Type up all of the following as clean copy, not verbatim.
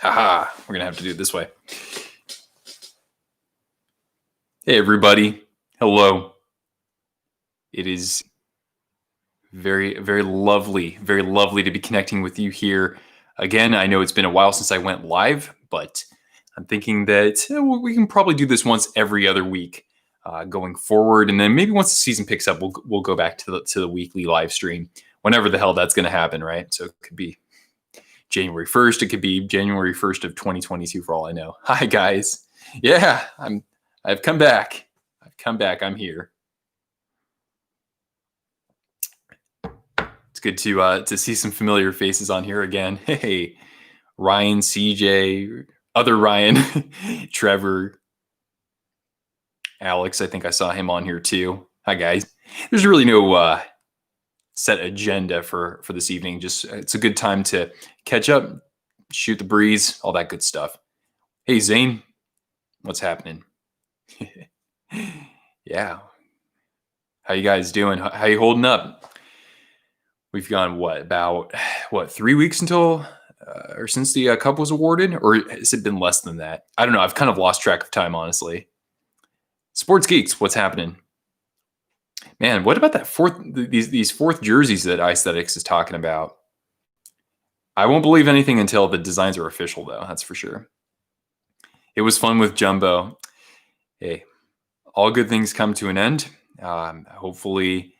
Haha, we're gonna have to do it this way. Hey everybody, hello. It is very lovely to be connecting with you here again. I know it's been a while since I went live, but I'm thinking that we can probably do this once every other week going forward, and then maybe once the season picks up, we'll go back to the weekly live stream, whenever the hell that's going to happen, right? So it could be January 1st, it could be January 1st of 2022 for all I know. Hi guys, yeah, I've come back. I'm here. It's good to see some familiar faces on here again. Hey, Ryan, CJ, other Ryan, Trevor, Alex. I think I saw him on here too. Hi guys. There's really no set agenda for this evening. Just it's a good time to catch up, shoot the breeze, all that good stuff. Hey Zane, what's happening? Yeah. How you guys doing? How you holding up? We've gone about 3 weeks until or since the cup was awarded, or has it been less than that? I don't know. I've kind of lost track of time, honestly. Sports geeks, what's happening? Man, what about that these fourth jerseys that Aesthetics is talking about? I won't believe anything until the designs are official, though. That's for sure. It was fun with Jumbo. Hey, all good things come to an end. Hopefully,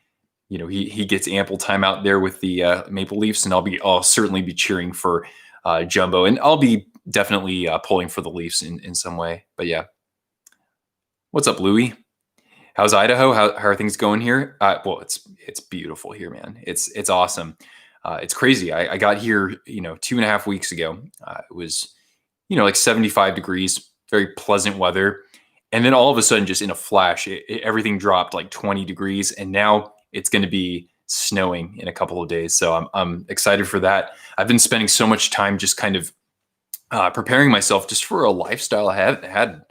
he gets ample time out there with the Maple Leafs, and I'll certainly be cheering for Jumbo, and I'll be definitely pulling for the Leafs in some way. But yeah, what's up, Louie? How's Idaho? How are things going here? Well, it's beautiful here, man. It's awesome. It's crazy. I got here, 2.5 weeks ago. It was, like 75 degrees, very pleasant weather. And then all of a sudden, just in a flash, everything dropped like 20 degrees. And now it's going to be snowing in a couple of days. So I'm excited for that. I've been spending so much time just kind of preparing myself just for a lifestyle I haven't had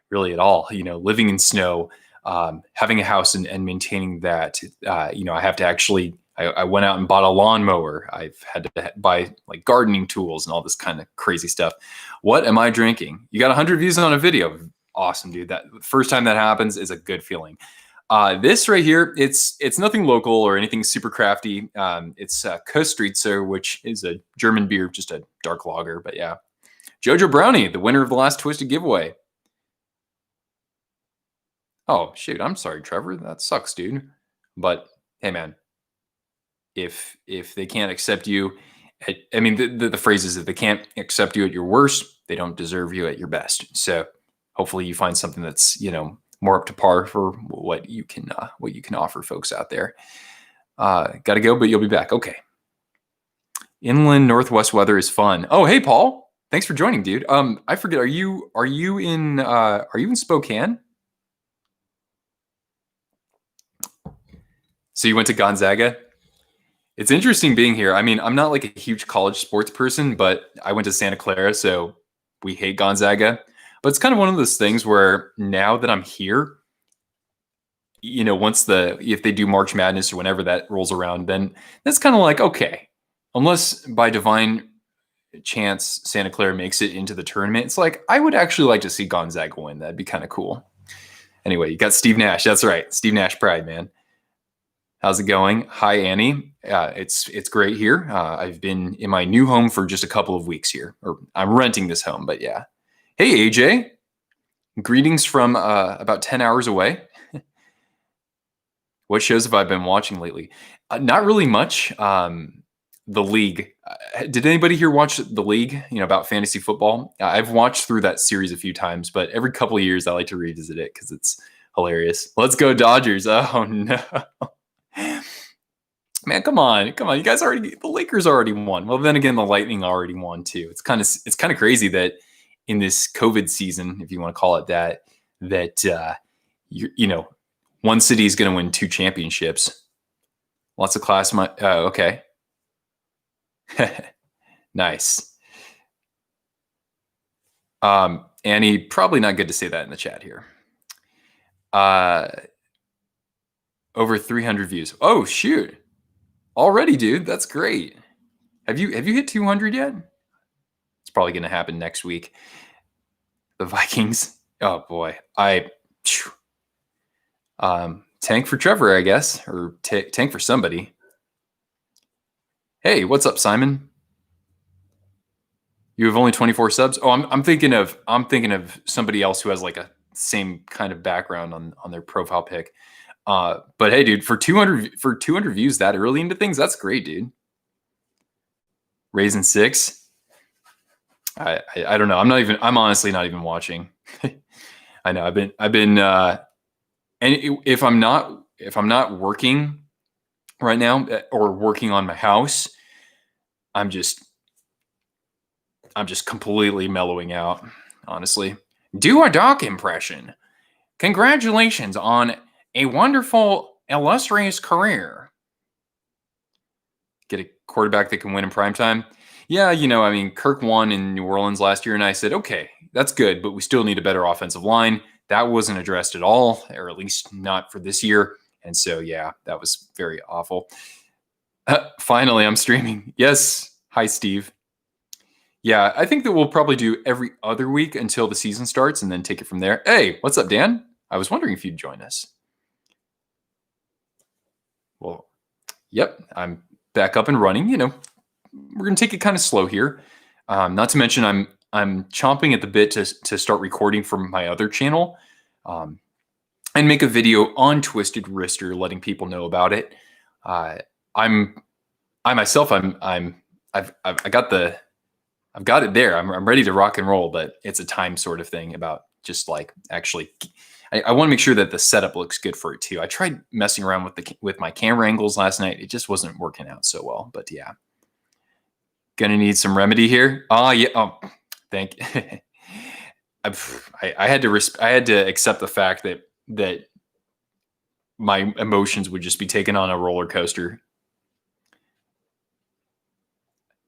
really at all. Living in snow, having a house and maintaining that. I have to actually, I went out and bought a lawnmower. I've had to buy like gardening tools and all this kind of crazy stuff. What am I drinking? You got 100 views on a video. Awesome, dude. That first time that happens is a good feeling. This right here, it's nothing local or anything super crafty. It's Köstritzer, which is a German beer, just a dark lager. But yeah, Jojo Brownie, the winner of the last Twisted giveaway. Oh shoot, I'm sorry, Trevor. That sucks, dude. But hey, man, if they can't accept you, the phrase is if they can't accept you at your worst, they don't deserve you at your best. So hopefully you find something that's more up to par for what you can offer folks out there. Got to go, but you'll be back. Okay. Inland Northwest weather is fun. Oh, hey, Paul. Thanks for joining, dude. I forget. Are you in Spokane? So you went to Gonzaga? It's interesting being here. I mean, I'm not like a huge college sports person, but I went to Santa Clara, so we hate Gonzaga. But it's kind of one of those things where now that I'm here, if they do March Madness or whenever that rolls around, then that's kind of like, okay, unless by divine chance Santa Clara makes it into the tournament, it's like, I would actually like to see Gonzaga win. That'd be kind of cool. Anyway, you got Steve Nash. That's right. Steve Nash pride, man. How's it going? Hi, Annie. It's great here. I've been in my new home for just a couple of weeks here, or I'm renting this home, but yeah. Hey, AJ. Greetings from about 10 hours away. What shows have I been watching lately? Not really much. The League. Did anybody here watch The League, about fantasy football? I've watched through that series a few times, but every couple of years I like to revisit it because it's hilarious. Let's go Dodgers. Oh, no. Man, come on. You guys the Lakers already won. Well, then again, the Lightning already won too. It's kind of crazy that in this COVID season, if you want to call it that one city is going to win 2 championships. Lots of class. Okay. Nice. Annie, probably not good to say that in the chat here. Over 300 views. Oh, shoot. Already, dude. That's great. Have you hit 200 yet? probably going to happen next week. The Vikings. Oh boy, tank for Trevor, I guess, or tank for somebody. Hey, what's up, Simon? You have only 24 subs. Oh, I'm thinking of somebody else who has like a same kind of background on their profile pic. But hey, dude, for 200 views that early into things, that's great, dude. Raising 6. I don't know. I'm honestly not even watching. I know I've been and if I'm not working right now or working on my house, I'm just completely mellowing out, honestly. Do a Doc impression. Congratulations on a wonderful, illustrious career. Get a quarterback that can win in primetime. Yeah, Kirk won in New Orleans last year, and I said, okay, that's good, but we still need a better offensive line. That wasn't addressed at all, or at least not for this year. And so, yeah, that was very awful. Finally, I'm streaming. Yes. Hi, Steve. Yeah, I think that we'll probably do every other week until the season starts and then take it from there. Hey, what's up, Dan? I was wondering if you'd join us. Well, yep, I'm back up and running. We're going to take it kind of slow here. Not to mention I'm chomping at the bit to start recording from my other channel and make a video on Twisted Wrister, letting people know about it. I've got it there. I'm ready to rock and roll, but it's a time sort of thing about just like actually. I want to make sure that the setup looks good for it too. I tried messing around with my camera angles last night. It just wasn't working out so well. But yeah, gonna need some remedy here. Oh yeah. Oh, thank. I had to accept the fact that my emotions would just be taken on a roller coaster.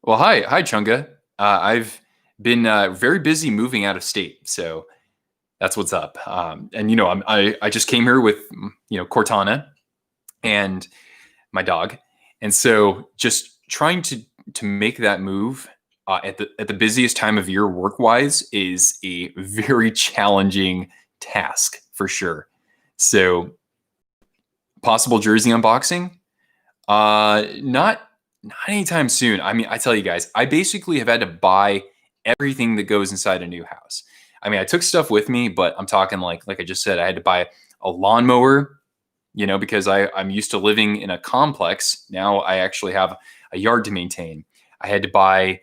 Well, hi Chunga. I've been very busy moving out of state, so that's what's up. And I just came here with Cortana and my dog, and so just trying to make that move at the busiest time of year work wise is a very challenging task for sure. So possible jersey unboxing, not anytime soon. I mean, I tell you guys, I basically have had to buy everything that goes inside a new house. I mean, I took stuff with me, but I'm talking like I just said, I had to buy a lawnmower, because I'm used to living in a complex. Now I actually have a yard to maintain. I had to buy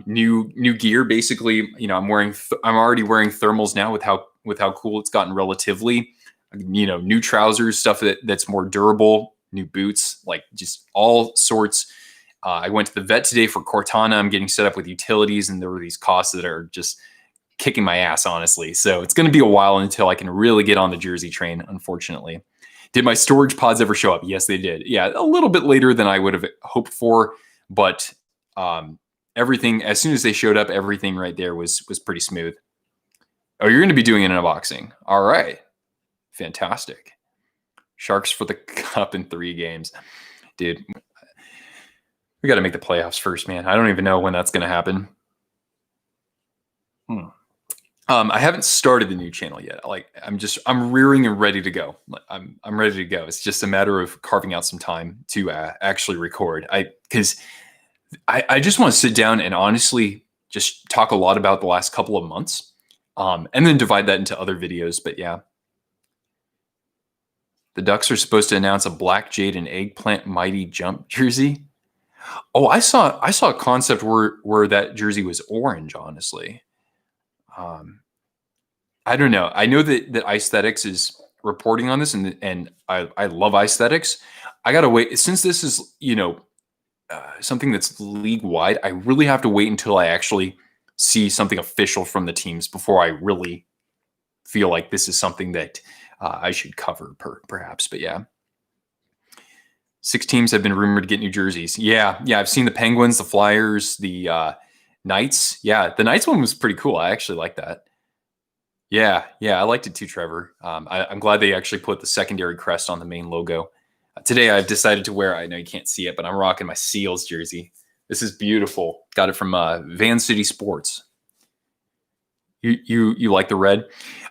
new gear. Basically, I'm already wearing thermals now with how cool it's gotten relatively. New trousers, stuff that's more durable, new boots, like just all sorts. I went to the vet today for Cortana. I'm getting set up with utilities, and there were these costs that are just kicking my ass, honestly. So it's going to be a while until I can really get on the jersey train, unfortunately. Did my storage pods ever show up? Yes, they did. Yeah, a little bit later than I would have hoped for, but everything, as soon as they showed up, everything right there was pretty smooth. Oh, you're going to be doing an unboxing. All right. Fantastic. Sharks for the cup in 3 games. Dude, we got to make the playoffs first, man. I don't even know when that's going to happen. I haven't started the new channel yet. Like I'm rearing and ready to go. I'm ready to go. It's just a matter of carving out some time to actually record. Because I just want to sit down and honestly just talk a lot about the last couple of months, and then divide that into other videos. But yeah, the Ducks are supposed to announce a Black Jade and Eggplant Mighty Jump jersey. Oh, I saw a concept where that jersey was orange. Honestly. I don't know. I know that Aesthetics is reporting on this, and I love Aesthetics. I gotta wait, since this is something that's league wide. I really have to wait until I actually see something official from the teams before I really feel like this is something that I should cover, perhaps. But yeah, 6 teams have been rumored to get new jerseys. Yeah. I've seen the Penguins, the Flyers, the Knights. Yeah, the Knights one was pretty cool. I actually like that. Yeah, I liked it too, Trevor. I'm glad they actually put the secondary crest on the main logo. Today I've decided to wear, I know you can't see it, but I'm rocking my Seals jersey. This is beautiful. Got it from Van City Sports. You like the red?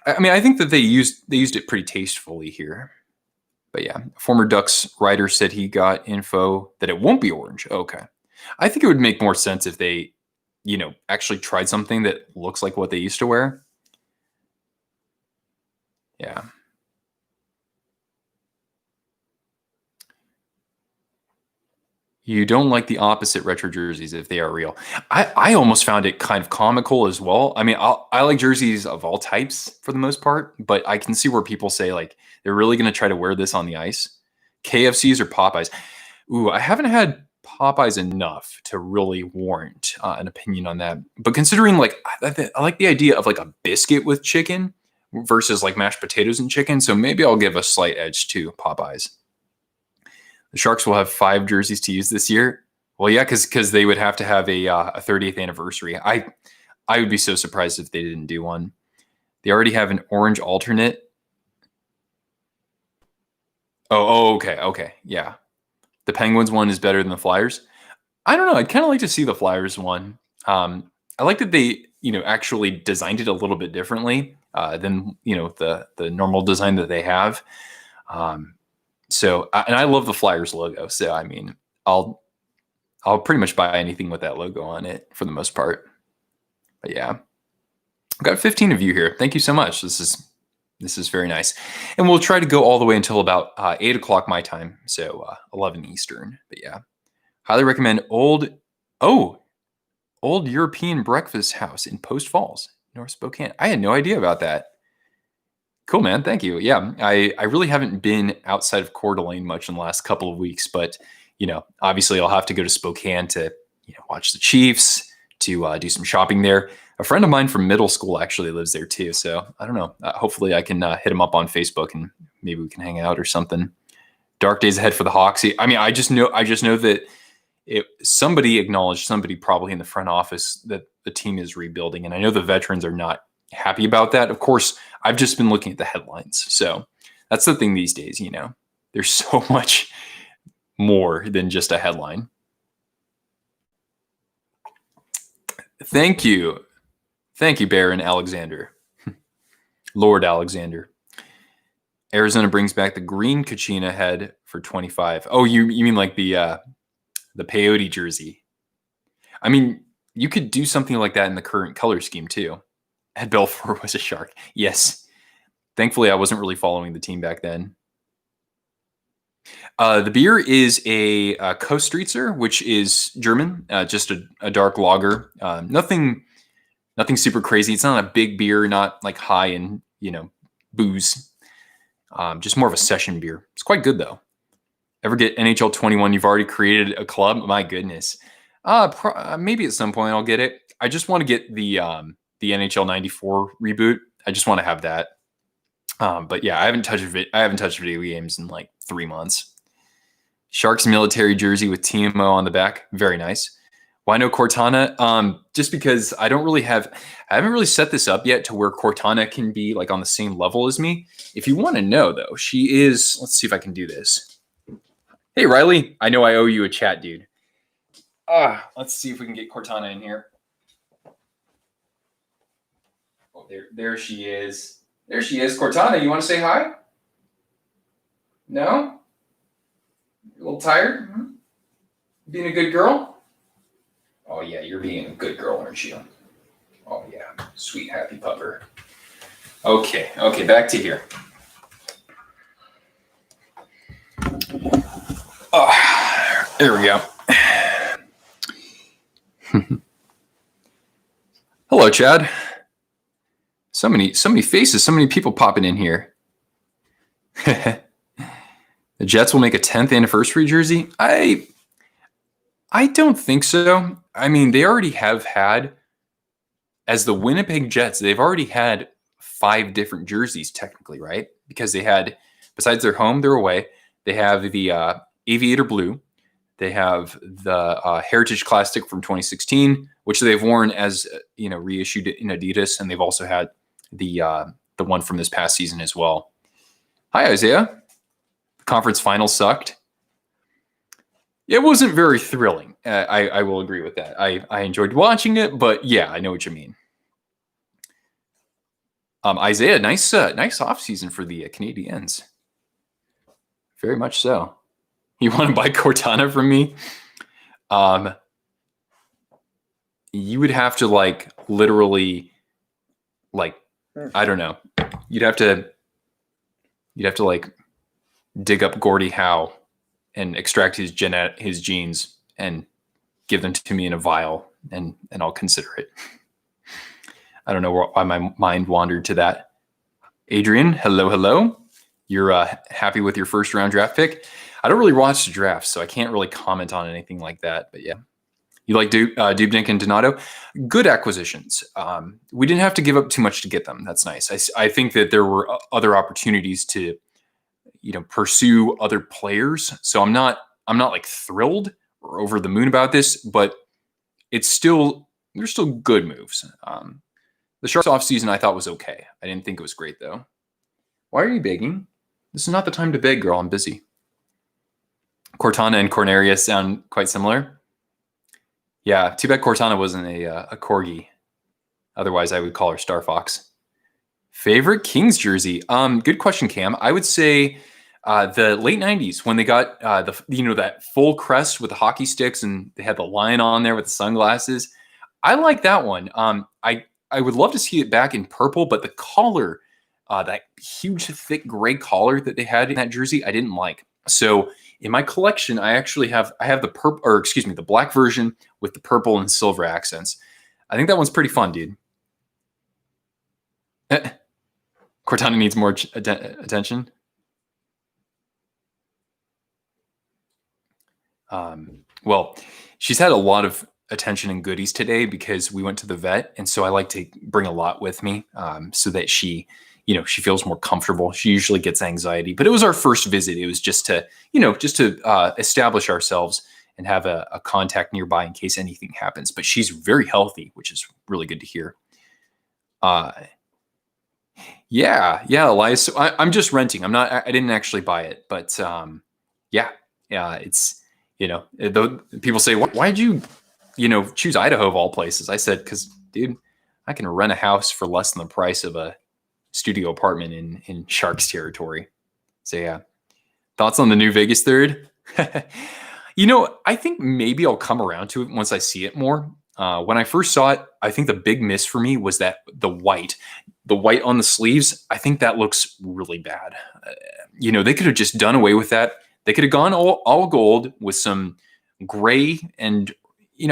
I mean, I think that they used it pretty tastefully here. But yeah, former Ducks writer said he got info that it won't be orange. Okay. I think it would make more sense if they, actually tried something that looks like what they used to wear. Yeah. You don't like the opposite retro jerseys if they are real. I almost found it kind of comical as well. I mean, I like jerseys of all types for the most part, but I can see where people say like they're really going to try to wear this on the ice. KFCs or Popeyes. Ooh, I haven't had Popeyes enough to really warrant an opinion on that. But considering like I like the idea of like a biscuit with chicken versus like mashed potatoes and chicken, so maybe I'll give a slight edge to Popeyes. The Sharks will have 5 jerseys to use this year. Well, yeah, because they would have to have a 30th anniversary. I would be so surprised if they didn't do one. They already have an orange alternate. Oh, okay, yeah. The Penguins one is better than the Flyers. I don't know. I'd kind of like to see the Flyers one. I like that they actually designed it a little bit differently than the normal design that they have. So, and I love the Flyers logo. So, I mean, I'll pretty much buy anything with that logo on it for the most part. But yeah, I've got 15 of you here. Thank you so much. This is very nice. And we'll try to go all the way until about 8 o'clock my time. So 11 Eastern. But yeah, highly recommend Old European Breakfast House in Post Falls, North Spokane. I had no idea about that. Cool, man. Thank you. Yeah, I really haven't been outside of Coeur d'Alene much in the last couple of weeks, but obviously I'll have to go to Spokane to watch the Chiefs, to do some shopping there. A friend of mine from middle school actually lives there too, so I don't know. Hopefully I can hit him up on Facebook and maybe we can hang out or something. Dark days ahead for the Hawks. I mean, I just know that somebody probably in the front office that the team is rebuilding, and I know the veterans are not happy about that. Of course, I've just been looking at the headlines. So that's the thing these days, there's so much more than just a headline. Thank you. Thank you, Baron Alexander. Lord Alexander. Arizona brings back the green Kachina head for 25. Oh, you mean like the peyote jersey? I mean, you could do something like that in the current color scheme too. Ed Belfour was a Shark. Yes. Thankfully, I wasn't really following the team back then. The beer is a Kostritzer, which is German, just a dark lager. Nothing super crazy. It's not a big beer, not like high in booze. Just more of a session beer. It's quite good though. Ever get NHL 21? You've already created a club. My goodness. Maybe at some point I'll get it. I just want to get the NHL 94 reboot. I just want to have that. But yeah, I haven't touched video games in like 3 months. Sharks military jersey with TMO on the back. Very nice. Why no Cortana? Just because I haven't really set this up yet to where Cortana can be like on the same level as me. If you want to know though, she is, let's see if I can do this. Hey, Riley, I know I owe you a chat, dude. Let's see if we can get Cortana in here. Oh, there she is. There she is. Cortana, you want to say hi? No? You're a little tired? Being a good girl? Oh, yeah, you're being a good girl, aren't you? Oh, yeah. Sweet, happy pupper. Okay, back to here. There we go. Hello, Chad. So many faces, so many people popping in here. The Jets will make a 10th anniversary jersey. I don't think so. I mean, they already have had, as the Winnipeg Jets, they've already had 5 different jerseys technically, right? Because they had, besides their home, their away, they have the Aviator Blue. They have the Heritage Classic from 2016, which they've worn as reissued in Adidas, and they've also had the one from this past season as well. Hi, Isaiah. The conference final sucked. It wasn't very thrilling. I will agree with that. I enjoyed watching it, but yeah, I know what you mean. Isaiah, nice offseason for the Canadiens. Very much so. You want to buy Cortana from me? You would have to literally, I don't know. You'd have to dig up Gordie Howe and extract his genes and give them to me in a vial, and I'll consider it. I don't know why my mind wandered to that. Adrian, hello. You're happy with your first round draft pick? I don't really watch the drafts, so I can't really comment on anything like that. But yeah, you like Dubnyk and Donato? Good acquisitions. We didn't have to give up too much to get them. That's nice. I think that there were other opportunities to, pursue other players. So I'm not thrilled or over the moon about this, but they're still good moves. The Sharks offseason I thought was okay. I didn't think it was great though. Why are you begging? This is not the time to beg, girl. I'm busy. Cortana and Cornelius sound quite similar. Yeah, too bad Cortana wasn't a corgi. Otherwise, I would call her Star Fox. Favorite Kings jersey? Good question, Cam. I would say the late '90s when they got that full crest with the hockey sticks and they had the lion on there with the sunglasses. I like that one. I would love to see it back in purple, but the collar, that huge thick gray collar that they had in that jersey, I didn't like. So in my collection, I have the black version with the purple and silver accents. I think that one's pretty fun, dude. Cortana needs more attention. Well, she's had a lot of attention and goodies today because we went to the vet, and so I like to bring a lot with me so that she feels more comfortable. She usually gets anxiety, but it was our first visit. It was just to establish ourselves and have a contact nearby in case anything happens. But she's very healthy, which is really good to hear. Yeah, Elias. So I'm just renting. I didn't actually buy it, but it's people say, why'd you choose Idaho of all places? I said, because dude, I can rent a house for less than the price of a studio apartment in Sharks territory. So yeah, thoughts on the new Vegas third? I think maybe I'll come around to it once I see it more. When I first saw it, I think the big miss for me was that the white on the sleeves. I think that looks really bad. They could have just done away with that. They could have gone all gold with some gray, and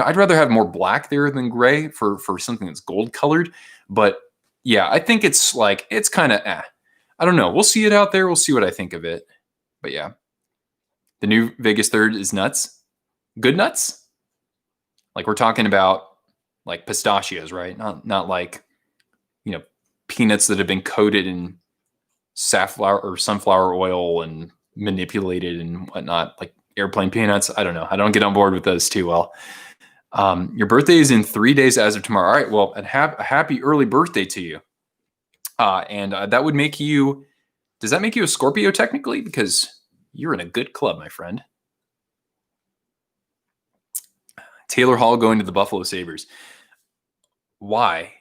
I'd rather have more black there than gray for something that's gold colored. But yeah, I think it's kind of I don't know. We'll see it out there. We'll see what I think of it. But yeah, the new Vegas third is nuts. Good nuts. Like we're talking about like pistachios, right? Not like peanuts that have been coated in safflower or sunflower oil and manipulated and whatnot, like airplane peanuts. I don't know. I don't get on board with those too well. Your birthday is in 3 days as of tomorrow. All right. Well, a happy early birthday to you. And that would make you. Does that make you a Scorpio technically? Because you're in a good club, my friend. Taylor Hall going to the Buffalo Sabres. Why?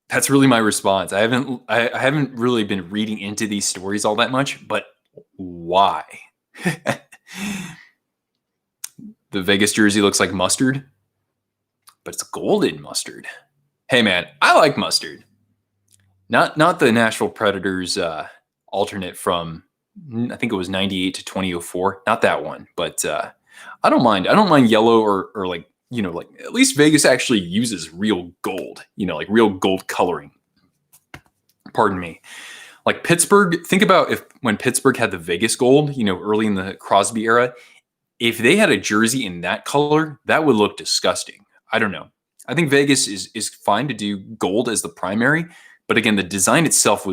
That's really my response. I haven't really been reading into these stories all that much, but why? The Vegas jersey looks like mustard, but it's golden mustard. Hey man, I like mustard. Not the Nashville Predators alternate from I think it was 98 to 2004. Not that one, but I don't mind. I don't mind yellow or like at least Vegas actually uses real gold. Like real gold coloring. Pardon me. Like Pittsburgh. Think about when Pittsburgh had the Vegas gold. Early in the Crosby era. If they had a jersey in that color, that would look disgusting. I don't know. I think Vegas is fine to do gold as the primary, but again, the design itself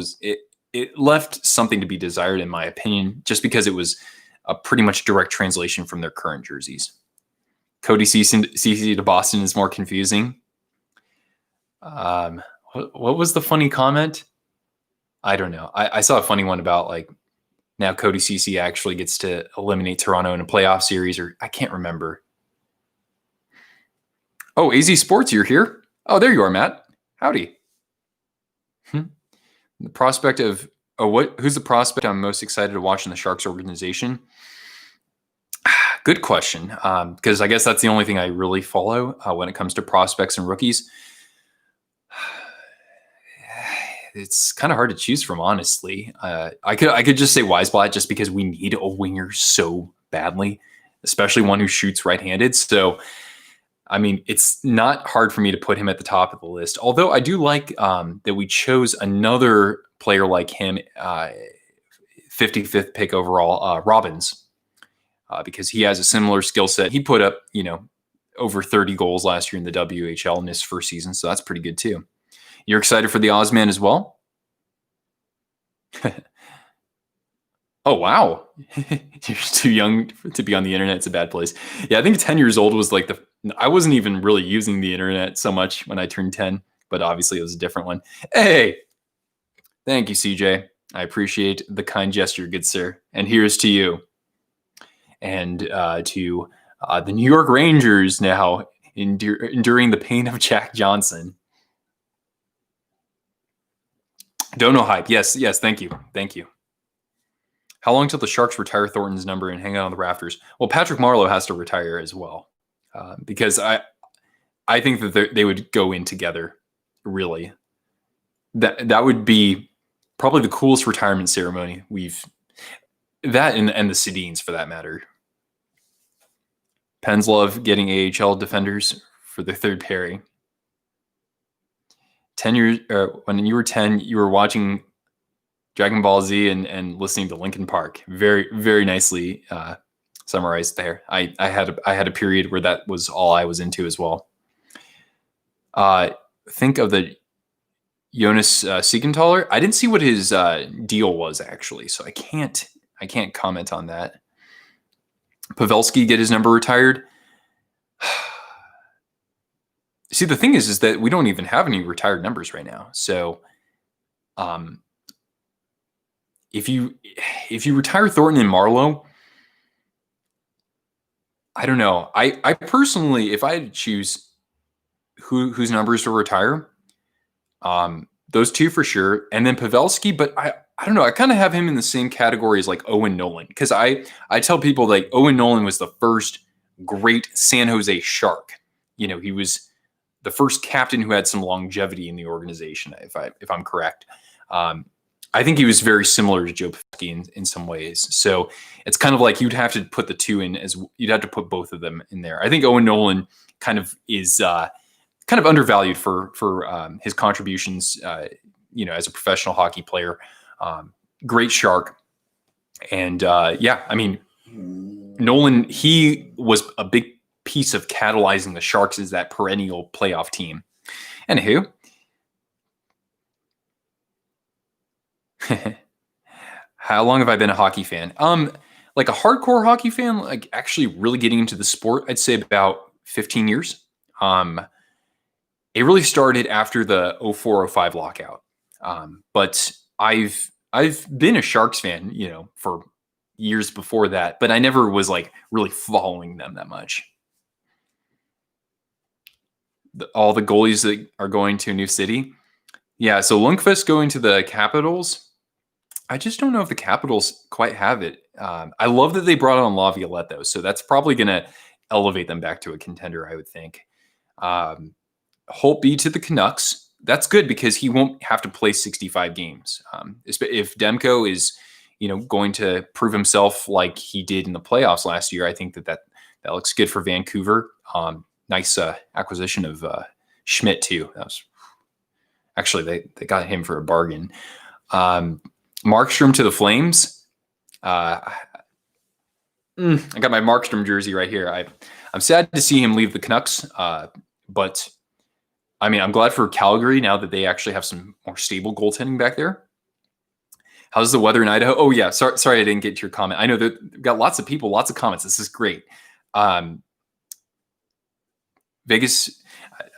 it left something to be desired, in my opinion, just because it was a pretty much direct translation from their current jerseys. Cody Ceci to Boston is more confusing. What was the funny comment? I don't know. I saw a funny one about like Now Cody Ceci actually gets to eliminate Toronto in a playoff series, or I can't remember. Oh, AZ Sports, you're here? Oh, there you are, Matt. Howdy. The prospect of who's the prospect I'm most excited to watch in the Sharks organization? Good question, because I guess that's the only thing I really follow when it comes to prospects and rookies. It's kind of hard to choose from, honestly. I could just say Weisblatt just because we need a winger so badly, especially one who shoots right-handed. So, I mean, it's not hard for me to put him at the top of the list. Although I do like that we chose another player like him, 55th pick overall, Robbins, because he has a similar skill set. He put up, over 30 goals last year in the WHL in his first season, so that's pretty good too. You're excited for the Ozman as well? Oh, wow. You're too young to be on the internet. It's a bad place. Yeah, I think 10 years old was like I wasn't even really using the internet so much when I turned 10, but obviously it was a different one. Hey, thank you, CJ. I appreciate the kind gesture, good sir. And here's to you. And to the New York Rangers now enduring the pain of Jack Johnson. Don't know hype. Yes. Thank you. How long till the Sharks retire Thornton's number and hang out on the rafters? Well, Patrick Marleau has to retire as well, because I think that they would go in together. Really, that would be probably the coolest retirement ceremony and the Sedins for that matter. Pens love getting AHL defenders for their third pairing. 10 years, when you were 10, you were watching Dragon Ball Z and listening to Linkin Park. Very, very nicely summarized there. I had a period where that was all I was into as well. Think of the Jonas Siegenthaler. I didn't see what his deal was actually, so I can't comment on that. Pavelski get his number retired. See, the thing is that we don't even have any retired numbers right now. So, if you retire Thornton and Marleau, I don't know. I personally, if I had to choose whose numbers to retire, those two for sure, and then Pavelski. But I don't know. I kind of have him in the same category as like Owen Nolan, because I tell people like Owen Nolan was the first great San Jose Shark. He was the first captain who had some longevity in the organization, if I'm correct. I think he was very similar to Joe Pavelski in some ways. So it's kind of like you'd have to put the two in you'd have to put both of them in there. I think Owen Nolan kind of is kind of undervalued for his contributions, as a professional hockey player. Great Shark. And I mean, Nolan, he was a big piece of catalyzing the Sharks as that perennial playoff team. Anywho, how long have I been a hockey fan? Like a hardcore hockey fan, like actually really getting into the sport, I'd say about 15 years. It really started after the 04-05 lockout. But I've been a Sharks fan, for years before that, but I never was like really following them that much. All the goalies that are going to a new city. Yeah, so Lundqvist going to the Capitals. I just don't know if the Capitals quite have it. I love that they brought on Laviolette, though, so that's probably going to elevate them back to a contender, I would think. Holtby to the Canucks. That's good because he won't have to play 65 games. If Demko is, going to prove himself like he did in the playoffs last year, I think that looks good for Vancouver. Nice acquisition of Schmidt too. That was actually they got him for a bargain. Markstrom to the Flames. I got my Markstrom jersey right here. I'm sad to see him leave the Canucks, but I mean, I'm glad for Calgary now that they actually have some more stable goaltending back there. How's the weather in Idaho? Oh yeah, sorry I didn't get to your comment. I know that we've got lots of people, lots of comments. This is great. Vegas,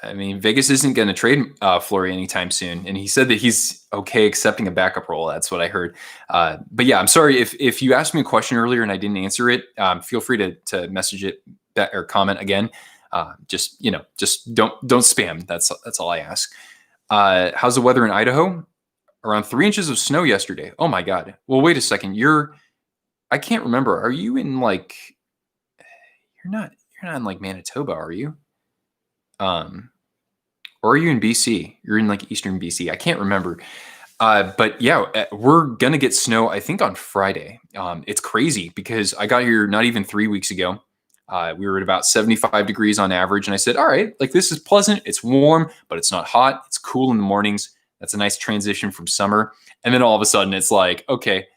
I mean, Vegas isn't going to trade Fleury anytime soon, and he said that he's okay accepting a backup role. That's what I heard. But yeah, I'm sorry if you asked me a question earlier and I didn't answer it. Feel free to message it or comment again. Just don't spam. That's all I ask. How's the weather in Idaho? Around 3 inches of snow yesterday. Oh my God. Well, wait a second. I can't remember. Are you in like? You're not in like Manitoba, are you? Or are you in BC? You're in like Eastern BC. I can't remember. But yeah, we're going to get snow, I think, on Friday. It's crazy because I got here not even 3 weeks ago. We were at about 75 degrees on average. And I said, all right, like this is pleasant. It's warm, but it's not hot. It's cool in the mornings. That's a nice transition from summer. And then all of a sudden it's like, okay,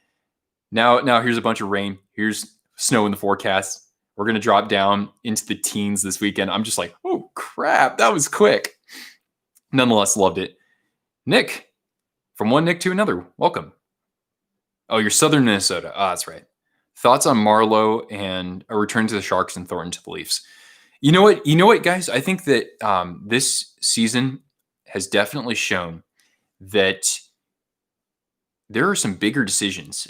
now here's a bunch of rain. Here's snow in the forecast. We're going to drop down into the teens this weekend. I'm just like, oh, crap. That was quick. Nonetheless, loved it. Nick, from one Nick to another. Welcome. Oh, you're Southern Minnesota. Ah, that's right. Thoughts on Marlowe and a return to the Sharks and Thornton to the Leafs? You know what, guys? I think that this season has definitely shown that there are some bigger decisions.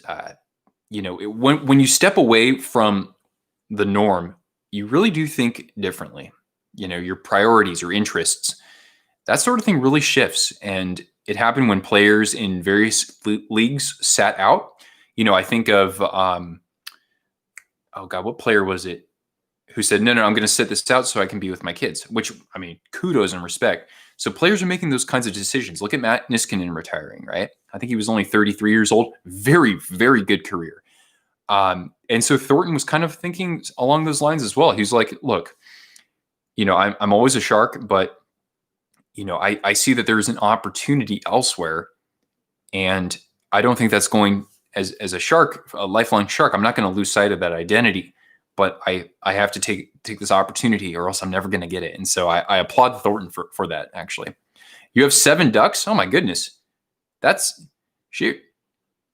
When you step away from the norm, you really do think differently. Your priorities, your interests, that sort of thing really shifts. And it happened when players in various leagues sat out. I think of, oh God, what player was it who said, no, I'm going to sit this out so I can be with my kids, which, I mean, kudos and respect. So players are making those kinds of decisions. Look at Matt Niskanen retiring, right? I think he was only 33 years old. Very, very good career. And so Thornton was kind of thinking along those lines as well. He's like, look, I'm always a Shark, but, I see that there's an opportunity elsewhere. And I don't think that's going as a Shark, a lifelong Shark. I'm not going to lose sight of that identity, but I have to take this opportunity or else I'm never going to get it. And so I applaud Thornton for that. Actually, you have 7 Ducks. Oh my goodness. That's shoot.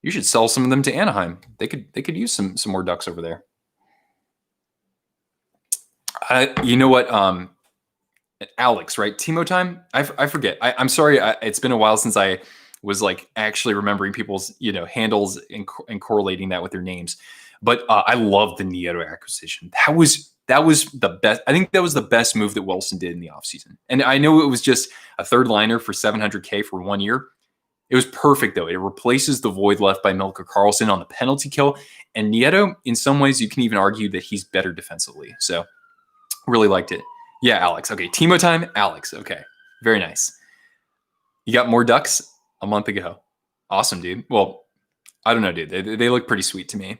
You should sell some of them to Anaheim. They could use some more Ducks over there. You know what? Alex, right? Timo time. I forget. I'm sorry. It's been a while since I was like actually remembering people's handles and correlating that with their names. But I love the Nieto acquisition. That was the best. I think that was the best move that Wilson did in the offseason. And I know it was just a third liner for $700K for 1 year. It was perfect, though. It replaces the void left by Milka Carlson on the penalty kill. And Nieto, in some ways, you can even argue that he's better defensively. So really liked it. Yeah, Alex. Okay, Timo time, Alex. Okay, very nice. You got more Ducks a month ago. Awesome, dude. Well, I don't know, dude. They look pretty sweet to me.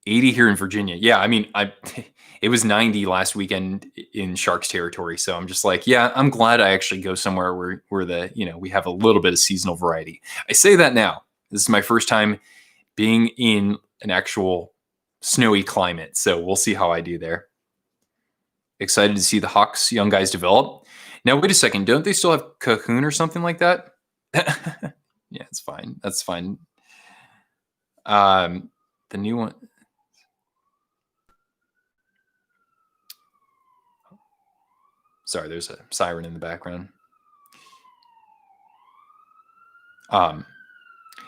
80 here in Virginia. Yeah, I mean, it was 90 last weekend in Sharks territory. So I'm just like, yeah, I'm glad I actually go somewhere where we have a little bit of seasonal variety. I say that now. This is my first time being in an actual snowy climate. So we'll see how I do there. Excited to see the Hawks young guys develop. Now, wait a second. Don't they still have Cahoon or something like that? Yeah, it's fine. That's fine. The new one. Sorry, there's a siren in the background.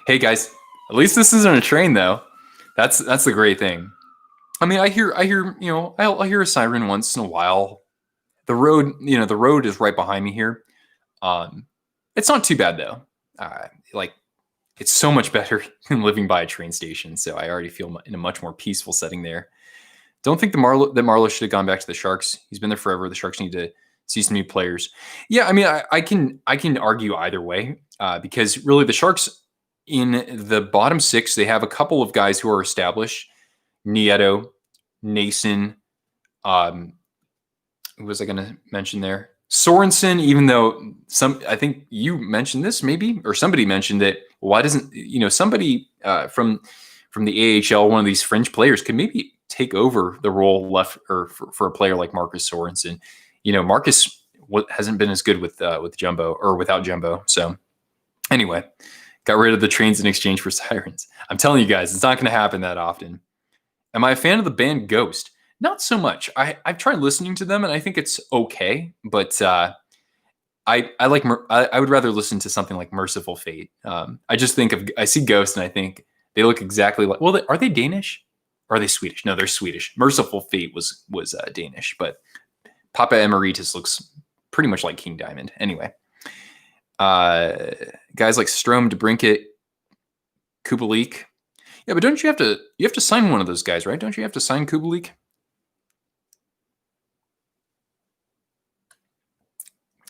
Hey guys, at least this isn't a train though. That's the great thing. I mean, I hear, I'll hear a siren once in a while. The road is right behind me here. It's not too bad though. It's so much better than living by a train station. So I already feel in a much more peaceful setting there. Don't think that Marlowe should have gone back to the Sharks. He's been there forever. The Sharks need to see some new players. Yeah, I mean, I can argue either way because really the Sharks in the bottom 6, they have a couple of guys who are established. Nieto, Nason, who was I going to mention there? Sorensen, even though I think you mentioned this maybe, or somebody mentioned that, why doesn't, somebody from the AHL, one of these fringe players could maybe take over the role left or for a player like Marcus Sorensen. Marcus hasn't been as good with Jumbo or without Jumbo. So anyway, got rid of the trains in exchange for sirens. I'm telling you guys, it's not going to happen that often. Am I a fan of the band Ghost? Not so much. I've tried listening to them, and I think it's okay, but I like I would rather listen to something like Merciful Fate. I just think of I see Ghost, and I think they look exactly like. Well, are they Danish? Or are they Swedish? No, they're Swedish. Merciful Fate was Danish, but Papa Emeritus looks pretty much like King Diamond. Anyway, guys like Strom, DeBrincat, Kubalik. Yeah, but don't you have to sign one of those guys, right? Don't you have to sign Kubalik?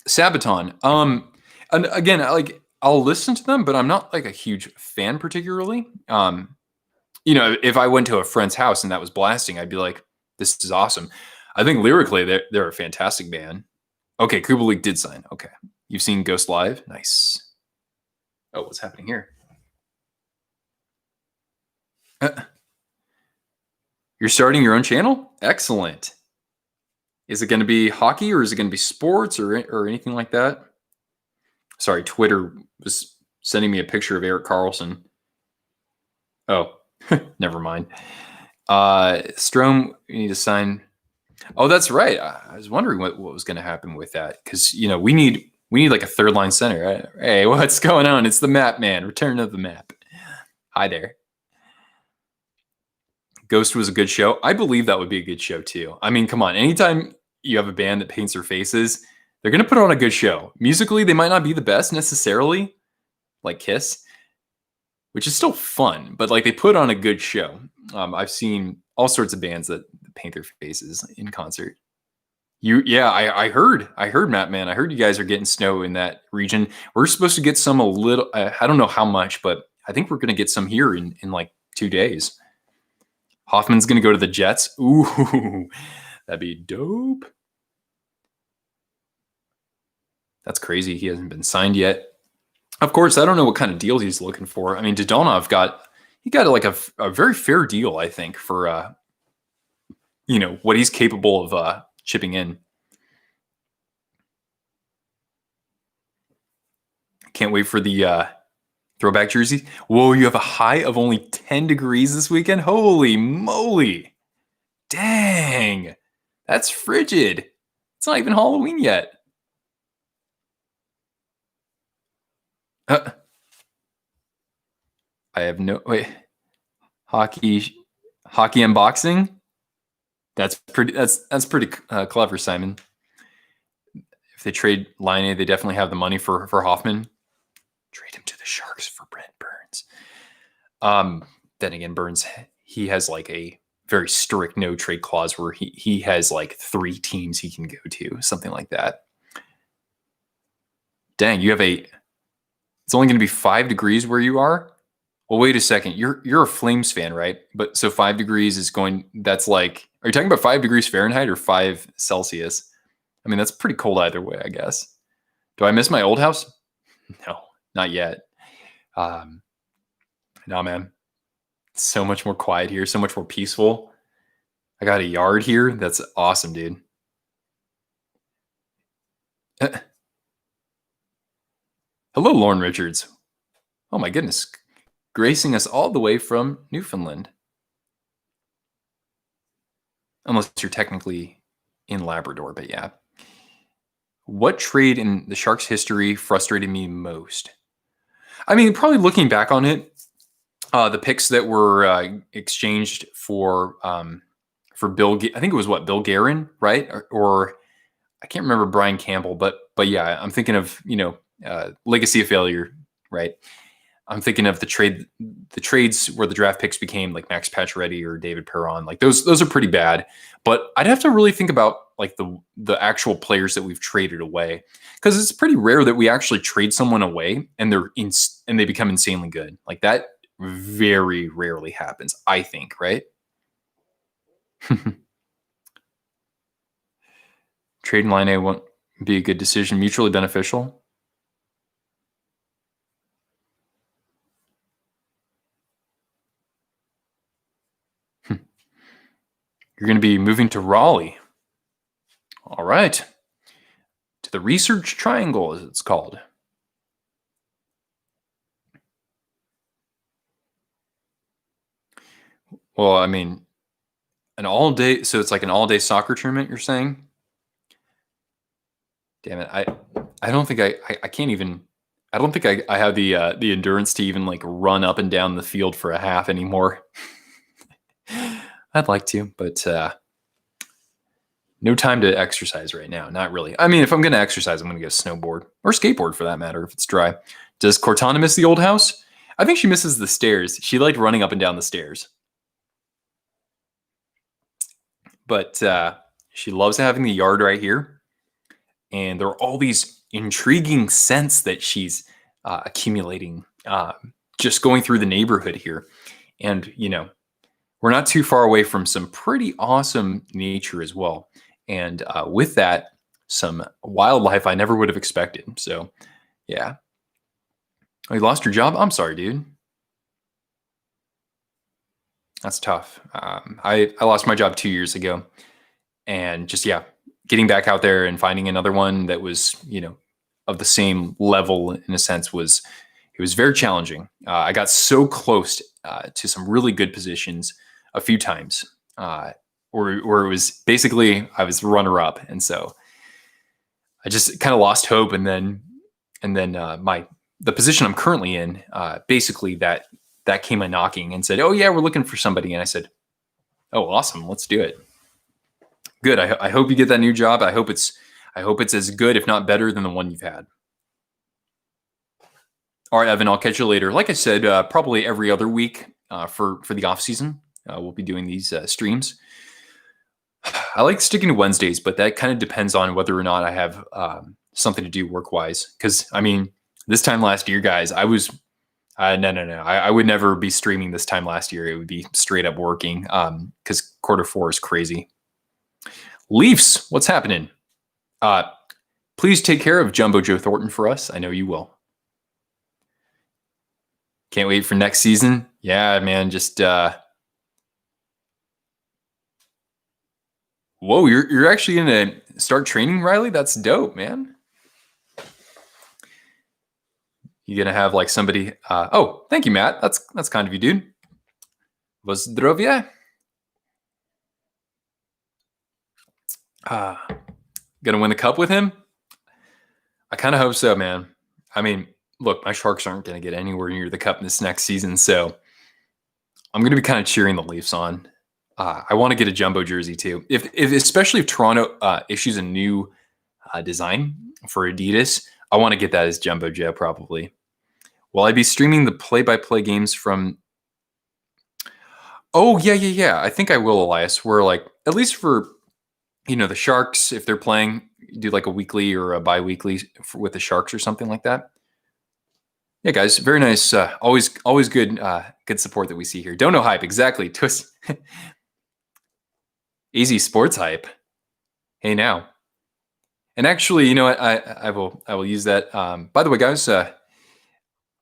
Sabaton. And again, I'll listen to them, but I'm not like a huge fan particularly. If I went to a friend's house and that was blasting, I'd be like, this is awesome. I think lyrically they're a fantastic band. Okay, Kubalik did sign. Okay. You've seen Ghost live? Nice. Oh, what's happening here? You're starting your own channel? Excellent. Is it going to be hockey or is it going to be sports or anything like that? Sorry, Twitter was sending me a picture of Eric Carlson. Oh, never mind. Strom, you need to sign. Oh, that's right. I was wondering what was going to happen with that because we need like a third line center. Right? Hey, what's going on? It's the Map Man. Return of the Map. Hi there. Ghost was a good show. I believe that would be a good show too. I mean, come on. Anytime you have a band that paints their faces, they're going to put on a good show. Musically, they might not be the best necessarily, like Kiss, which is still fun, but like they put on a good show. I've seen all sorts of bands that paint their faces in concert. I heard Matt, man. I heard you guys are getting snow in that region. We're supposed to get some a little. I don't know how much, but I think we're going to get some here in like 2 days. Hoffman's going to go to the Jets. Ooh, that'd be dope. That's crazy. He hasn't been signed yet. Of course, I don't know what kind of deal he's looking for. I mean, Dodonov got like a very fair deal, I think, for what he's capable of chipping in. Can't wait for the throwback jersey. Whoa, you have a high of only 10 degrees this weekend? Holy moly. Dang. That's frigid. It's not even Halloween yet. I have no wait. Hockey unboxing. That's pretty clever, Simon. If they trade Laine, they definitely have the money for Hoffman. Trade him to the Sharks for Brent Burns. Then again, Burns, he has like a very strict no trade clause where he has like 3 teams he can go to, something like that. Dang, it's only going to be 5 degrees where you are. Well, wait a second. You're a Flames fan, right? But so 5 degrees is that's like, are you talking about 5 degrees Fahrenheit or 5 Celsius? I mean, that's pretty cold either way, I guess. Do I miss my old house? No, not yet. No, man. So much more quiet here, so much more peaceful. I got a yard here. That's awesome, dude. Hello, Lauren Richards. Oh my goodness. Gracing us all the way from Newfoundland. Unless you're technically in Labrador, but yeah. What trade in the Sharks' history frustrated me most? I mean, probably looking back on it, the picks that were exchanged for Bill. I think it was Bill Guerin, right? Or I can't remember Brian Campbell, but yeah, I'm thinking of legacy of failure, right? I'm thinking of the trades where the draft picks became like Max Pacioretty or David Perron. Like those are pretty bad. But I'd have to really think about like the actual players that we've traded away, because it's pretty rare that we actually trade someone away and they become insanely good. Like that very rarely happens, I think, right? Trade in Laine won't be a good decision. Mutually beneficial. You're going to be moving to Raleigh. All right. To the Research Triangle, as it's called. Well, I mean, An all-day, so it's like an all-day soccer tournament, you're saying? Damn it. I don't think I can't even I don't think I have the endurance to even like run up and down the field for a half anymore. I'd like to, but no time to exercise right now. Not really. I mean, if I'm going to exercise, I'm going to go snowboard or skateboard for that matter if it's dry. Does Cortana miss the old house? I think she misses the stairs. She liked running up and down the stairs. But she loves having the yard right here. And there are all these intriguing scents that she's accumulating just going through the neighborhood here. And, you know, we're not too far away from some pretty awesome nature as well. And with that, some wildlife I never would have expected. So, yeah. Oh, you lost your job? I'm sorry, dude. That's tough. I lost my job 2 years ago. And just, yeah, getting back out there and finding another one that was, you know, of the same level in a sense it was very challenging. I got so close to some really good positions a few times, where it was basically I was runner up, and so I just kind of lost hope. And then the position I'm currently in, basically that came a knocking and said, "Oh yeah, we're looking for somebody," and I said, "Oh awesome, let's do it." Good. I hope you get that new job. I hope it's as good, if not better, than the one you've had. All right, Evan. I'll catch you later. Like I said, probably every other week for the off season, we'll be doing these streams. I like sticking to Wednesdays, but that kind of depends on whether or not I have something to do work wise. Because I mean, this time last year, guys, I was no. I would never be streaming this time last year. It would be straight up working because Q4 is crazy. Leafs, what's happening? Please take care of Jumbo Joe Thornton for us. I know you will. Can't wait for next season. Yeah, man. Just whoa, you're actually gonna start training, Riley? That's dope, man. You gonna have like somebody? Oh, thank you, Matt. That's kind of you, dude. Vozdrovia. Gonna win the cup with him? I kind of hope so, man. I mean, look, my Sharks aren't gonna get anywhere near the cup this next season, so I'm gonna be kind of cheering the Leafs on. I want to get a jumbo jersey too. If especially if Toronto issues a new design for Adidas, I want to get that as Jumbo Joe probably. Will I be streaming the play-by-play games from? Oh yeah. I think I will, Elias. We're like at least for the Sharks, if they're playing, do like a weekly or a bi-weekly with the Sharks or something like that. Yeah, guys, very nice. Always good support that we see here. Don't know hype exactly. Twist. Easy sports hype. Hey now. And actually, you know what? I will use that. By the way, guys, I'll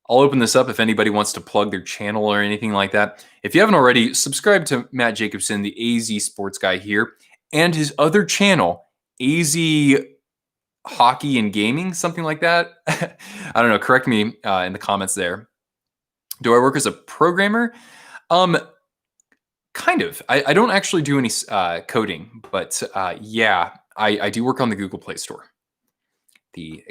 open this up if anybody wants to plug their channel or anything like that. If you haven't already, subscribe to Matt Jacobson, the AZ sports guy here, and his other channel, AZ Hockey and Gaming, something like that. I don't know. Correct me in the comments there. Do I work as a programmer? Kind of. I don't actually do any coding, but yeah, I do work on the Google Play Store. The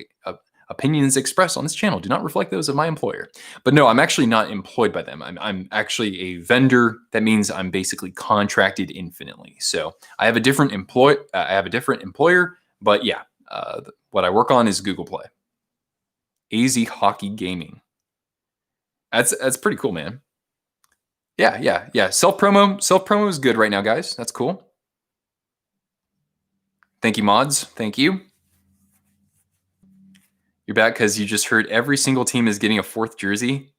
opinions expressed on this channel do not reflect those of my employer. But no, I'm actually not employed by them. I'm actually a vendor. That means I'm basically contracted infinitely. So I have a different employer, but yeah, what I work on is Google Play. AZ Hockey Gaming. That's pretty cool, man. Yeah. Self promo is good right now, guys. That's cool. Thank you, mods. Thank you. You're back because you just heard every single team is getting a fourth jersey.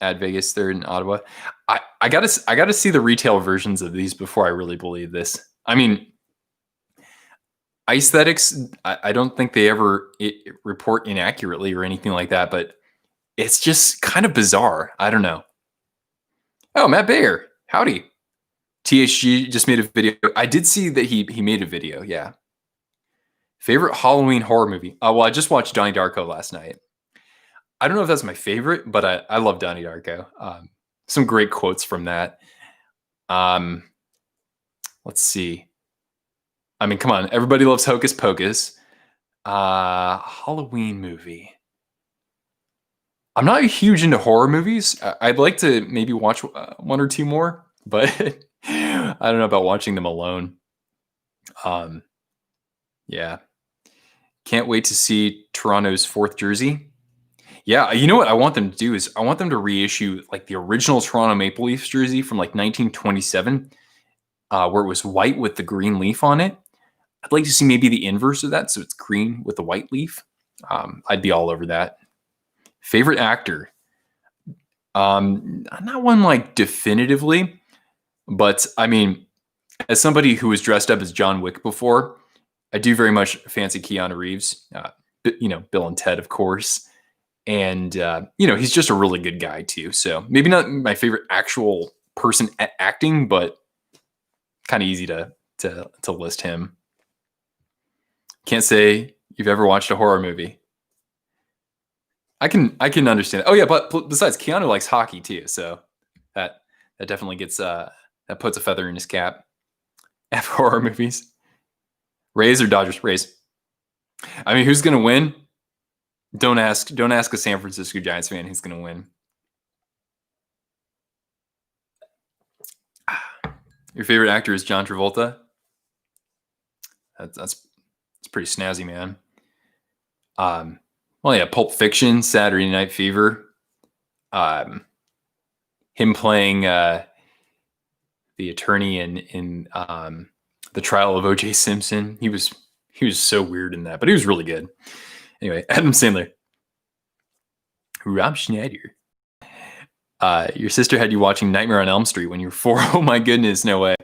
Add Vegas third in Ottawa. I gotta see the retail versions of these before I really believe this. I mean, Aesthetics, I don't think they ever report inaccurately or anything like that, but it's just kind of bizarre. I don't know. Oh, Matt Bayer. Howdy. THG just made a video. I did see that he made a video. Yeah. Favorite Halloween horror movie? Well, I just watched Donnie Darko last night. I don't know if that's my favorite, but I love Donnie Darko. Some great quotes from that. Um, let's see. I mean, come on. Everybody loves Hocus Pocus. Halloween movie. I'm not huge into horror movies. I'd like to maybe watch one or two more, but I don't know about watching them alone. Yeah. Can't wait to see Toronto's 4th jersey. Yeah, you know what I want them to do is I want them to reissue like the original Toronto Maple Leafs jersey from like 1927, where it was white with the green leaf on it. I'd like to see maybe the inverse of that, so it's green with the white leaf. I'd be all over that. Favorite actor? Not one like definitively, but I mean, as somebody who was dressed up as John Wick before, I do very much fancy Keanu Reeves. Bill and Ted, of course. And, he's just a really good guy, too. So maybe not my favorite actual person at acting, but kind of easy to list him. Can't say you've ever watched a horror movie. I can understand. Oh, yeah, but besides, Keanu likes hockey, too. So that definitely gets that puts a feather in his cap. F horror movies. Rays or Dodgers? Rays. I mean, who's going to win? Don't ask a San Francisco Giants fan who's going to win. Your favorite actor is John Travolta? That's pretty snazzy, man. Well, yeah, Pulp Fiction, Saturday Night Fever. Him playing the attorney in the trial of O.J. Simpson. He was so weird in that, but he was really good. Anyway, Adam Sandler. Rob Schneider. Your sister had you watching Nightmare on Elm Street when you were 4. Oh my goodness, no way.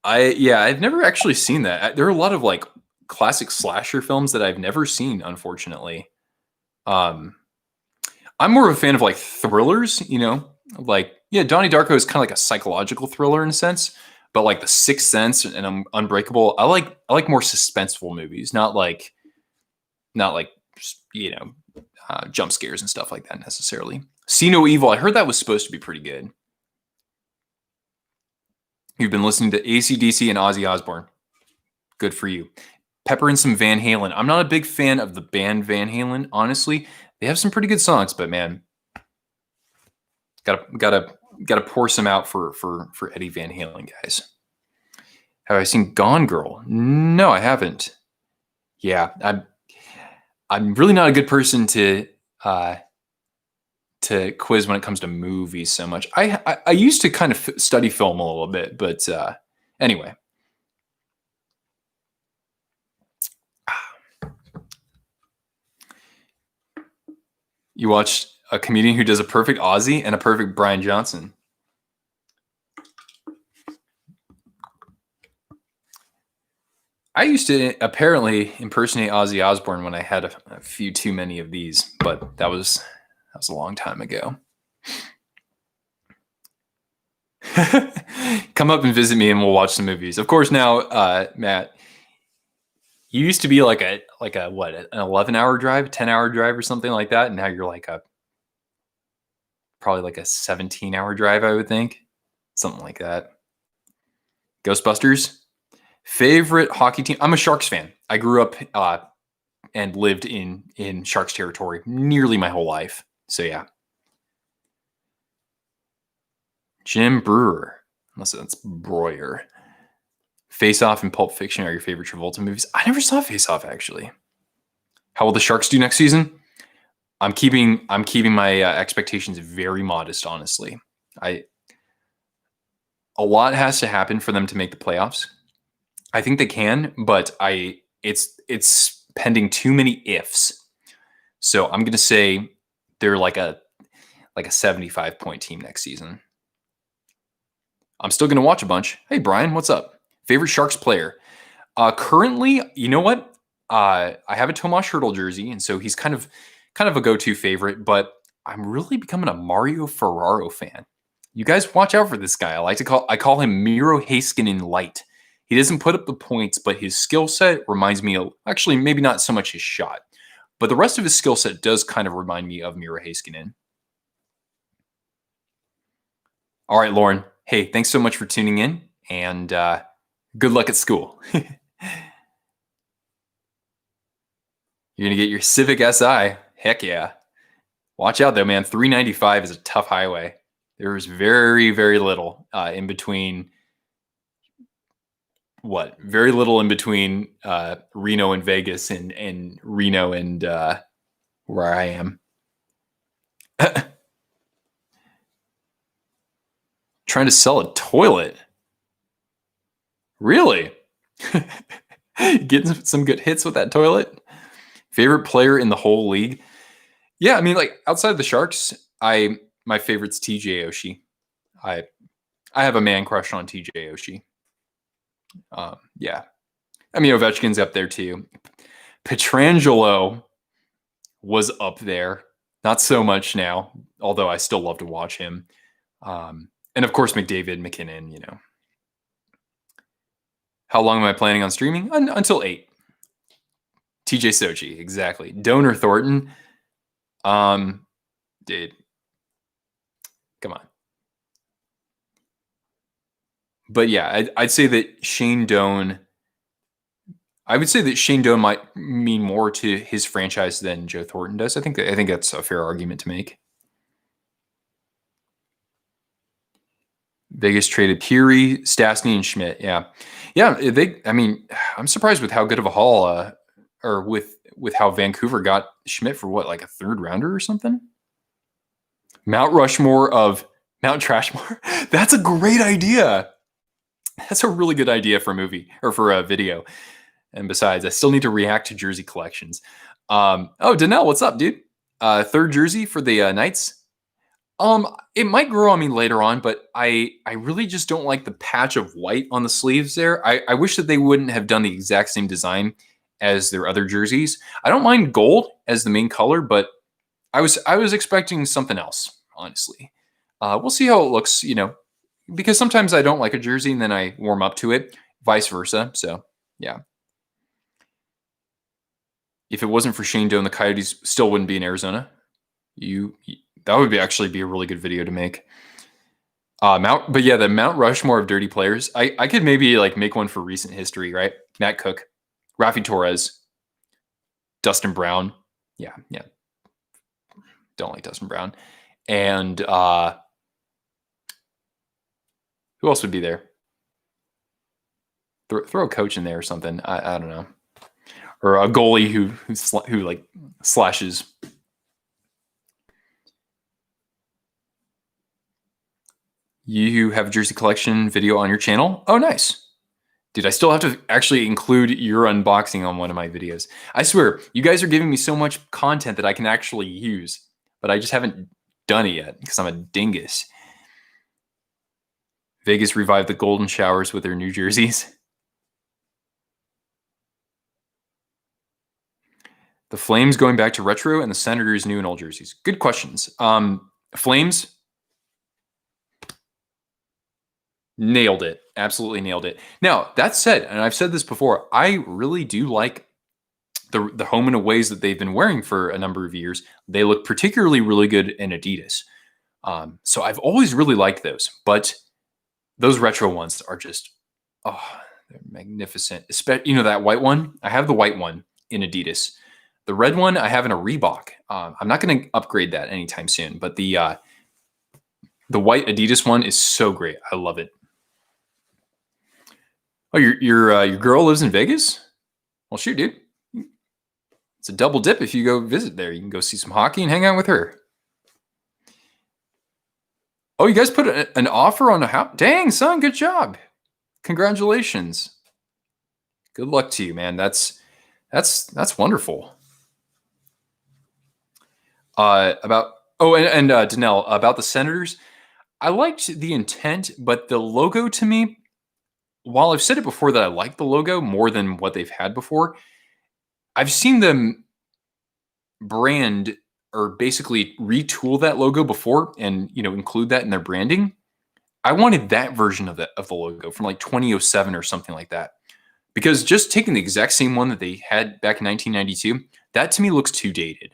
I've never actually seen that. There are a lot of like classic slasher films that I've never seen, unfortunately. I'm more of a fan of like thrillers, Donnie Darko is kind of like a psychological thriller in a sense, but like The Sixth Sense and Unbreakable, I like more suspenseful movies, not like jump scares and stuff like that necessarily. See No Evil, I heard that was supposed to be pretty good. You've been listening to AC/DC and Ozzy Osbourne. Good for you. Pepper in some Van Halen. I'm not a big fan of the band Van Halen, honestly. They have some pretty good songs, but man, gotta pour some out for Eddie Van Halen, guys. Have I seen Gone Girl? No, I haven't. Yeah, I'm really not a good person to quiz when it comes to movies so much. I used to kind of study film a little bit, but anyway. You watched a comedian who does a perfect Ozzy and a perfect Brian Johnson. I used to apparently impersonate Ozzy Osbourne when I had a few too many of these, but that was a long time ago. Come up and visit me and we'll watch some movies. Of course, now, Matt, you used to be like an 11-hour drive, 10-hour drive or something like that. And now you're probably like a 17-hour drive, I would think. Something like that. Ghostbusters. Favorite hockey team? I'm a Sharks fan. I grew up and lived in Sharks territory nearly my whole life. So yeah. Jim Brewer. Unless that's Breuer. Face Off and Pulp Fiction are your favorite Travolta movies. I never saw Face Off, actually. How will the Sharks do next season? I'm keeping my expectations very modest, honestly. A lot has to happen for them to make the playoffs. I think they can, but it's pending too many ifs. So I'm going to say they're like a 75-point team next season. I'm still going to watch a bunch. Hey, Brian, what's up? Favorite Sharks player? Currently, you know what? I have a Tomas Hertl jersey, and so he's kind of a go-to favorite, but I'm really becoming a Mario Ferraro fan. You guys watch out for this guy. I call him Miro Heiskanen light. He doesn't put up the points, but his skill set reminds me of, actually, maybe not so much his shot, but the rest of his skill set does kind of remind me of Miro Heiskanen. All right, Lauren. Hey, thanks so much for tuning in, and good luck at school. You're going to get your Civic Si. Heck yeah. Watch out, though, man. 395 is a tough highway. There's very, very little in between. Very little in between Reno and Vegas and Reno and where I am. Trying to sell a toilet. Really? Getting some good hits with that toilet. Favorite player in the whole league? Yeah, I mean, like outside of the Sharks, my favorite's TJ Oshie. I have a man crush on TJ Oshie. Yeah. I mean, Ovechkin's up there too. Pietrangelo was up there. Not so much now, although I still love to watch him. And of course, McDavid, McKinnon, you know. How long am I planning on streaming? Until 8. TJ Sochi, exactly. Donor Thornton. Dude. Come on. But yeah, I'd say that Shane Doan. I would say that Shane Doan might mean more to his franchise than Joe Thornton does. I think that's a fair argument to make. Vegas traded Peary, Stastny, and Schmidt. Yeah. I mean, I'm surprised with how good of a haul, or with how Vancouver got Schmidt for like a third rounder or something. Mount Rushmore of Mount Trashmore. That's a great idea. That's a really good idea for a movie or for a video. And besides, I still need to react to jersey collections. Danelle, what's up, dude? Third jersey for the Knights. It might grow on me later on, but I really just don't like the patch of white on the sleeves there. I wish that they wouldn't have done the exact same design as their other jerseys. I don't mind gold as the main color, but I was expecting something else, honestly. We'll see how it looks, because sometimes I don't like a jersey and then I warm up to it, vice versa. So, yeah. If it wasn't for Shane Doan, the Coyotes still wouldn't be in Arizona. That would actually be a really good video to make. The Mount Rushmore of dirty players. I could maybe like make one for recent history, right? Matt Cook, Rafi Torres, Dustin Brown. Yeah. Don't like Dustin Brown. And who else would be there? Throw a coach in there or something. I don't know. Or a goalie who like slashes. You have a jersey collection video on your channel? Oh, nice. Dude, I still have to actually include your unboxing on one of my videos. I swear, you guys are giving me so much content that I can actually use, but I just haven't done it yet because I'm a dingus. Vegas revived the Golden Showers with their new jerseys. The Flames going back to retro and the Senators new and old jerseys. Good questions. Flames, nailed it. Absolutely nailed it. Now, that said, and I've said this before, I really do like the home and aways that they've been wearing for a number of years. They look particularly really good in Adidas. So I've always really liked those. But those retro ones are just, they're magnificent. That white one? I have the white one in Adidas. The red one I have in a Reebok. I'm not going to upgrade that anytime soon. But the white Adidas one is so great. I love it. Oh, your girl lives in Vegas? Well, shoot, dude. It's a double dip if you go visit there. You can go see some hockey and hang out with her. Oh, you guys put an offer on a house? Dang, son, good job. Congratulations. Good luck to you, man. That's wonderful. Danelle, about the Senators, I liked the intent, but the logo to me, while I've said it before that I like the logo more than what they've had before, I've seen them brand or basically retool that logo before and include that in their branding. I wanted that version of the logo from like 2007 or something like that. Because just taking the exact same one that they had back in 1992, that to me looks too dated.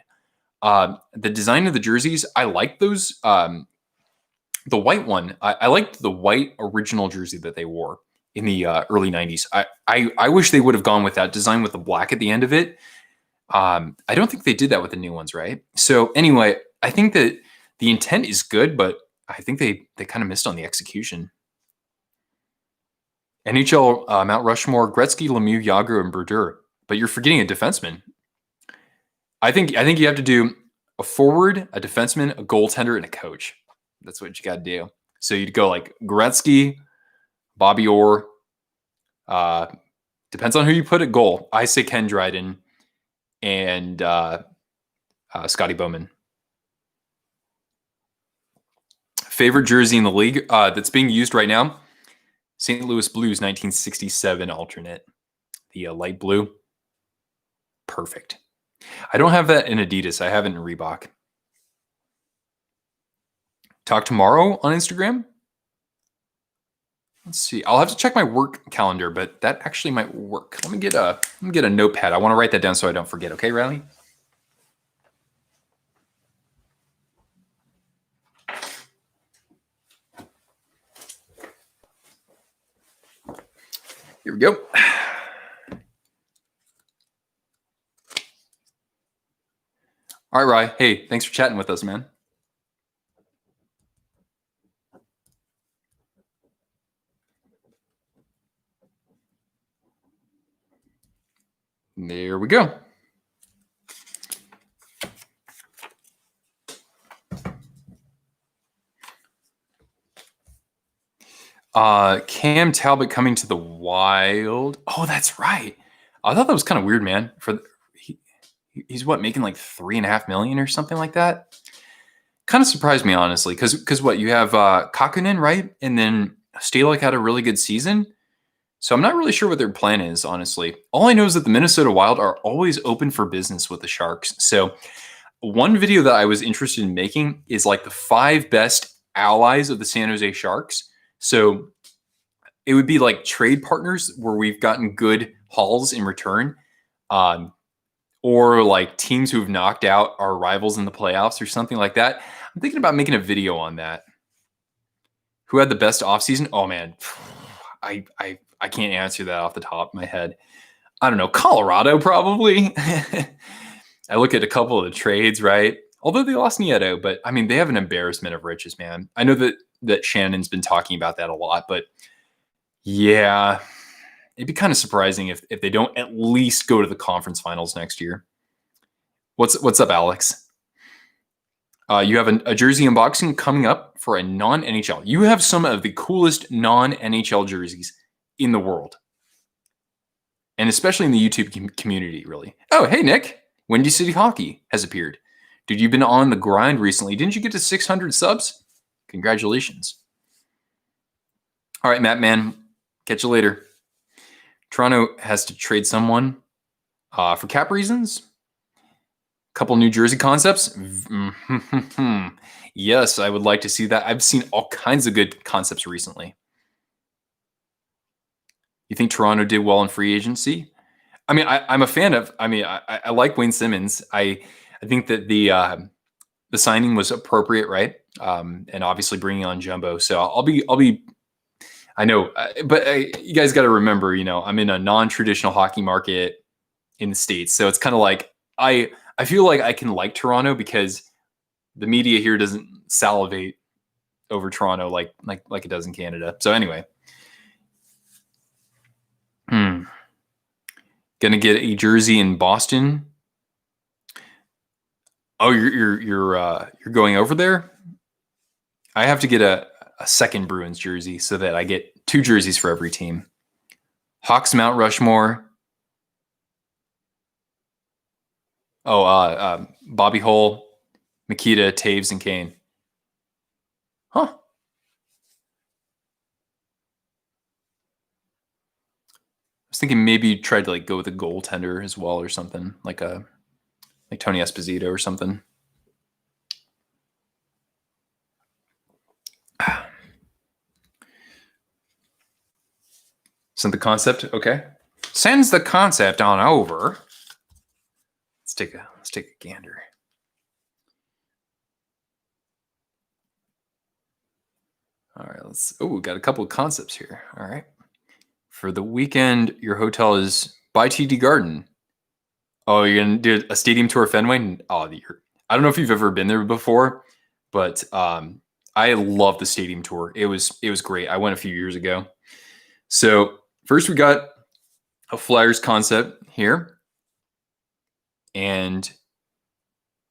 The design of the jerseys, I like those The white one, I liked the white original jersey that they wore in the early 90s. I wish they would have gone with that design with the black at the end of it. I don't think they did that with the new ones, right? So anyway, I think that the intent is good, but I think they kind of missed on the execution. NHL Mount Rushmore: Gretzky, Lemieux, Yager, and Brodeur. But you're forgetting a defenseman. I think you have to do a forward, a defenseman, a goaltender, and a coach. That's what you got to do. So you'd go like Gretzky, Bobby Orr. Depends on who you put at goal. I say Ken Dryden and Scotty Bowman. Favorite jersey in the league that's being used right now? St. Louis Blues 1967 alternate. The light blue. Perfect. I don't have that in Adidas. I have it in Reebok. Talk tomorrow on Instagram? Let's see. I'll have to check my work calendar, but that actually might work. Let me get a notepad. I want to write that down so I don't forget. Okay, Riley? Here we go. All right, Rye. Hey, thanks for chatting with us, man. There we go. Cam Talbot coming to the Wild. Oh, that's right. I thought that was kind of weird, man. He's what, making like $3.5 million or something like that. Kind of surprised me, honestly, because what, you have Kakkonen, right? And then Stalock had a really good season. So I'm not really sure what their plan is, honestly. All I know is that the Minnesota Wild are always open for business with the Sharks. So one video that I was interested in making is like the 5 best allies of the San Jose Sharks. So it would be like trade partners where we've gotten good hauls in return, or like teams who've knocked out our rivals in the playoffs or something like that. I'm thinking about making a video on that. Who had the best offseason? Oh man, I can't answer that off the top of my head. I don't know. Colorado probably. I look at a couple of the trades, right? Although they lost Nieto, but I mean, they have an embarrassment of riches, man. I know that Shannon's been talking about that a lot, but yeah, it'd be kind of surprising if they don't at least go to the conference finals next year. What's up, Alex? You have a jersey unboxing coming up for a non-NHL. You have some of the coolest non-NHL jerseys in the world, and especially in the YouTube community, really. Oh, hey, Nick. Windy City Hockey has appeared. Dude, you've been on the grind recently. Didn't you get to 600 subs? Congratulations. All right, Matt, man. Catch you later. Toronto has to trade someone for cap reasons. Couple New Jersey concepts. Yes, I would like to see that. I've seen all kinds of good concepts recently. You think Toronto did well in free agency? I mean, I'm a fan of. I mean, I like Wayne Simmons. I think that the signing was appropriate, right? And obviously bringing on Jumbo. So I'll be. I know, but you guys got to remember, I'm in a non-traditional hockey market in the States, so it's kind of like I feel like I can like Toronto because the media here doesn't salivate over Toronto like it does in Canada. So anyway. Gonna get a jersey in Boston. Oh, you're going over there? I have to get a second Bruins jersey so that I get 2 jerseys for every team. Hawks Mount Rushmore. Oh, Bobby Hull, Makita, Taves, and Kane. Huh. I was thinking maybe try to like go with a goaltender as well or something, like Tony Esposito or something. Send the concept, okay. Sends the concept on over. Let's take a gander. All right, we got a couple of concepts here. All right. For the weekend, your hotel is by TD Garden. Oh, you're going to do a stadium tour of Fenway? Oh, I don't know if you've ever been there before, but I love the stadium tour. It was great. I went a few years ago. So first we got a Flyers concept here. And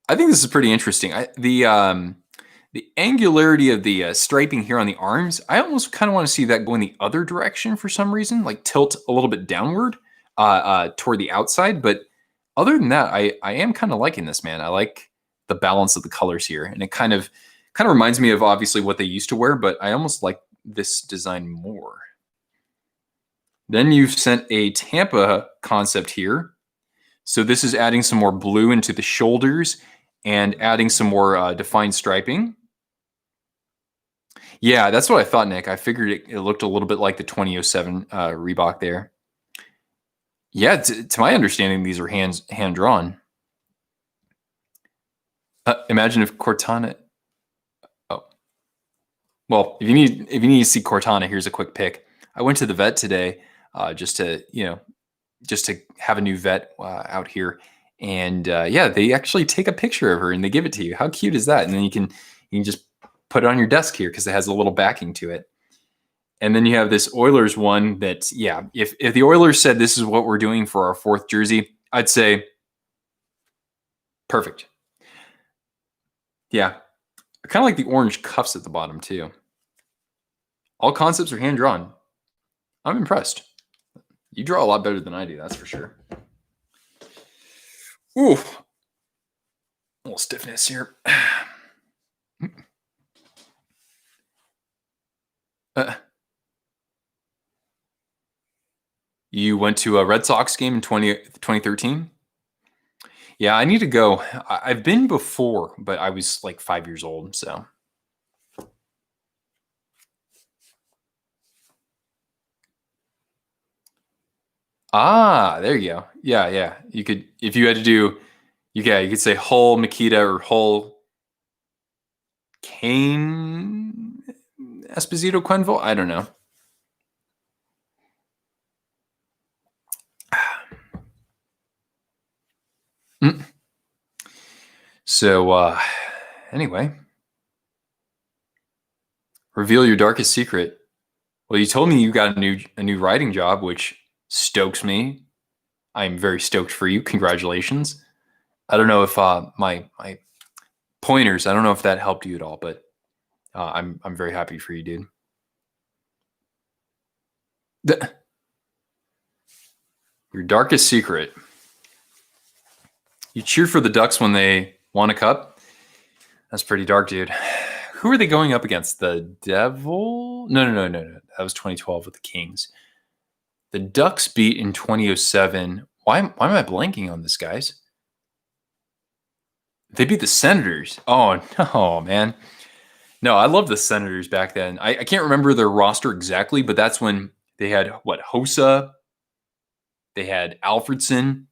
I think this is pretty interesting. The angularity of the striping here on the arms, I almost kind of want to see that going the other direction for some reason, like tilt a little bit downward toward the outside. But other than that, I am kind of liking this, man. I like the balance of the colors here. And it kind of reminds me of obviously what they used to wear, but I almost like this design more. Then you've sent a Tampa concept here. So this is adding some more blue into the shoulders and adding some more defined striping. Yeah, that's what I thought, Nick. I figured it looked a little bit like the 2007 Reebok there. Yeah, to my understanding, these are hand-drawn. Imagine if Cortana... Oh. Well, if you need to see Cortana, here's a quick pic. I went to the vet today just to have a new vet out here. And they actually take a picture of her and they give it to you. How cute is that? And then you can just put it on your desk here because it has a little backing to it. And then you have this Oilers one that, if the Oilers said this is what we're doing for our 4th jersey, I'd say perfect. Yeah. I kind of like the orange cuffs at the bottom too. All concepts are hand-drawn. I'm impressed. You draw a lot better than I do, that's for sure. Ooh. A little stiffness here. You went to a Red Sox game in 2013? Yeah, I need to go. I've been before, but I was like 5 years old, so. Ah, there you go. Yeah. You could, if you had to do, you could say Hull Makita or Hull Kane Esposito Quenville. I don't know. So anyway, reveal your darkest secret. Well, you told me you got a new writing job, which stokes me. I'm very stoked for you. Congratulations. I don't know if my pointers, I don't know if that helped you at all, but I'm very happy for you, dude. Your darkest secret. You cheer for the Ducks when they won a cup. That's pretty dark, dude. Who are they going up against? The Devil? No. That was 2012 with the Kings. The Ducks beat in 2007. Why am I blanking on this, guys? They beat the Senators. Oh, no, man. No, I love the Senators back then. I can't remember their roster exactly, but that's when they had, Hossa? They had Alfredson.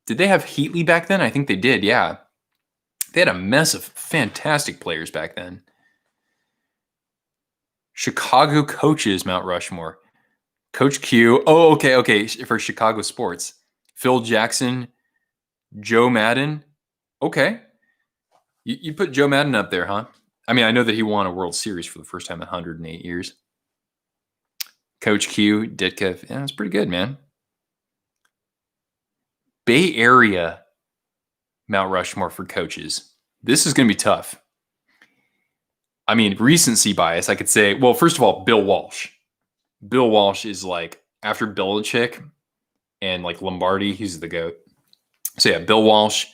Did they have Heatley back then? I think they did, yeah. They had a mess of fantastic players back then. Chicago coaches, Mount Rushmore. Coach Q. Oh, okay. For Chicago sports. Phil Jackson, Joe Madden. Okay. You put Joe Madden up there, huh? I mean, I know that he won a World Series for the first time in 108 years. Coach Q, Ditka. Yeah, that's pretty good, man. Bay Area Mount Rushmore for coaches. This is going to be tough. I mean, recency bias, I could say, well, first of all, Bill Walsh. Bill Walsh is like, after Belichick and like Lombardi, he's the GOAT. So yeah, Bill Walsh.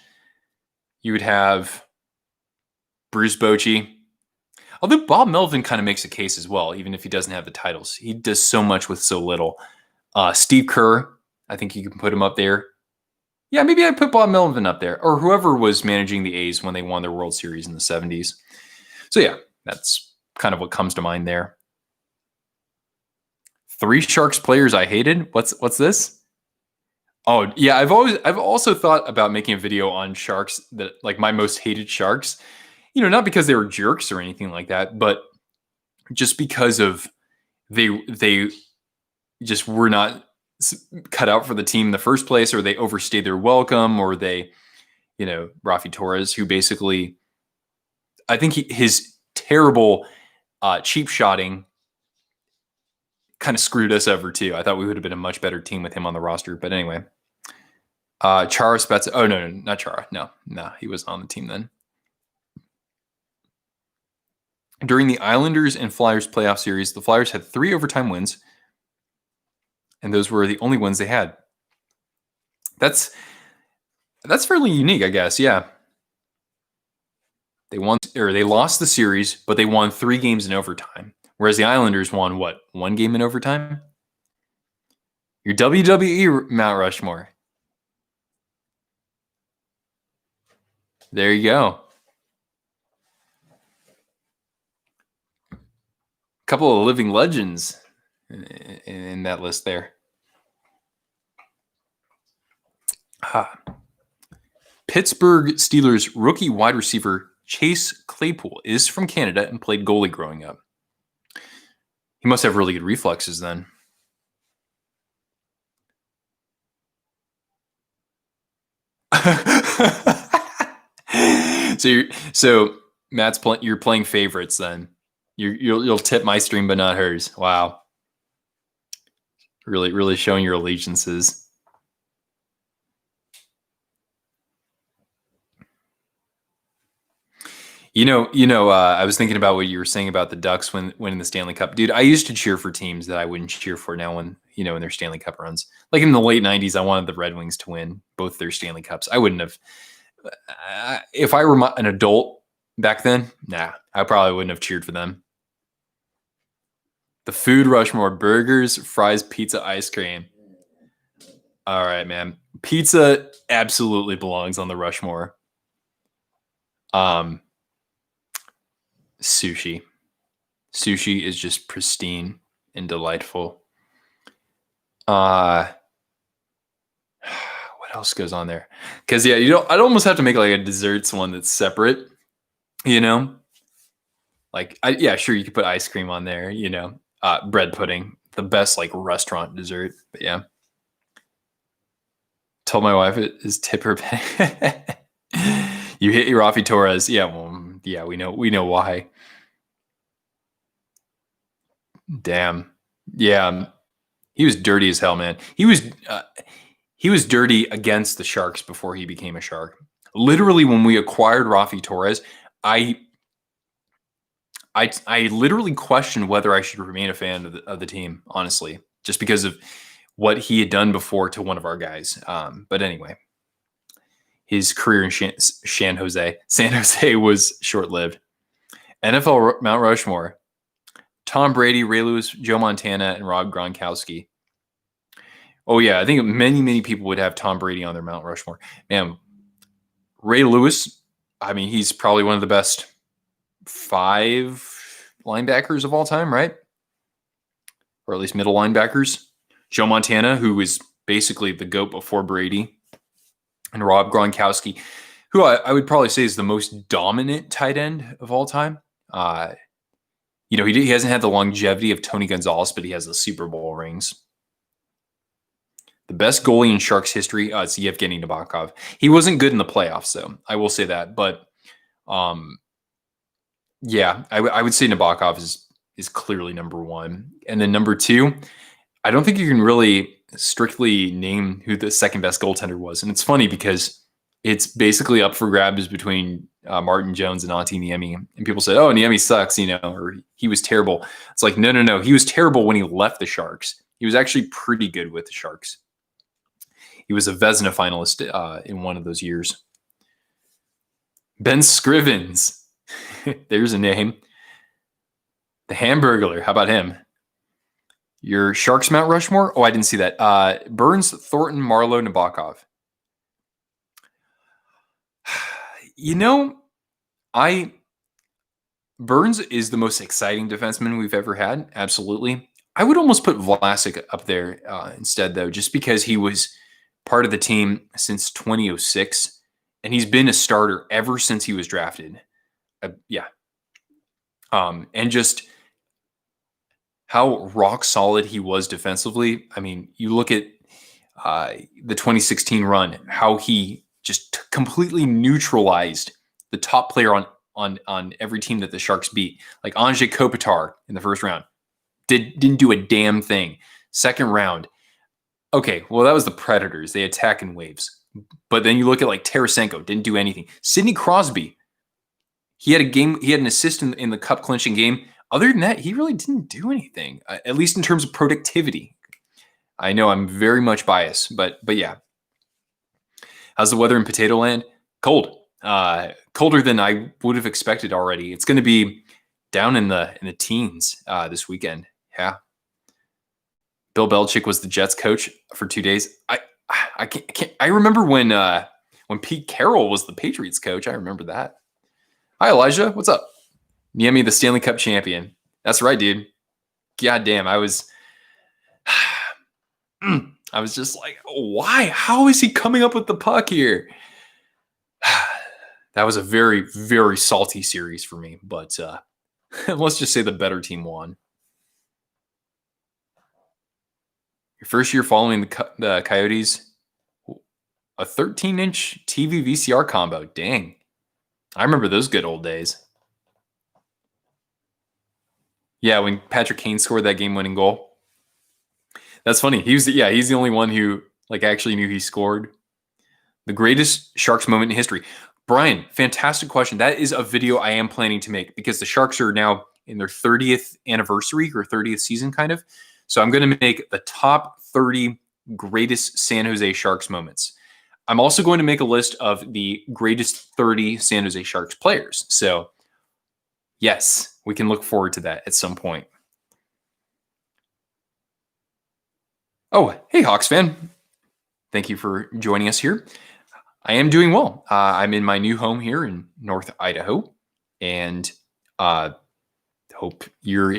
You would have Bruce Bochy. Although Bob Melvin kind of makes a case as well, even if he doesn't have the titles. He does so much with so little. Steve Kerr, I think you can put him up there. Yeah, maybe I'd put Bob Melvin up there. Or whoever was managing the A's when they won their World Series in the 70s. So yeah, that's kind of what comes to mind there. 3 Sharks players I hated. What's this? Oh yeah, I've also thought about making a video on Sharks, that like my most hated Sharks. You know, not because they were jerks or anything like that, but just because of they just were not cut out for the team in the first place, or they overstayed their welcome, or they, Rafi Torres, who basically, I think his terrible cheap shotting kind of screwed us over too. I thought we would have been a much better team with him on the roster. But anyway, Chara Spezza. Oh, no, not Chara. No, he wasn't on the team then. During the Islanders and Flyers playoff series, the Flyers had 3 overtime wins, and those were the only wins they had. That's fairly unique, I guess. Yeah. They lost the series, but they won 3 games in overtime. Whereas the Islanders won, what, 1 game in overtime? Your WWE Mount Rushmore. There you go. A couple of living legends in that list there. Pittsburgh Steelers rookie wide receiver Chase Claypool is from Canada and played goalie growing up. He must have really good reflexes then. So Matt's you're playing favorites then. You'll tip my stream but not hers. Wow. Really showing your allegiances. I was thinking about what you were saying about the Ducks winning the Stanley Cup. Dude, I used to cheer for teams that I wouldn't cheer for now when their Stanley Cup runs. Like in the late 90s, I wanted the Red Wings to win both their Stanley Cups. I wouldn't have. If I were an adult back then, I probably wouldn't have cheered for them. The food Rushmore: burgers, fries, pizza, ice cream. All right, man. Pizza absolutely belongs on the Rushmore. Sushi is just pristine and delightful. What else goes on there? Because I'd almost have to make like a desserts one that's separate. Like sure, you could put ice cream on there. Bread pudding, the best like restaurant dessert. But yeah, told my wife it is tip her pay. You hit Rafi Torres. Yeah, well, yeah, we know why. Damn. Yeah. He was dirty as hell, man. He was dirty against the Sharks before he became a Shark. Literally, when we acquired Rafi Torres, I literally questioned whether I should remain a fan of the team, honestly, just because of what he had done before to one of our guys. But anyway, his career in San Jose was short-lived. NFL Mount Rushmore: Tom Brady, Ray Lewis, Joe Montana, and Rob Gronkowski. Oh, yeah. I think many people would have Tom Brady on their Mount Rushmore. Man, Ray Lewis, I mean, he's probably one of the best 5 linebackers of all time, right? Or at least middle linebackers. Joe Montana, who is basically the GOAT before Brady. And Rob Gronkowski, who I would probably say is the most dominant tight end of all time. He hasn't had the longevity of Tony Gonzalez, but he has the Super Bowl rings. The best goalie in Sharks history is Yevgeny Nabokov. He wasn't good in the playoffs, though. I will say that. But, I would say Nabokov is clearly number 1. And then number 2, I don't think you can really strictly name who the second best goaltender was. And it's funny because it's basically up for grabs between Martin Jones and Antti Niemi. And people say, oh, Niemi sucks, or he was terrible. It's like, no. He was terrible when he left the Sharks. He was actually pretty good with the Sharks. He was a Vezina finalist in one of those years. Ben Scrivens. There's a name. The Hamburglar. How about him? Your Sharks Mount Rushmore? Oh, I didn't see that. Burns, Thornton, Marlowe, Nabokov. Burns is the most exciting defenseman we've ever had. Absolutely. I would almost put Vlasic up there instead, though, just because he was part of the team since 2006, and he's been a starter ever since he was drafted. And just how rock solid he was defensively. I mean, you look at the 2016 run, how he just completely neutralized the top player on every team that the Sharks beat, like Anze Kopitar in the first round. Didn't do a damn thing. Second round, okay, well, that was the Predators. They attack in waves. But then you look at like Tarasenko, didn't do anything. Sidney Crosby, he had an assist in the cup clinching game. Other than that, he really didn't do anything, at least in terms of productivity. I know I'm very much biased, but yeah. How's the weather in Potato Land? Cold. Colder than I would have expected already. It's going to be down in the teens this weekend. Yeah. Bill Belichick was the Jets coach for 2 days. I can't. I remember when Pete Carroll was the Patriots coach. I remember that. Hi, Elijah. What's up? Miami, the Stanley Cup champion. That's right, dude. God damn, I was just like, why? How is he coming up with the puck here? That was a very, very salty series for me, but let's just say the better team won. Your first year following the Coyotes, a 13-inch TV VCR combo. Dang. I remember those good old days. Yeah, when Patrick Kane scored that game-winning goal. That's funny. He's the only one who actually knew he scored. The greatest Sharks moment in history. Brian, fantastic question. That is a video I am planning to make because the Sharks are now in their 30th anniversary or 30th season, kind of. So I'm going to make the top 30 greatest San Jose Sharks moments. I'm also going to make a list of the greatest 30 San Jose Sharks players. So yes, we can look forward to that at some point. Oh, hey, Hawks fan. Thank you for joining us here. I am doing well. I'm in my new home here in North Idaho, and hope you're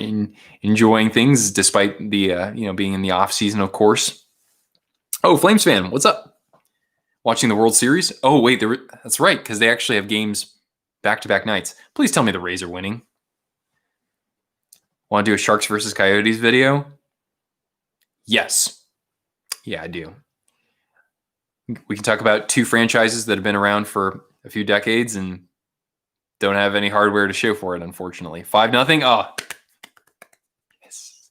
enjoying things despite the being in the off season, of course. Oh, Flames fan, what's up? Watching the World Series? Oh, wait, that's right, because they actually have games back-to-back nights. Please tell me the Rays are winning. Want to do a Sharks versus Coyotes video? Yes. Yeah, I do. We can talk about two franchises that have been around for a few decades and don't have any hardware to show for it, unfortunately. 5-0. Oh, yes.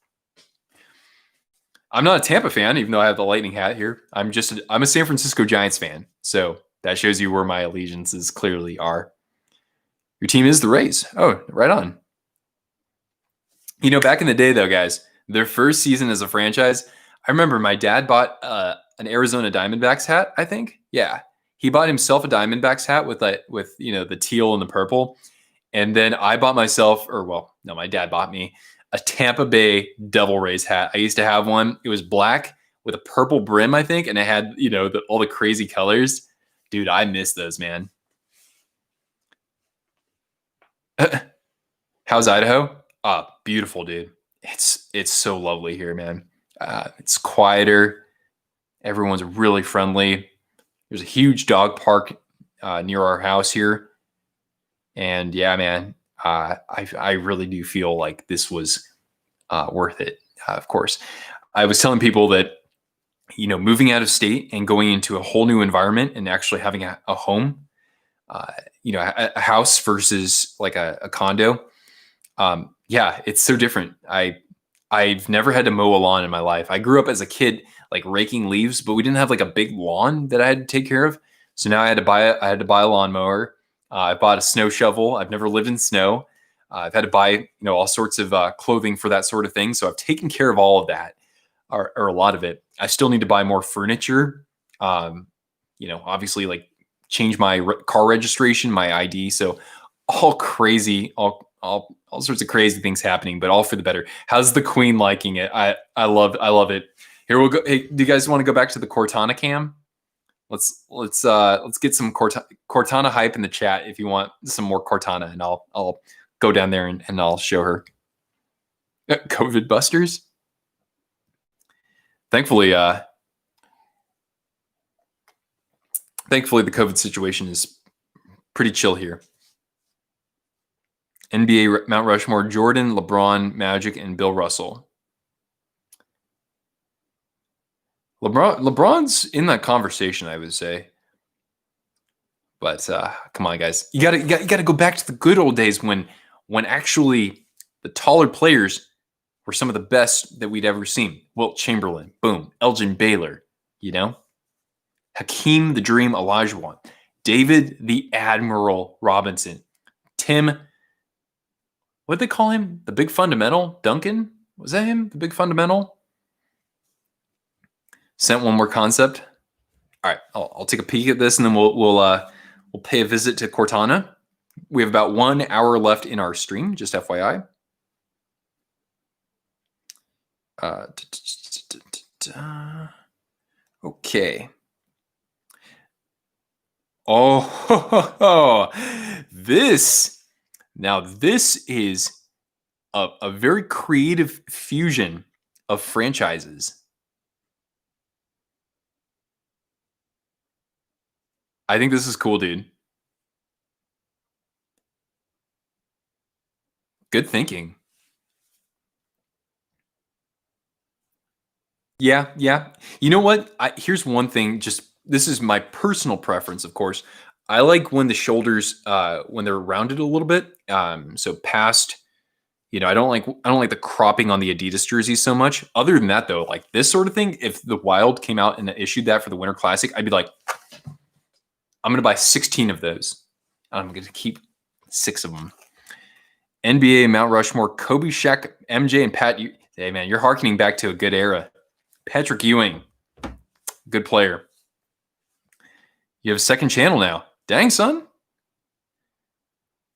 I'm not a Tampa fan, even though I have the Lightning hat here. I'm a San Francisco Giants fan. So that shows you where my allegiances clearly are. Your team is the Rays. Oh, right on. Back in the day, though, guys, their first season as a franchise, I remember my dad bought an Arizona Diamondbacks hat, I think. Yeah. He bought himself a Diamondbacks hat with the teal and the purple. And then I bought myself, my dad bought me a Tampa Bay Devil Rays hat. I used to have one. It was black with a purple brim, I think. And it had, all the crazy colors. Dude, I miss those, man. How's Idaho? Beautiful, dude. It's so lovely here, man. It's quieter. Everyone's really friendly. There's a huge dog park near our house here. And yeah, man, I really do feel like this was worth it, of course. I was telling people that, moving out of state and going into a whole new environment and actually having a home, a house versus like a condo. Yeah, it's so different. I've never had to mow a lawn in my life. I grew up as a kid, like raking leaves, but we didn't have like a big lawn that I had to take care of. So now I had to buy a lawnmower. I bought a snow shovel. I've never lived in snow. I've had to buy, all sorts of clothing for that sort of thing. So I've taken care of all of that, or a lot of it. I still need to buy more furniture. Obviously, like change my car registration, my ID. So all crazy, all sorts of crazy things happening, but all for the better. How's the Queen liking it? I love it. Here we'll go. Hey, do you guys want to go back to the Cortana cam? Let's get some Cortana hype in the chat if you want some more Cortana, and I'll go down there and I'll show her. COVID busters. Thankfully, the COVID situation is pretty chill here. NBA Mount Rushmore: Jordan, LeBron, Magic, and Bill Russell. LeBron's in that conversation, I would say. But come on, guys, you gotta go back to the good old days when actually the taller players were some of the best that we'd ever seen. Wilt Chamberlain, boom, Elgin Baylor, Hakeem the Dream Olajuwon, David the Admiral Robinson, Tim. What'd they call him? The Big Fundamental? Duncan? Was that him? The Big Fundamental? Sent one more concept. All right, I'll take a peek at this, and then we'll pay a visit to Cortana. We have about 1 hour left in our stream, just FYI. Okay. Oh, this is a very creative fusion of franchises. I think this is cool, dude. Good thinking. Yeah. You know what? Here's one thing. This is my personal preference, of course. I like when the shoulders, when they're rounded a little bit. So past, I don't like the cropping on the Adidas jerseys so much. Other than that, though, like this sort of thing, if the Wild came out and issued that for the Winter Classic, I'd be like, I'm going to buy 16 of those. I'm going to keep 6 of them. NBA, Mount Rushmore, Kobe, Shaq, MJ, and Pat. Hey, man, you're hearkening back to a good era. Patrick Ewing, good player. You have a second channel now. Dang, son.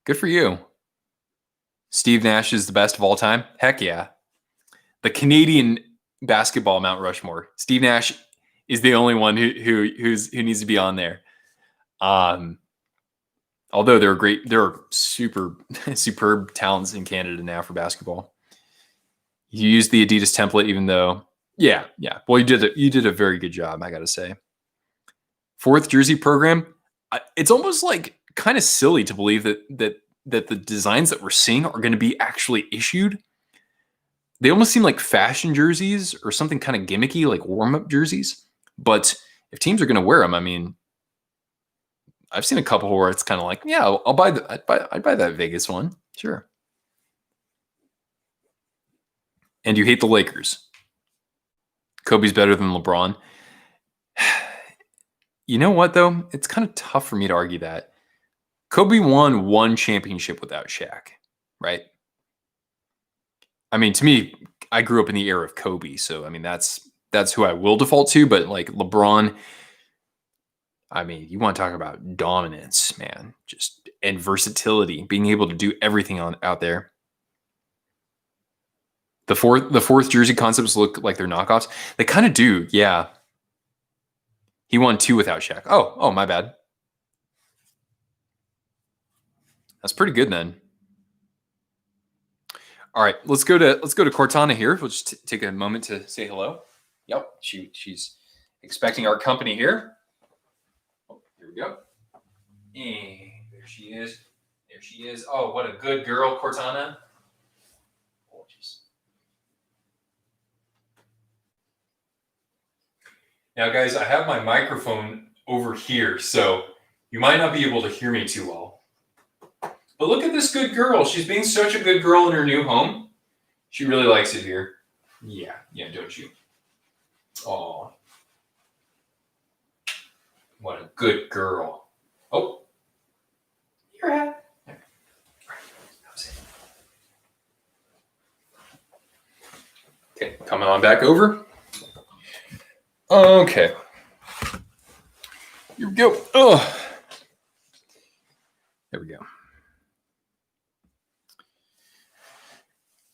Good for you. Steve Nash is the best of all time. Heck yeah. The Canadian basketball Mount Rushmore. Steve Nash is the only one who needs to be on there. Although there are superb talents in Canada now for basketball. You used the Adidas template, even though, yeah. Well, you did a very good job, I got to say. 4th jersey program. It's almost like kind of silly to believe that the designs that we're seeing are going to be actually issued. They almost seem like fashion jerseys or something kind of gimmicky, like warm-up jerseys. But if teams are going to wear them, I mean, I've seen a couple where it's kind of like, yeah, I'd buy that Vegas one, sure. And you hate the Lakers. Kobe's better than LeBron. You know what, though? It's kind of tough for me to argue that. Kobe won 1 championship without Shaq, right? I mean, to me, I grew up in the era of Kobe, so I mean that's who I will default to. But like LeBron, I mean, you want to talk about dominance, man, and versatility, being able to do everything out there. The fourth jersey concepts look like they're knockoffs. They kind of do, yeah. He won 2 without Shaq. Oh, my bad. That's pretty good then. All right, let's go to Cortana here. We'll just take a moment to say hello. Yep, she's expecting our company here. Oh, here we go. And there she is. There she is. Oh, what a good girl, Cortana. Oh, jeez. Now, guys, I have my microphone over here, so you might not be able to hear me too well. But look at this good girl. She's being such a good girl in her new home. She really likes it here. Yeah, don't you? Oh, what a good girl. Oh, you're at. That was it. Okay, coming on back over. Okay. Here we go. Oh, there we go.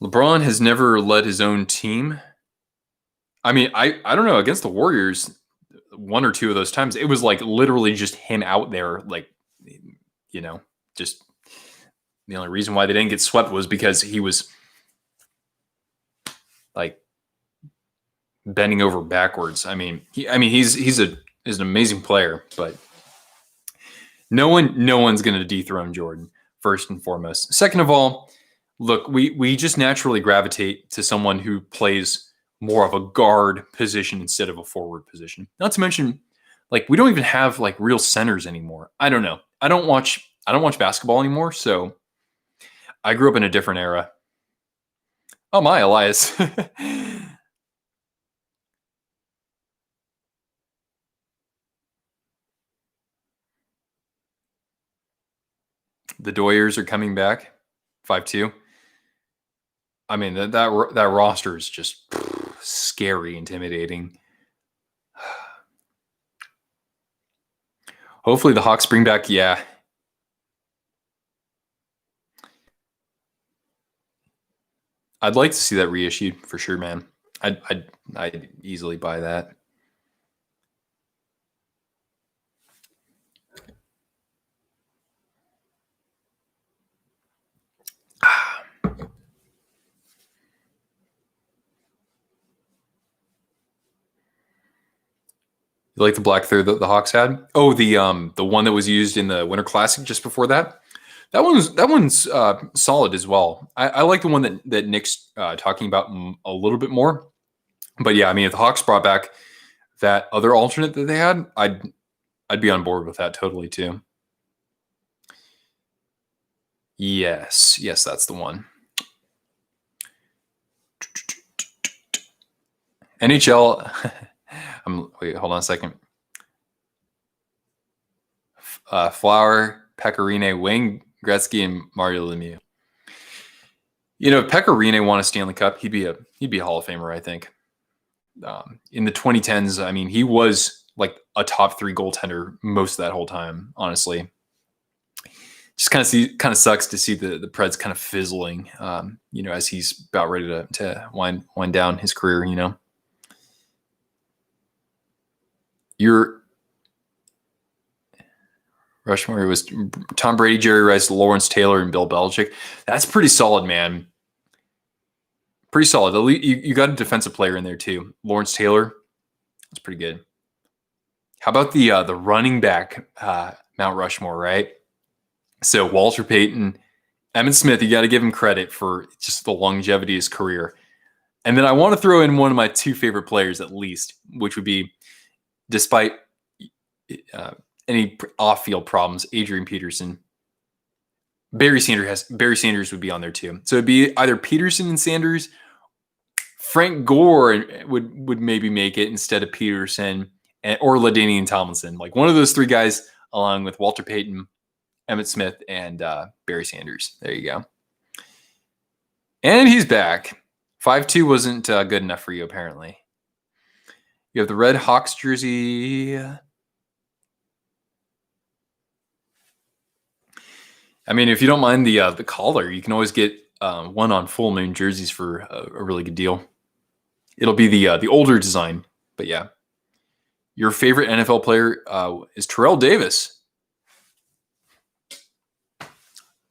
LeBron has never led his own team. I mean, I don't know, against the Warriors, 1 or 2 of those times, it was like literally just him out there, like, just the only reason why they didn't get swept was because he was like bending over backwards. I mean, he's an amazing player, but no one's going to dethrone Jordan, first and foremost. Second of all, look, we just naturally gravitate to someone who plays more of a guard position instead of a forward position. Not to mention, like, we don't even have like real centers anymore. I don't know. I don't watch basketball anymore, so I grew up in a different era. Oh my, Elias. The Doyers are coming back. 5-2. I mean, that roster is just scary, intimidating. Hopefully the Hawks bring back, yeah. I'd like to see that reissued for sure, man. I'd easily buy that. You like the black third that the Hawks had? Oh, the one that was used in the Winter Classic just before that. That one's solid as well. I like the one that Nick's talking about a little bit more. But yeah, I mean, if the Hawks brought back that other alternate that they had, I'd be on board with that totally too. Yes, that's the one. NHL. Wait, hold on a second. Flower, Pecorine, Wayne Gretzky, and Mario Lemieux. You know, if Pecorine won a Stanley Cup, he'd be a Hall of Famer, I think. In the 2010s, I mean, he was like a top 3 goaltender most of that whole time. Honestly, just kind of sucks to see the Preds kind of fizzling. You know, as he's about ready to wind down his career. You know, Rushmore was Tom Brady, Jerry Rice, Lawrence Taylor, and Bill Belichick. That's pretty solid, man. Pretty solid. You got a defensive player in there too. Lawrence Taylor. That's pretty good. How about the running back Mount Rushmore, right? So Walter Payton, Emmitt Smith, you got to give him credit for just the longevity of his career. And then I want to throw in one of my 2 favorite players at least, which would be, despite any off-field problems, Adrian Peterson. Barry Sanders would be on there too. So it'd be either Peterson and Sanders. Frank Gore would maybe make it instead of Peterson, or LaDainian Tomlinson. Like one of those 3 guys, along with Walter Payton, Emmitt Smith, and Barry Sanders. There you go. And he's back. 5-2 wasn't good enough for you, apparently. You have the Red Hawks jersey. I mean, if you don't mind the collar, you can always get one on full moon jerseys for a really good deal. It'll be the older design, but yeah. Your favorite NFL player is Terrell Davis.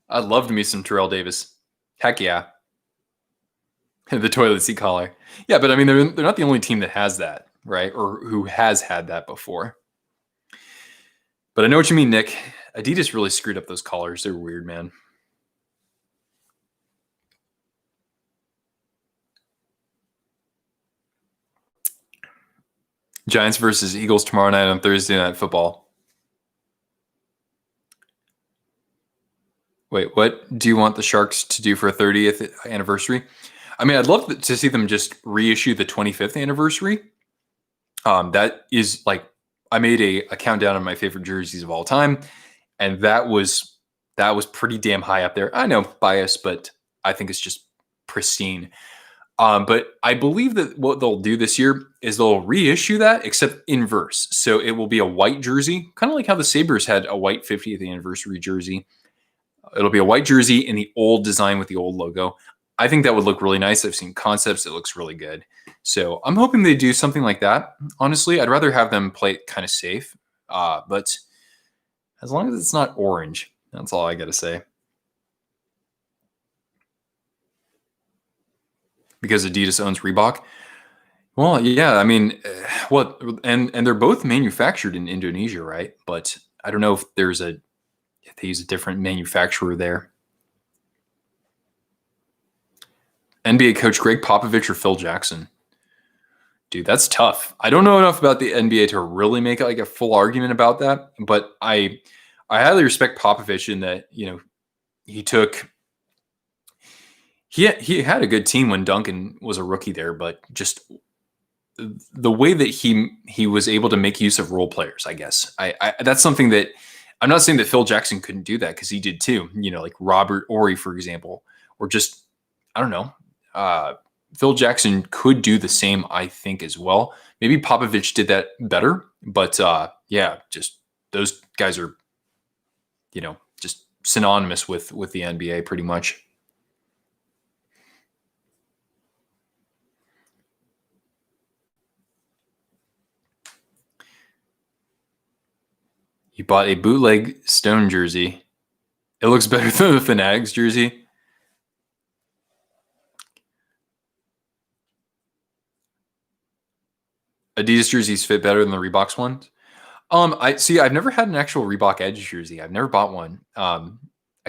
I'd love to meet some Terrell Davis. Heck yeah. The toilet seat collar. Yeah, but I mean, they're not the only team that has that, right? Or who has had that before. But I know what you mean, Nick. Adidas really screwed up those collars. They're weird, man. Giants versus Eagles tomorrow night on Thursday Night Football. Wait, what do you want the Sharks to do for a 30th anniversary? I mean, I'd love to see them just reissue the 25th anniversary. That is like, I made a countdown of my favorite jerseys of all time, and that was pretty damn high up there. I know, bias, but I think it's just pristine. But I believe that what they'll do this year is they'll reissue that, except inverse. So it will be a white jersey, kind of like how the Sabres had a white 50th anniversary jersey. It'll be a white jersey in the old design with the old logo. I think that would look really nice. I've seen concepts. It looks really good. So I'm hoping they do something like that. Honestly, I'd rather have them play it kind of safe. But as long as it's not orange, that's all I got to say. Because Adidas owns Reebok. Well, yeah, I mean, what, and they're both manufactured in Indonesia, right? But I don't know if they use a different manufacturer there. NBA coach Greg Popovich or Phil Jackson? Dude, that's tough. I don't know enough about the NBA to really make like a full argument about that, but I highly respect Popovich in that, he took he had a good team when Duncan was a rookie there, but just the way that he was able to make use of role players, I guess. I that's something that I'm not saying that Phil Jackson couldn't do that because he did too. Like Robert Ory, for example, or just I don't know. Phil Jackson could do the same, I think, as well. Maybe Popovich did that better, but yeah, just those guys are, just synonymous with the NBA pretty much. You bought a bootleg Stone jersey. It looks better than the Fanatics jersey. Adidas jerseys fit better than the Reeboks ones. I see. I've never had an actual Reebok Edge jersey. I've never bought one. I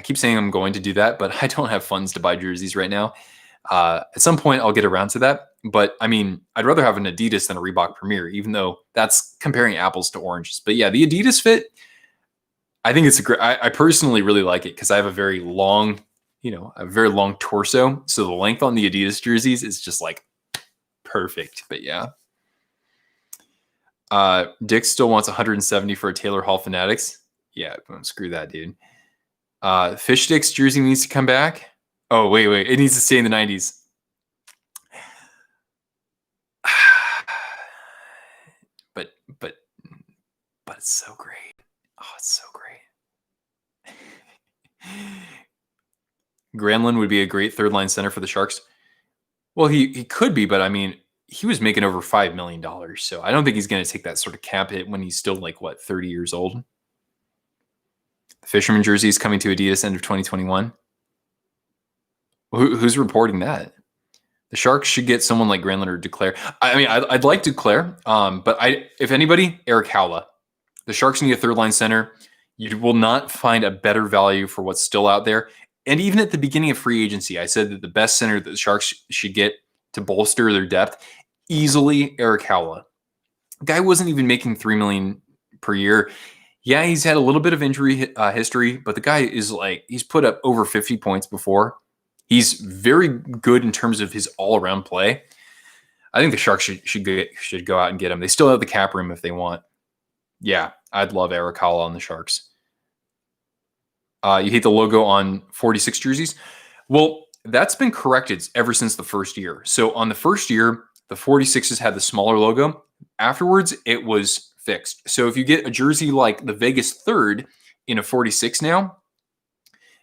keep saying I'm going to do that, but I don't have funds to buy jerseys right now. At some point, I'll get around to that. But I mean, I'd rather have an Adidas than a Reebok Premier, even though that's comparing apples to oranges. But yeah, the Adidas fit, I think it's a great. I personally really like it because I have a very long, a very long torso. So the length on the Adidas jerseys is just like perfect. But yeah. Dick still wants 170 for a Taylor Hall Fanatics. Yeah, screw that, dude. Fish Sticks jersey needs to come back. Oh, wait. It needs to stay in the 90s. but it's so great. Oh, it's so great. Granlund would be a great third line center for the Sharks. Well, he could be, but I mean, he was making over $5 million. So I don't think he's going to take that sort of cap hit when he's still like, 30 years old. The Fisherman jersey is coming to Adidas end of 2021. Who's reporting that? The Sharks should get someone like Granlund or Duclair. I mean, I'd like Duclair, but if anybody, Eric Howla. The Sharks need a third line center. You will not find a better value for what's still out there. And even at the beginning of free agency, I said that the best center that the Sharks should get to bolster their depth, easily Eric Howla. Guy wasn't even making $3 million per year. Yeah, he's had a little bit of injury history, but the guy is he's put up over 50 points before. He's very good in terms of his all-around play. I think the Sharks should go out and get him. They still have the cap room if they want. Yeah, I'd love Eric Howla on the Sharks. You hate the logo on 46 jerseys? Well, that's been corrected ever since the first year. So on the first year, the 46s had the smaller logo. Afterwards, it was fixed. So if you get a jersey like the Vegas Third in a 46 now,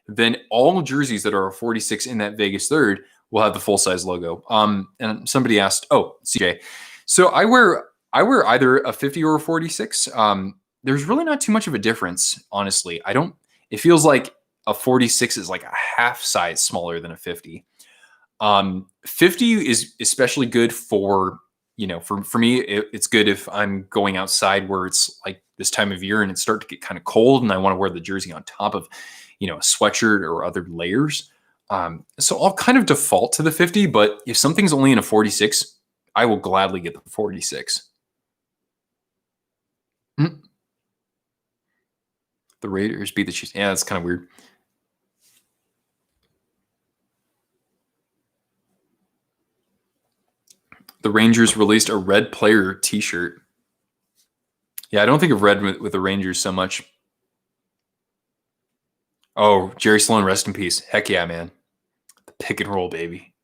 then all jerseys that are a 46 in that Vegas Third will have the full-size logo. And somebody asked, CJ. So I wear either a 50 or a 46. There's really not too much of a difference, honestly. It feels like a 46 is like a half size smaller than a 50. 50 is especially good for, for me, it's good if I'm going outside where it's like this time of year and it starts to get kind of cold and I want to wear the jersey on top of, a sweatshirt or other layers. So I'll kind of default to the 50, but if something's only in a 46, I will gladly get the 46. Mm-hmm. The Raiders beat the Chiefs. Yeah, that's kind of weird. The Rangers released a red player t-shirt. Yeah, I don't think of red with the Rangers so much. Oh, Jerry Sloan, rest in peace. Heck yeah, man. The pick and roll, baby.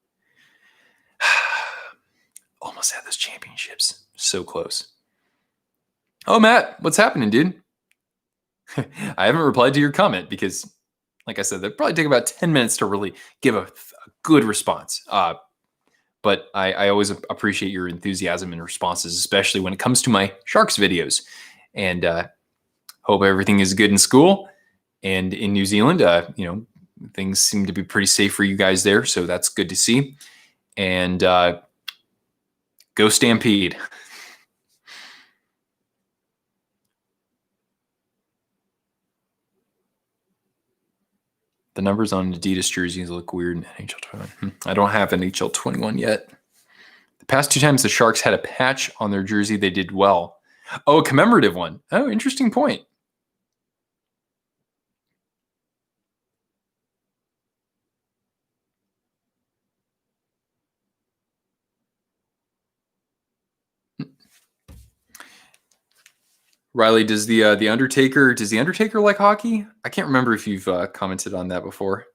Almost had those championships. So close. Oh, Matt, what's happening, dude? I haven't replied to your comment because, like I said, that'd probably take about 10 minutes to really give a good response. But I always appreciate your enthusiasm and responses, especially when it comes to my Sharks videos. And hope everything is good in school. And in New Zealand, things seem to be pretty safe for you guys there. So that's good to see. And go Stampede. The numbers on Adidas jerseys look weird in NHL 21. I don't have NHL 21 yet. The past 2 times the Sharks had a patch on their jersey, they did well. Oh, a commemorative one. Oh, interesting point. Riley, does the Undertaker like hockey? I can't remember if you've commented on that before.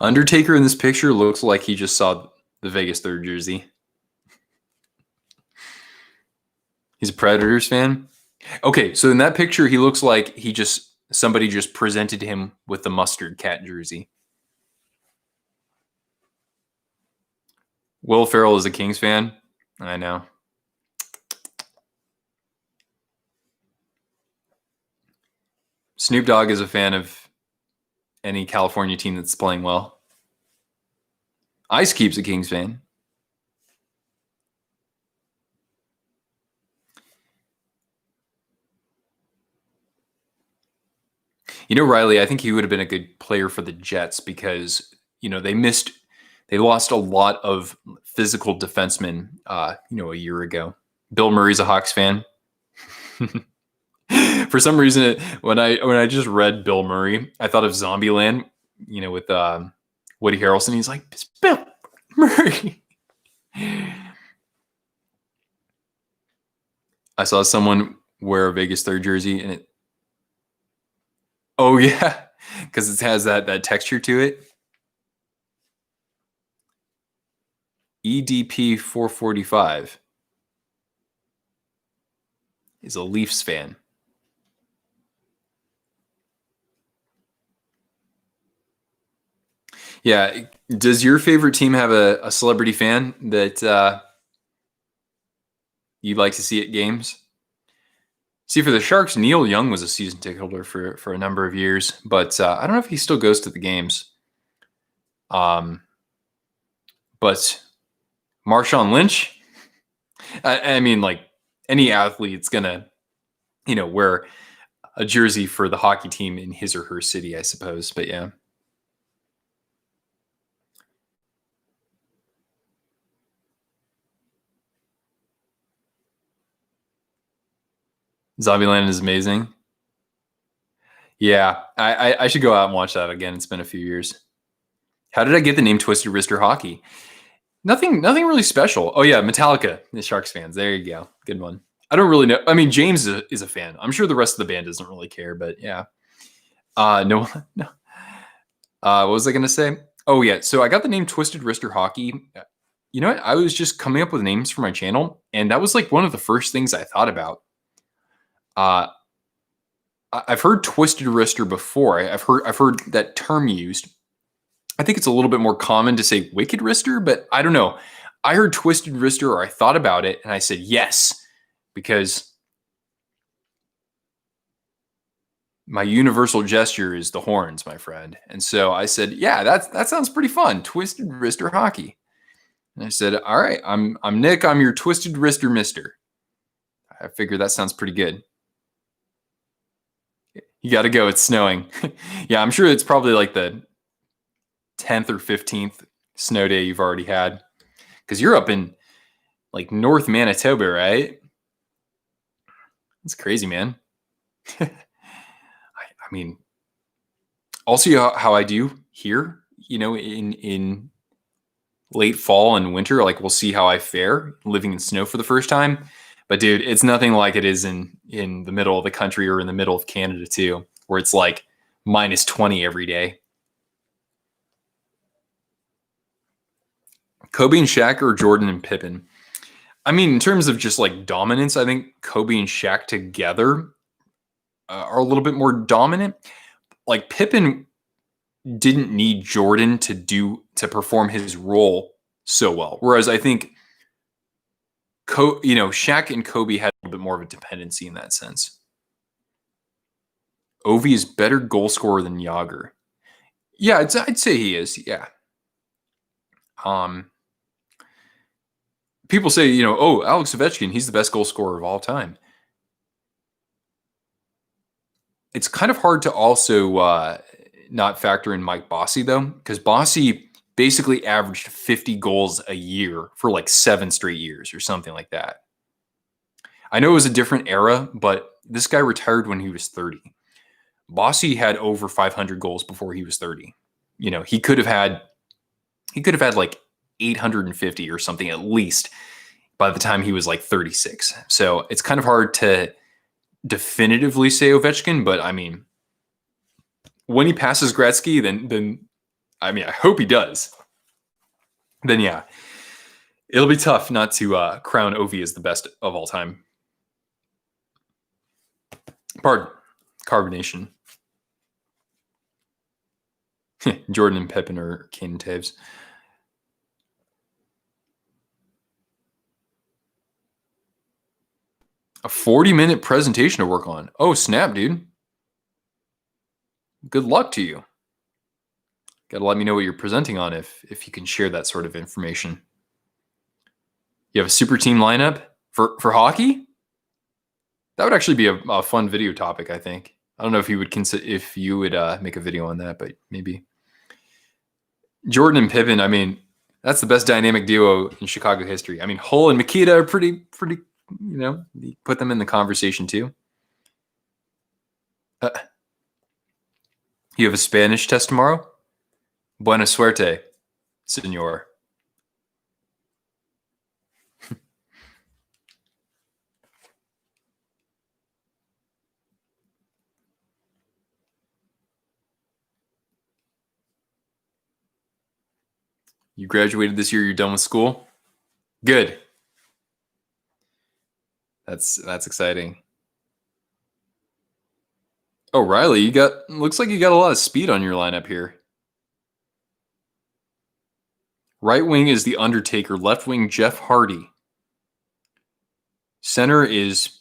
Undertaker in this picture looks like he just saw the Vegas third jersey. He's a Predators fan. Okay, so in that picture, he looks like somebody just presented him with the mustard cat jersey. Will Ferrell is a Kings fan. I know. Snoop Dogg is a fan of any California team that's playing well. Ice Cube's a Kings fan. You know, Riley, I think he would have been a good player for the Jets because, they lost a lot of physical defensemen, a year ago. Bill Murray's a Hawks fan. For some reason, when I just read Bill Murray, I thought of Zombieland, with Woody Harrelson. He's like, it's Bill Murray. I saw someone wear a Vegas third jersey, and oh yeah, because it has that texture to it. EDP 445 is a Leafs fan. Yeah. Does your favorite team have a celebrity fan that you'd like to see at games? See, for the Sharks, Neil Young was a season ticket holder for a number of years, but I don't know if he still goes to the games. But Marshawn Lynch, I mean, like any athlete's gonna, wear a jersey for the hockey team in his or her city, I suppose. But yeah. Zombieland is amazing. Yeah, I should go out and watch that again. It's been a few years. How did I get the name Twisted Wrister Hockey? Nothing really special. Oh yeah, Metallica, the Sharks fans. There you go. Good one. I don't really know. I mean, James is a fan. I'm sure the rest of the band doesn't really care, but yeah. No. What was I going to say? Oh yeah, so I got the name Twisted Wrister Hockey. You know what? I was just coming up with names for my channel, and that was like one of the first things I thought about. I've heard Twisted Wrister before. I've heard that term used. I think it's a little bit more common to say Wicked Wrister, but I don't know. I heard Twisted Wrister, or I thought about it, and I said yes, because my universal gesture is the horns, my friend. And so I said, yeah, that sounds pretty fun. Twisted Wrister Hockey. And I said, all right, I'm Nick. I'm your Twisted Wrister Mister. I figured that sounds pretty good. You got to go. It's snowing. Yeah, I'm sure it's probably like the 10th or 15th snow day you've already had, because you're up in like North Manitoba, right? That's crazy, man. I mean, I'll see how I do here, in late fall and winter. Like, we'll see how I fare living in snow for the first time. But dude, it's nothing like it is in the middle of the country or in the middle of Canada too, where it's like minus 20 every day. Kobe and Shaq or Jordan and Pippen? I mean, in terms of just like dominance, I think Kobe and Shaq together are a little bit more dominant. Like, Pippen didn't need Jordan to perform his role so well, whereas I think Shaq and Kobe had a little bit more of a dependency in that sense. Ovi is better goal scorer than Yager. Yeah, I'd say he is. Yeah. Um, People say, oh, Alex Ovechkin, he's the best goal scorer of all time. It's kind of hard to also not factor in Mike Bossy, though, because Bossy basically averaged 50 goals a year for like 7 straight years or something like that. I know it was a different era, but this guy retired when he was 30. Bossy had over 500 goals before he was 30. He could have had like 850 or something at least by the time he was like 36. So it's kind of hard to definitively say Ovechkin, but I mean, when he passes Gretzky, then I mean, I hope he does. Then yeah, it'll be tough not to crown Ovi as the best of all time. Pardon, carbonation. Jordan and Pippen are Kane and Taves. A 40-minute presentation to work on. Oh, snap, dude. Good luck to you. Got to let me know what you're presenting on if you can share that sort of information. You have a super team lineup for hockey? That would actually be a fun video topic, I think. I don't know if you would make a video on that, but maybe. Jordan and Pippen, I mean, that's the best dynamic duo in Chicago history. I mean, Hull and Mikita are pretty, you put them in the conversation too. You have a Spanish test tomorrow? Buena suerte, senor. You graduated this year, you're done with school? Good. That's exciting. Oh, Riley, looks like you got a lot of speed on your lineup here. Right wing is the Undertaker, left wing Jeff Hardy. Center is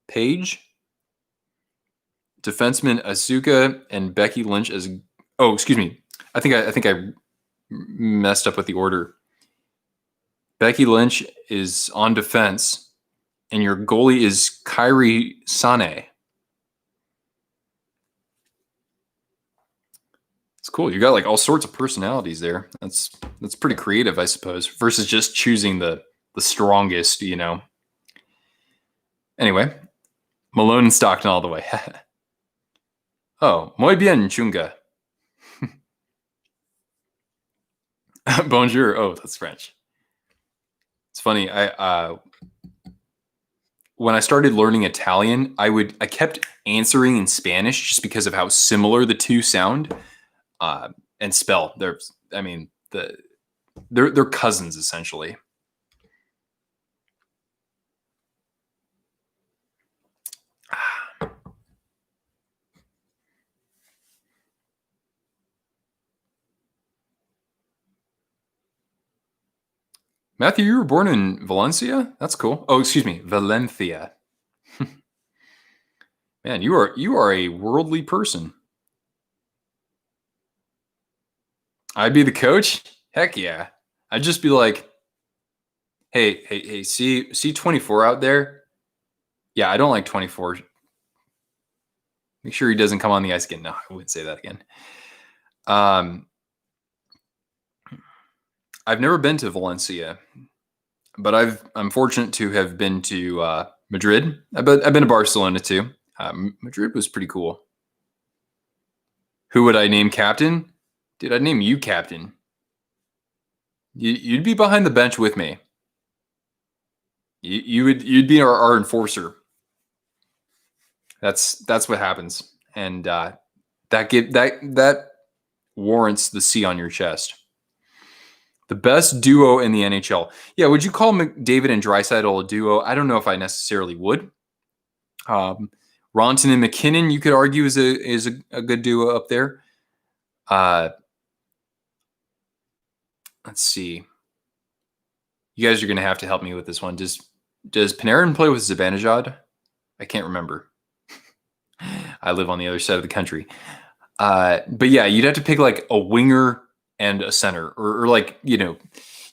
Page. Defenseman Asuka and Becky Lynch as excuse me. I think I messed up with the order. Becky Lynch is on defense, and your goalie is Kairi Sane. It's cool. You got like all sorts of personalities there. That's pretty creative, I suppose, versus just choosing the strongest, Anyway, Malone and Stockton all the way. Oh, muy bien, Chunga. Bonjour. Oh, that's French. It's funny. When I started learning Italian, I kept answering in Spanish just because of how similar the two sound and spell. They're cousins essentially. Matthew, you were born in Valencia? That's cool. Oh, excuse me, Valencia. Man, you are a worldly person. I'd be the coach? Heck yeah. I'd just be like, hey, see 24 out there? Yeah, I don't like 24. Make sure he doesn't come on the ice again. No, I wouldn't say that again. I've never been to Valencia, but I'm fortunate to have been to Madrid. I've been to Barcelona too. Madrid was pretty cool. Who would I name captain? Dude, I'd name you captain. You'd be behind the bench with me. You'd be our enforcer. That's what happens, and that warrants the C on your chest. The best duo in the NHL. Yeah, would you call McDavid and Draisaitl a duo? I don't know if I necessarily would. Ronton and McKinnon, you could argue is a good duo up there. Let's see. You guys are going to have to help me with this one. Does Panarin play with Zibanejad? I can't remember. I live on the other side of the country. But yeah, you'd have to pick like a winger and a center, or like, you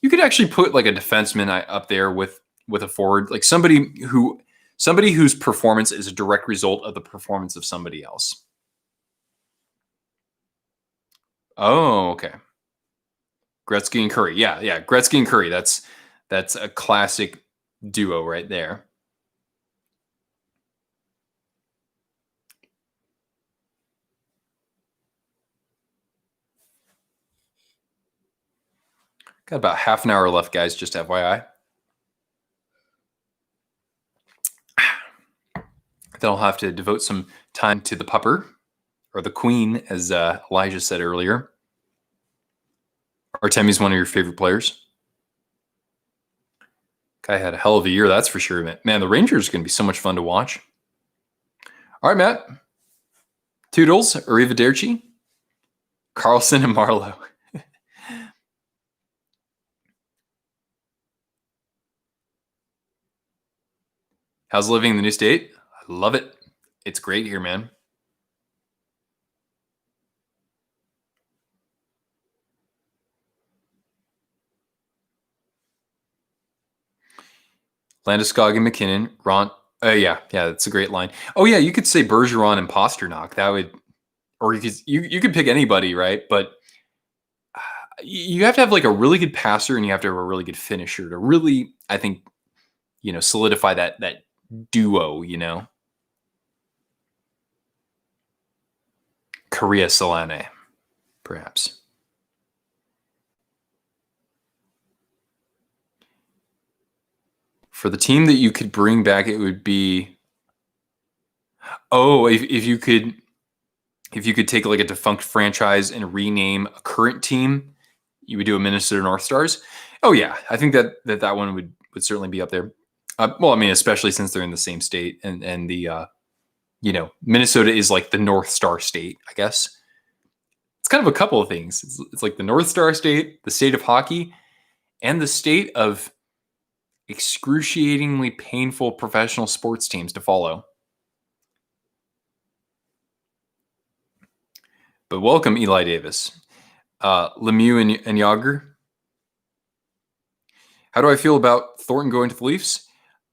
could actually put like a defenseman up there with a forward, like somebody whose performance is a direct result of the performance of somebody else. Oh, okay. Gretzky and Curry. Yeah, yeah. Gretzky and Curry. That's a classic duo right there. Got about half an hour left, guys, just FYI. Then I'll have to devote some time to the pupper, or the queen, as Elijah said earlier. Artemi's one of your favorite players. Guy had a hell of a year, that's for sure. Man, the Rangers are going to be so much fun to watch. All right, Matt. Toodles, arrivederci. Carlson and Marlowe. How's living in the new state? I love it. It's great here, man. Landeskog and McKinnon. Ron. Yeah, that's a great line. Oh yeah, you could say Bergeron and Pasternak. That would, or you could pick anybody, right? But you have to have like a really good passer, and you have to have a really good finisher to really, I think, solidify that duo. Korea Solane, perhaps. For the team that you could bring back, it would be, if you could take like a defunct franchise and rename a current team, you would do a Minnesota North Stars. Oh yeah, I think that one would certainly be up there. Well, I mean, especially since they're in the same state, and the Minnesota is like the North Star state, I guess. It's kind of a couple of things. It's like the North Star state, the state of hockey, and the state of excruciatingly painful professional sports teams to follow. But welcome, Eli Davis. Lemieux and Yager. How do I feel about Thornton going to the Leafs?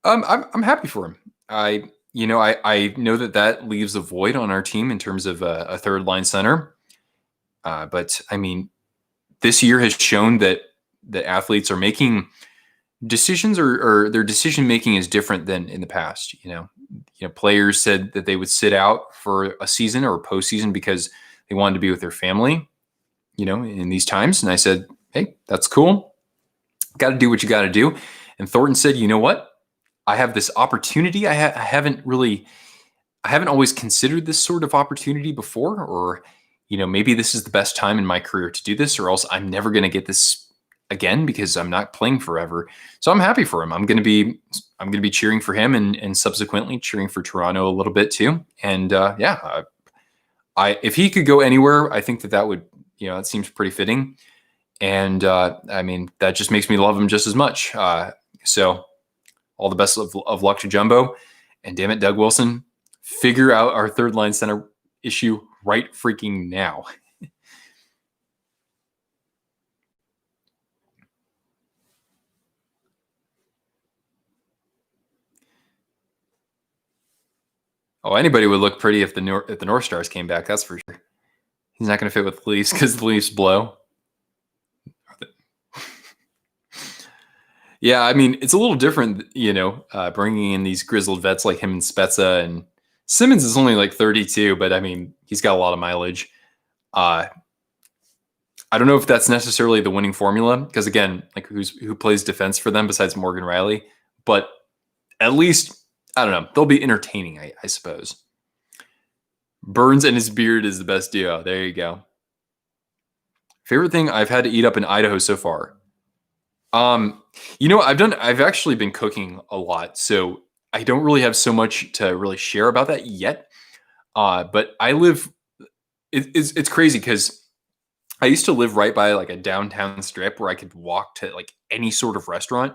I'm happy for him. I know that leaves a void on our team in terms of a third line center. But I mean, this year has shown that athletes are making decisions, or their decision making is different than in the past. Players said that they would sit out for a season or a postseason because they wanted to be with their family, in these times. And I said, hey, that's cool. Got to do what you got to do. And Thornton said, you know what? I have this opportunity. I haven't always considered this sort of opportunity before, or, maybe this is the best time in my career to do this, or else I'm never going to get this again because I'm not playing forever. So I'm happy for him. I'm going to be cheering for him, and subsequently cheering for Toronto a little bit too. And if he could go anywhere, I think that would, it seems pretty fitting. And I mean, that just makes me love him just as much. So all the best of luck to Jumbo. And damn it, Doug Wilson, figure out our third line center issue right freaking now. Oh, anybody would look pretty if the North Stars came back. That's for sure. He's not going to fit with the Leafs because the Leafs blow. Yeah, I mean, it's a little different, bringing in these grizzled vets like him and Spezza, and Simmons is only like 32, but I mean, he's got a lot of mileage. I don't know if that's necessarily the winning formula, because again, like who plays defense for them besides Morgan Riley, but at least, I don't know, they'll be entertaining, I suppose. Burns and his beard is the best duo. There you go. Favorite thing I've had to eat up in Idaho so far. I've actually been cooking a lot, so I don't really have so much to really share about that yet. But it's crazy because I used to live right by like a downtown strip where I could walk to like any sort of restaurant.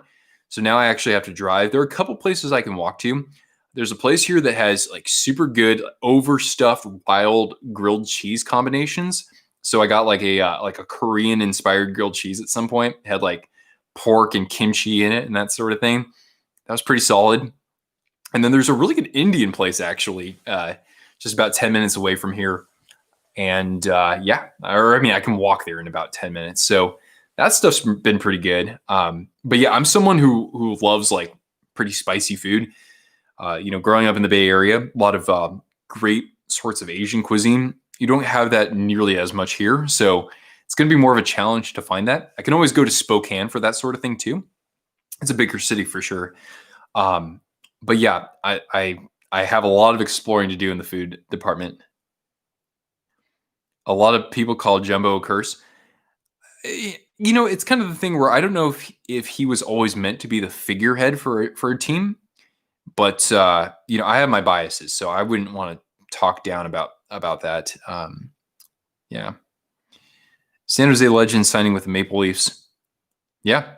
So now I actually have to drive. There are a couple places I can walk to. there's a place here that has like super good overstuffed wild grilled cheese combinations. So I got like a Korean inspired grilled cheese at some point. It had like pork and kimchi in it and that sort of thing. That was pretty solid. And then there's a really good Indian place actually, just about 10 minutes away from here. And I can walk there in about 10 minutes. So that stuff's been pretty good. But yeah, I'm someone who loves like pretty spicy food. Growing up in the Bay Area, a lot of great sorts of Asian cuisine. You don't have that nearly as much here. So it's going to be more of a challenge to find that. I can always go to Spokane for that sort of thing too. It's a bigger city for sure. But yeah, I have a lot of exploring to do in the food department. A lot of people call Jumbo a curse. It's kind of the thing where I don't know if he was always meant to be the figurehead for a team, but I have my biases, so I wouldn't want to talk down about that. Yeah, San Jose Legends signing with the Maple Leafs. Yeah,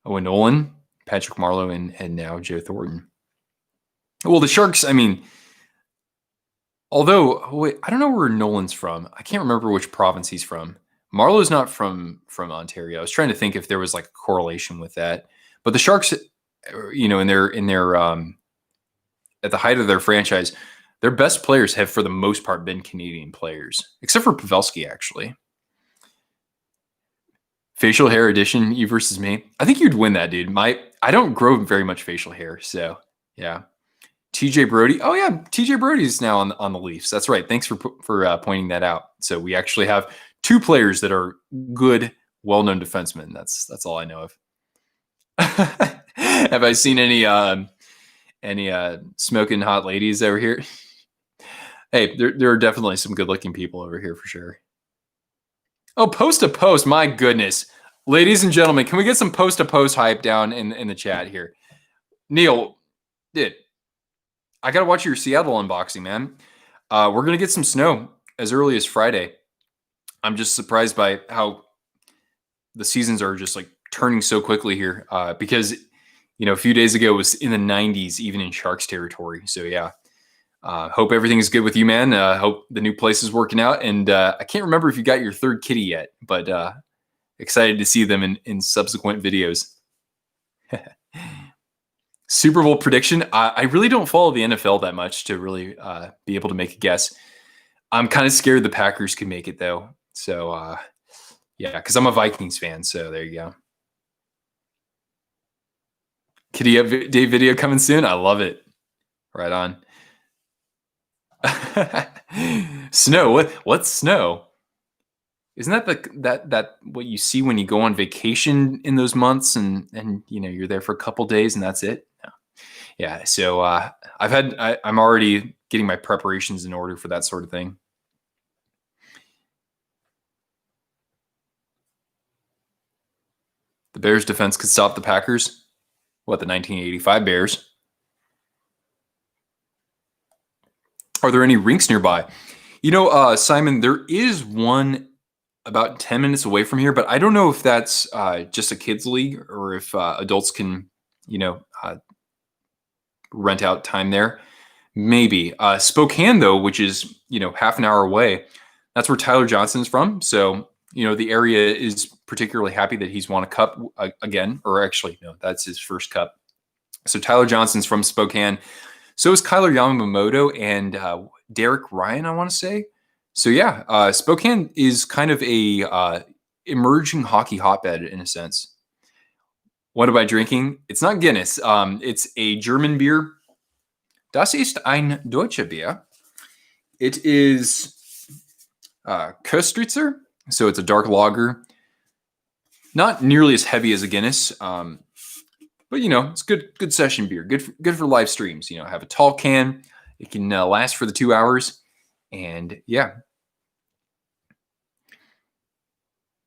Owen Nolan, Patrick Marleau, and now Joe Thornton. Well, the Sharks. I mean. Although, wait, I don't know where Nolan's from. I can't remember which province he's from. Marlowe's not from Ontario. I was trying to think if there was like a correlation with that. But the Sharks, in their at the height of their franchise, their best players have for the most part been Canadian players, except for Pavelski actually. Facial hair edition, you versus me. I think you'd win that, dude. I don't grow very much facial hair, so yeah. TJ Brody. Oh yeah, TJ Brody's now on the Leafs. That's right. Thanks for pointing that out. So we actually have two players that are good, well-known defensemen. That's all I know of. Have I seen any smoking hot ladies over here? Hey, there are definitely some good-looking people over here for sure. Oh, post to post. My goodness, ladies and gentlemen, can we get some post to post hype down in the chat here? Neil, I got to watch your Seattle unboxing, man. We're going to get some snow as early as Friday. I'm just surprised by how the seasons are just like turning so quickly here because, a few days ago it was in the 90s, even in Sharks territory. So, yeah, hope everything is good with you, man. Hope the new place is working out. And I can't remember if you got your third kitty yet, but excited to see them in subsequent videos. Super Bowl prediction. I really don't follow the NFL that much to really be able to make a guess. I'm kind of scared the Packers could make it though. So yeah, because I'm a Vikings fan. So there you go. Kitty Update video coming soon. I love it. Right on. Snow. What's snow? Isn't that that what you see when you go on vacation in those months and you're there for a couple days and that's it? No. Yeah. So I'm already getting my preparations in order for that sort of thing. The Bears defense could stop the Packers. What, the 1985 Bears? Are there any rinks nearby? Simon, there is one about 10 minutes away from here, but I don't know if that's just a kids league or if adults can, rent out time there. Maybe. Spokane, though, which is, half an hour away, that's where Tyler Johnson's from. So, the area is particularly happy that he's won a cup again, or actually, no, that's his first cup. So Tyler Johnson's from Spokane. So is Kyler Yamamoto and Derek Ryan, I want to say. So yeah, Spokane is kind of a emerging hockey hotbed in a sense. What am I drinking? It's not Guinness. It's a German beer. Das ist ein deutsche Bier. It is Köstritzer. So it's a dark lager. Not nearly as heavy as a Guinness. But it's good session beer. Good for live streams. Have a tall can. It can last for the 2 hours. And yeah.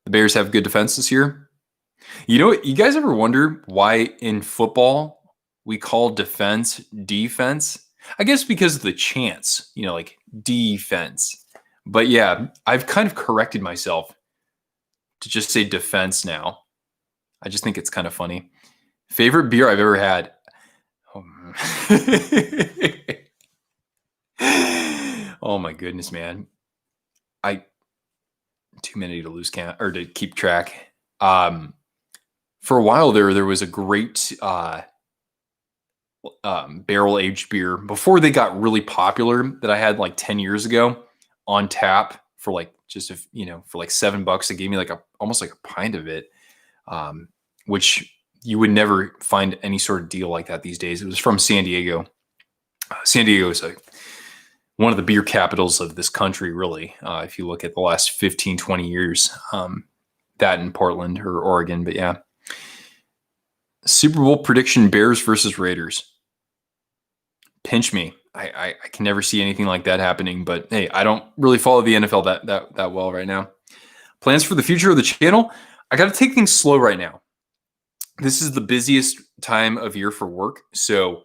The Bears have good defense this year. You guys ever wonder why in football we call defense defense? I guess because of the chants, like defense. But yeah, I've kind of corrected myself to just say defense now. I just think it's kind of funny. Favorite beer I've ever had? Oh, Oh my goodness, man. Too many to lose count or to keep track. For a while there was a great barrel aged beer before they got really popular that I had like 10 years ago on tap for like for like $7. They gave me like almost like a pint of it, which you would never find any sort of deal like that these days. It was from San Diego. San Diego is one of the beer capitals of this country, really. If you look at the last 15, 20 years, that in Portland or Oregon, but yeah. Super Bowl prediction: Bears versus Raiders. Pinch me. I can never see anything like that happening, but hey, I don't really follow the NFL that well right now. Plans for the future of the channel? I got to take things slow right now. This is the busiest time of year for work, so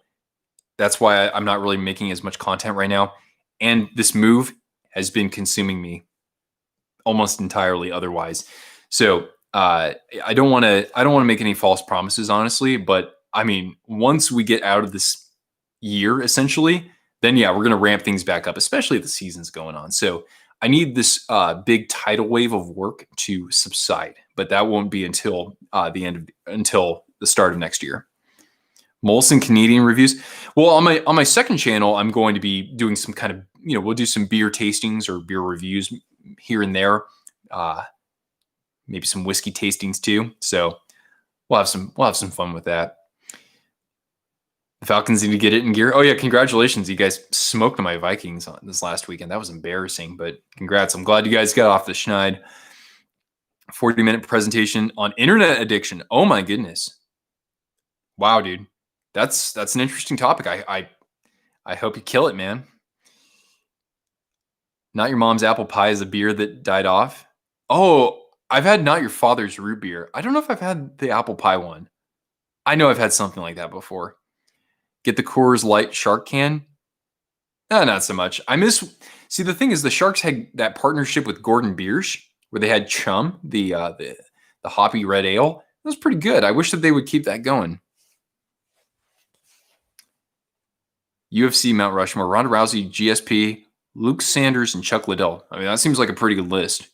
that's why I'm not really making as much content right now. And this move has been consuming me almost entirely otherwise. So I don't want to make any false promises, honestly. But I mean, once we get out of this year, essentially, then yeah, we're going to ramp things back up, especially if the season's going on. So I need this big tidal wave of work to subside, but that won't be until until the start of next year. Molson Canadian reviews. Well, on my second channel, I'm going to be doing some kind of, we'll do some beer tastings or beer reviews here and there. Maybe some whiskey tastings too. So we'll have some fun with that. The Falcons need to get it in gear. Oh yeah, congratulations. You guys smoked my Vikings on this last weekend. That was embarrassing, but congrats. I'm glad you guys got off the schneid. 40-minute presentation on internet addiction. Oh my goodness. Wow, dude. That's an interesting topic. I hope you kill it, man. Not Your Mom's Apple Pie is a beer that died off. Oh, I've had Not Your Father's root beer. I don't know if I've had the apple pie one. I know I've had something like that before. Get the Coors Light Shark can. Not so much. See, the thing is, the Sharks had that partnership with Gordon Biersch where they had Chum, the hoppy red ale. It was pretty good. I wish that they would keep that going. UFC Mount Rushmore: Ronda Rousey, GSP, Luke Sanders, and Chuck Liddell. I mean, that seems like a pretty good list.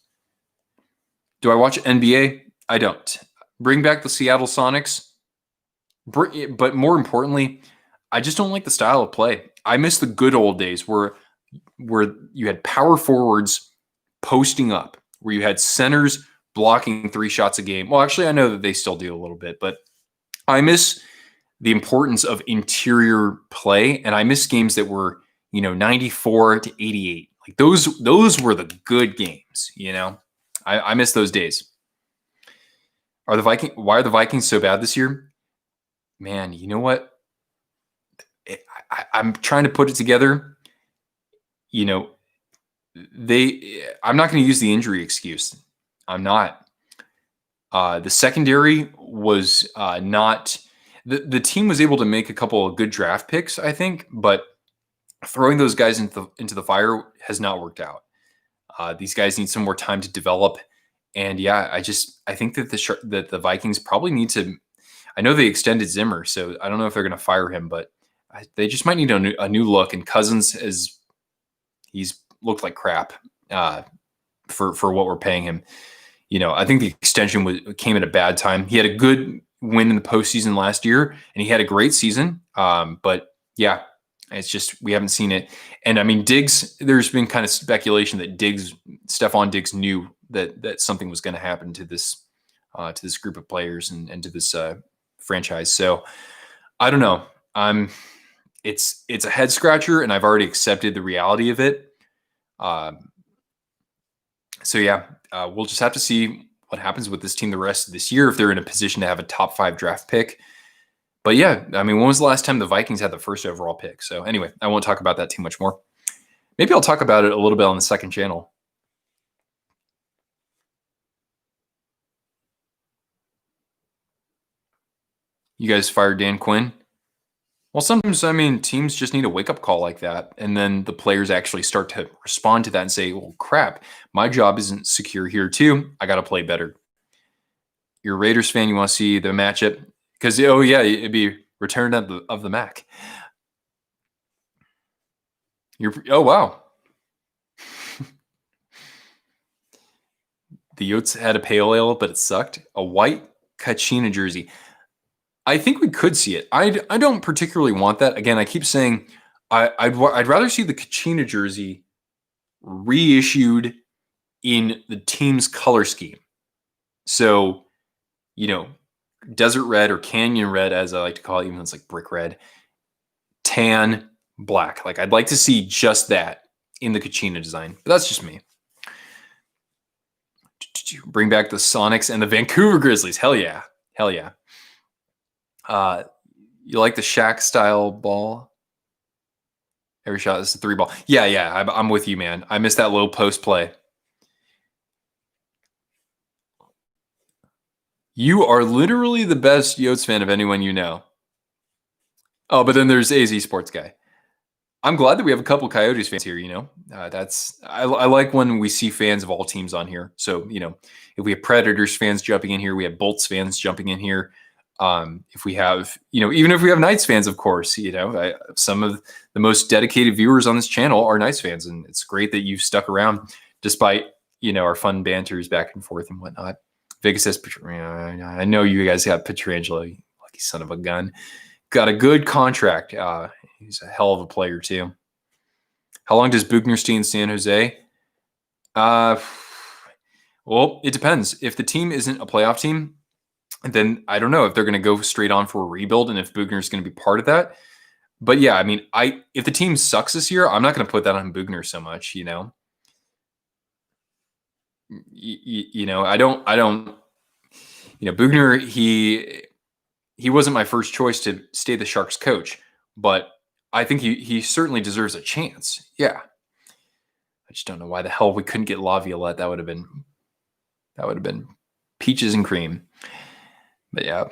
Do I watch NBA? I don't. Bring back the Seattle Sonics. But more importantly, I just don't like the style of play. I miss the good old days where you had power forwards posting up, where you had centers blocking 3 shots a game. Well, actually, I know that they still do a little bit, but I miss the importance of interior play, and I miss games that were 94 to 88. Like those were the good games. I miss those days. Why are the Vikings so bad this year? Man, you know what? I'm trying to put it together. I'm not going to use the injury excuse. I'm not. The secondary was not. The team was able to make a couple of good draft picks, I think, but throwing those guys into the fire has not worked out. These guys need some more time to develop, and yeah, I think that the Vikings probably need to. I know they extended Zimmer, so I don't know if they're going to fire him, but they just might need a new look. And Cousins he's looked like crap for what we're paying him. I think the extension came at a bad time. He had a good win in the postseason last year, and he had a great season. But yeah, it's just we haven't seen it. And I mean, Diggs. There's been kind of speculation that Stephon Diggs knew that something was going to happen to this group of players and to this franchise. So I don't know. It's a head scratcher, and I've already accepted the reality of it. So yeah, we'll just have to see what happens with this team the rest of this year, if they're in a position to have a top 5 draft pick. But yeah, I mean, when was the last time the Vikings had the first overall pick? So anyway, I won't talk about that too much more. Maybe I'll talk about it a little bit on the second channel. You guys fired Dan Quinn? Well, sometimes, I mean, teams just need a wake-up call like that, and then the players actually start to respond to that and say, well, crap, my job isn't secure here too. I got to play better. You're a Raiders fan, you want to see the matchup? Because, oh yeah, it'd be return of the Mac. Oh wow. The Yotes had a pale ale, but it sucked. A white Kachina jersey. I think we could see it. I don't particularly want that. Again, I keep saying I'd rather see the Kachina jersey reissued in the team's color scheme. So, desert red or canyon red, as I like to call it, even though it's like brick red, tan, black. Like I'd like to see just that in the Kachina design. But that's just me. Bring back the Sonics and the Vancouver Grizzlies. Hell yeah. Hell yeah. You like the Shaq style ball? Every shot is a 3-ball. Yeah. I'm with you, man. I missed that low post play. You are literally the best Yotes fan of anyone you know. Oh, but then there's AZ Sports Guy. I'm glad that we have a couple Coyotes fans here. I like when we see fans of all teams on here. So if we have Predators fans jumping in here, we have Bolts fans jumping in here. If we have, even if we have Knights fans, of course, some of the most dedicated viewers on this channel are Knights fans, and it's great that you've stuck around despite our fun banters back and forth and whatnot. Vegas says, I know you guys got Pietrangelo, you lucky son of a gun. Got a good contract. He's a hell of a player too. How long does Bugner stay in San Jose? Well, it depends. If the team isn't a playoff team, then I don't know if they're going to go straight on for a rebuild and if Bugner is going to be part of that. But yeah, I mean, if the team sucks this year, I'm not going to put that on Bugner so much. I don't. Bugner, he wasn't my first choice to stay the Sharks coach, but I think he certainly deserves a chance. Yeah. I just don't know why the hell we couldn't get Laviolette. That would have been peaches and cream. But yeah.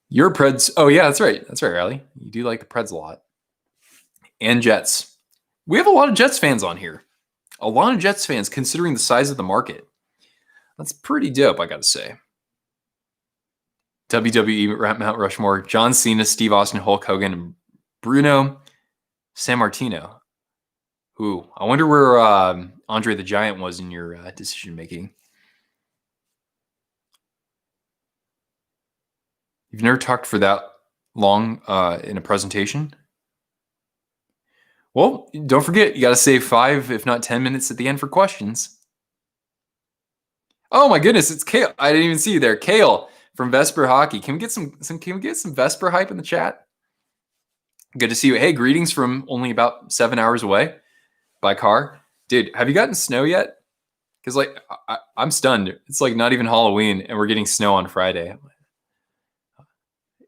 Your Preds. Oh yeah, that's right. That's right, Riley. You do like the Preds a lot. And Jets. We have a lot of Jets fans on here. A lot of Jets fans considering the size of the market. That's pretty dope, I got to say. WWE Mount Rushmore, John Cena, Steve Austin, Hulk Hogan, and Bruno Sammartino. Ooh, I wonder where Andre the Giant was in your decision making. You've never talked for that long in a presentation? Well, don't forget, you got to save 5, if not 10 minutes at the end for questions. Oh my goodness, it's Kale. I didn't even see you there. Kale from Vesper Hockey. Can we get some Vesper hype in the chat? Good to see you. Hey, greetings from only about 7 hours away by car. Dude, have you gotten snow yet? Because I'm stunned. It's like not even Halloween and we're getting snow on Friday.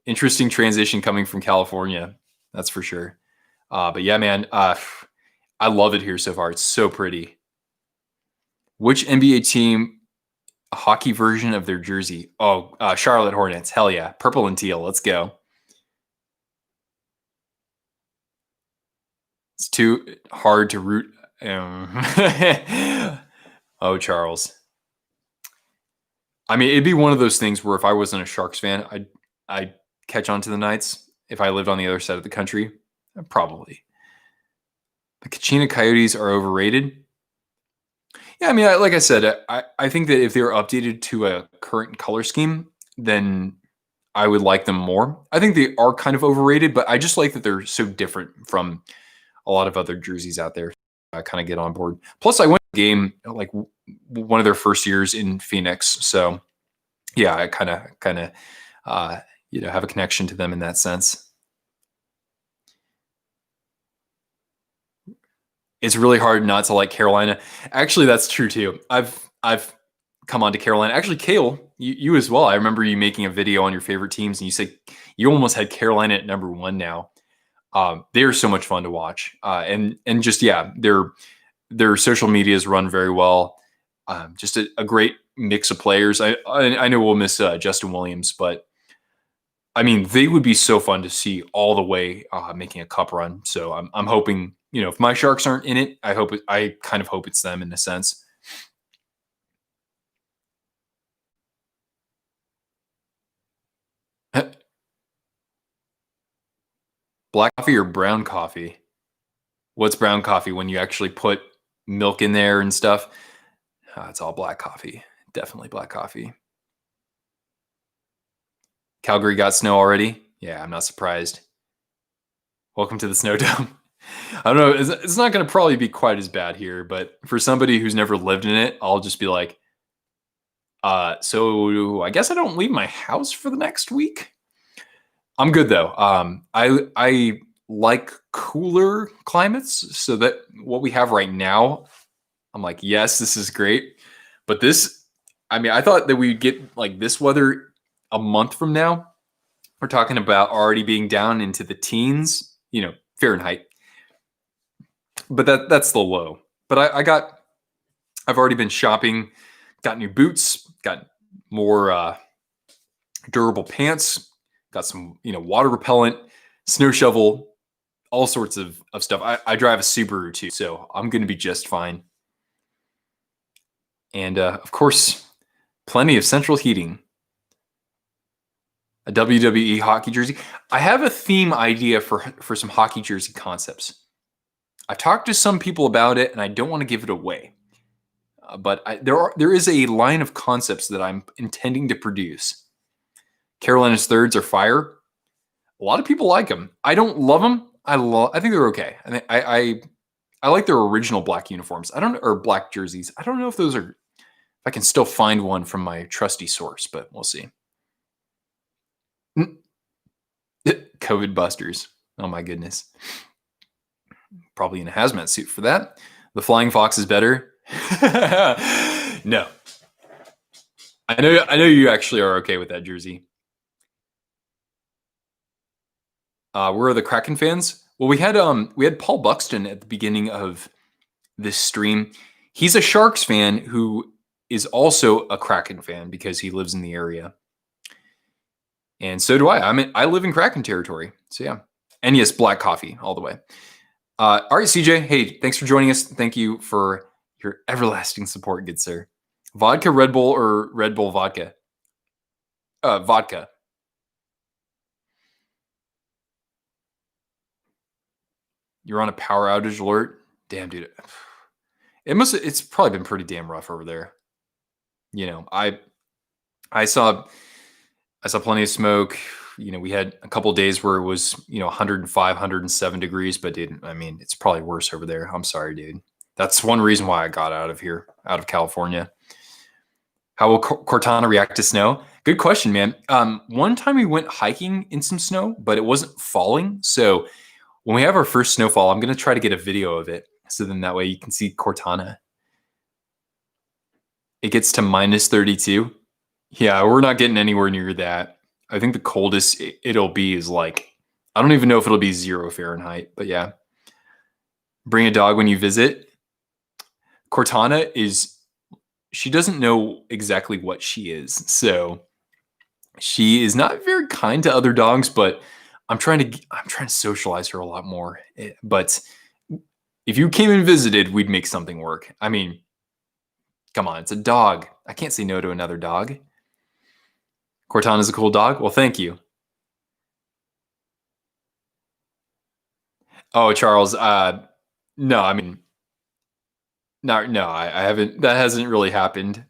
Interesting transition coming from California. That's for sure. But yeah, man, I love it here so far. It's so pretty. Which NBA team, a hockey version of their jersey? Oh, Charlotte Hornets. Hell yeah. Purple and teal. Let's go. It's too hard to root. Oh, Charles. I mean, it'd be one of those things where if I wasn't a Sharks fan, I'd catch on to the Knights. If I lived on the other side of the country, probably. The Kachina Coyotes are overrated. Yeah, I mean, like I said, I think that if they were updated to a current color scheme, then I would like them more. I think they are kind of overrated, but I just like that they're so different from a lot of other jerseys out there. I kind of get on board. Plus, I went to a game like one of their first years in Phoenix, so yeah, I kind of have a connection to them in that sense. It's really hard not to like Carolina. Actually, that's true too. I've come on to Carolina. Actually, Kale, you as well. I remember you making a video on your favorite teams, and you said you almost had Carolina at number 1 now. They are so much fun to watch, and just their social medias run very well. Just a great mix of players. I know we'll miss Justin Williams, but I mean they would be so fun to see all the way making a cup run. So I'm hoping if my Sharks aren't in it, I kind of hope it's them in a sense. Black coffee or brown coffee? What's brown coffee when you actually put milk in there and stuff? It's all black coffee. Definitely black coffee. Calgary got snow already? Yeah, I'm not surprised. Welcome to the snow dome. I don't know. It's not going to probably be quite as bad here, but for somebody who's never lived in it, I'll just be like, so I guess I don't leave my house for the next week. I'm good though. I like cooler climates, so that what we have right now, I'm like, yes, this is great. But this, I mean, I thought that we'd get like this weather a month from now. We're talking about already being down into the teens, Fahrenheit. But that's the low. But I've already been shopping, got new boots, got more durable pants, got some, water repellent, snow shovel, all sorts of stuff. I drive a Subaru too, so I'm going to be just fine. And of course, plenty of central heating. A WWE hockey jersey. I have a theme idea for some hockey jersey concepts. I've talked to some people about it, and I don't want to give it away. But there is a line of concepts that I'm intending to produce. Carolina's thirds are fire. A lot of people like them. I don't love them. I think they're okay. I like their original black uniforms. Or black jerseys. I don't know if I can still find one from my trusty source, but we'll see. COVID busters. Oh my goodness. Probably in a hazmat suit for that. The Flying Fox is better. No. I know you actually are okay with that jersey. Where are the Kraken fans? Well, we had Paul Buxton at the beginning of this stream. He's a Sharks fan who is also a Kraken fan because he lives in the area. And so do I. I live in Kraken territory. So yeah. And yes, black coffee all the way. All right, CJ. Hey, thanks for joining us. Thank you for your everlasting support, good sir. Vodka, Red Bull, or Red Bull vodka? Vodka. You're on a power outage alert? Damn, dude. It's probably been pretty damn rough over there. I saw plenty of smoke. We had a couple of days where it was, 105, 107 degrees, but dude, it's probably worse over there. I'm sorry, dude. That's one reason why I got out of California. How will Cortana react to snow? Good question, man. One time we went hiking in some snow, but it wasn't falling. So when we have our first snowfall, I'm going to try to get a video of it. So then that way you can see Cortana. It gets to minus 32. Yeah, we're not getting anywhere near that. I think the coldest it'll be is like, I don't even know if it'll be 0 Fahrenheit, but yeah. Bring a dog when you visit. Cortana she doesn't know exactly what she is. So she is not very kind to other dogs, but I'm trying to socialize her a lot more. But if you came and visited, we'd make something work. Come on, it's a dog. I can't say no to another dog. Cortana's a cool dog. Well, thank you. Oh, Charles. No, no, I haven't. That hasn't really happened.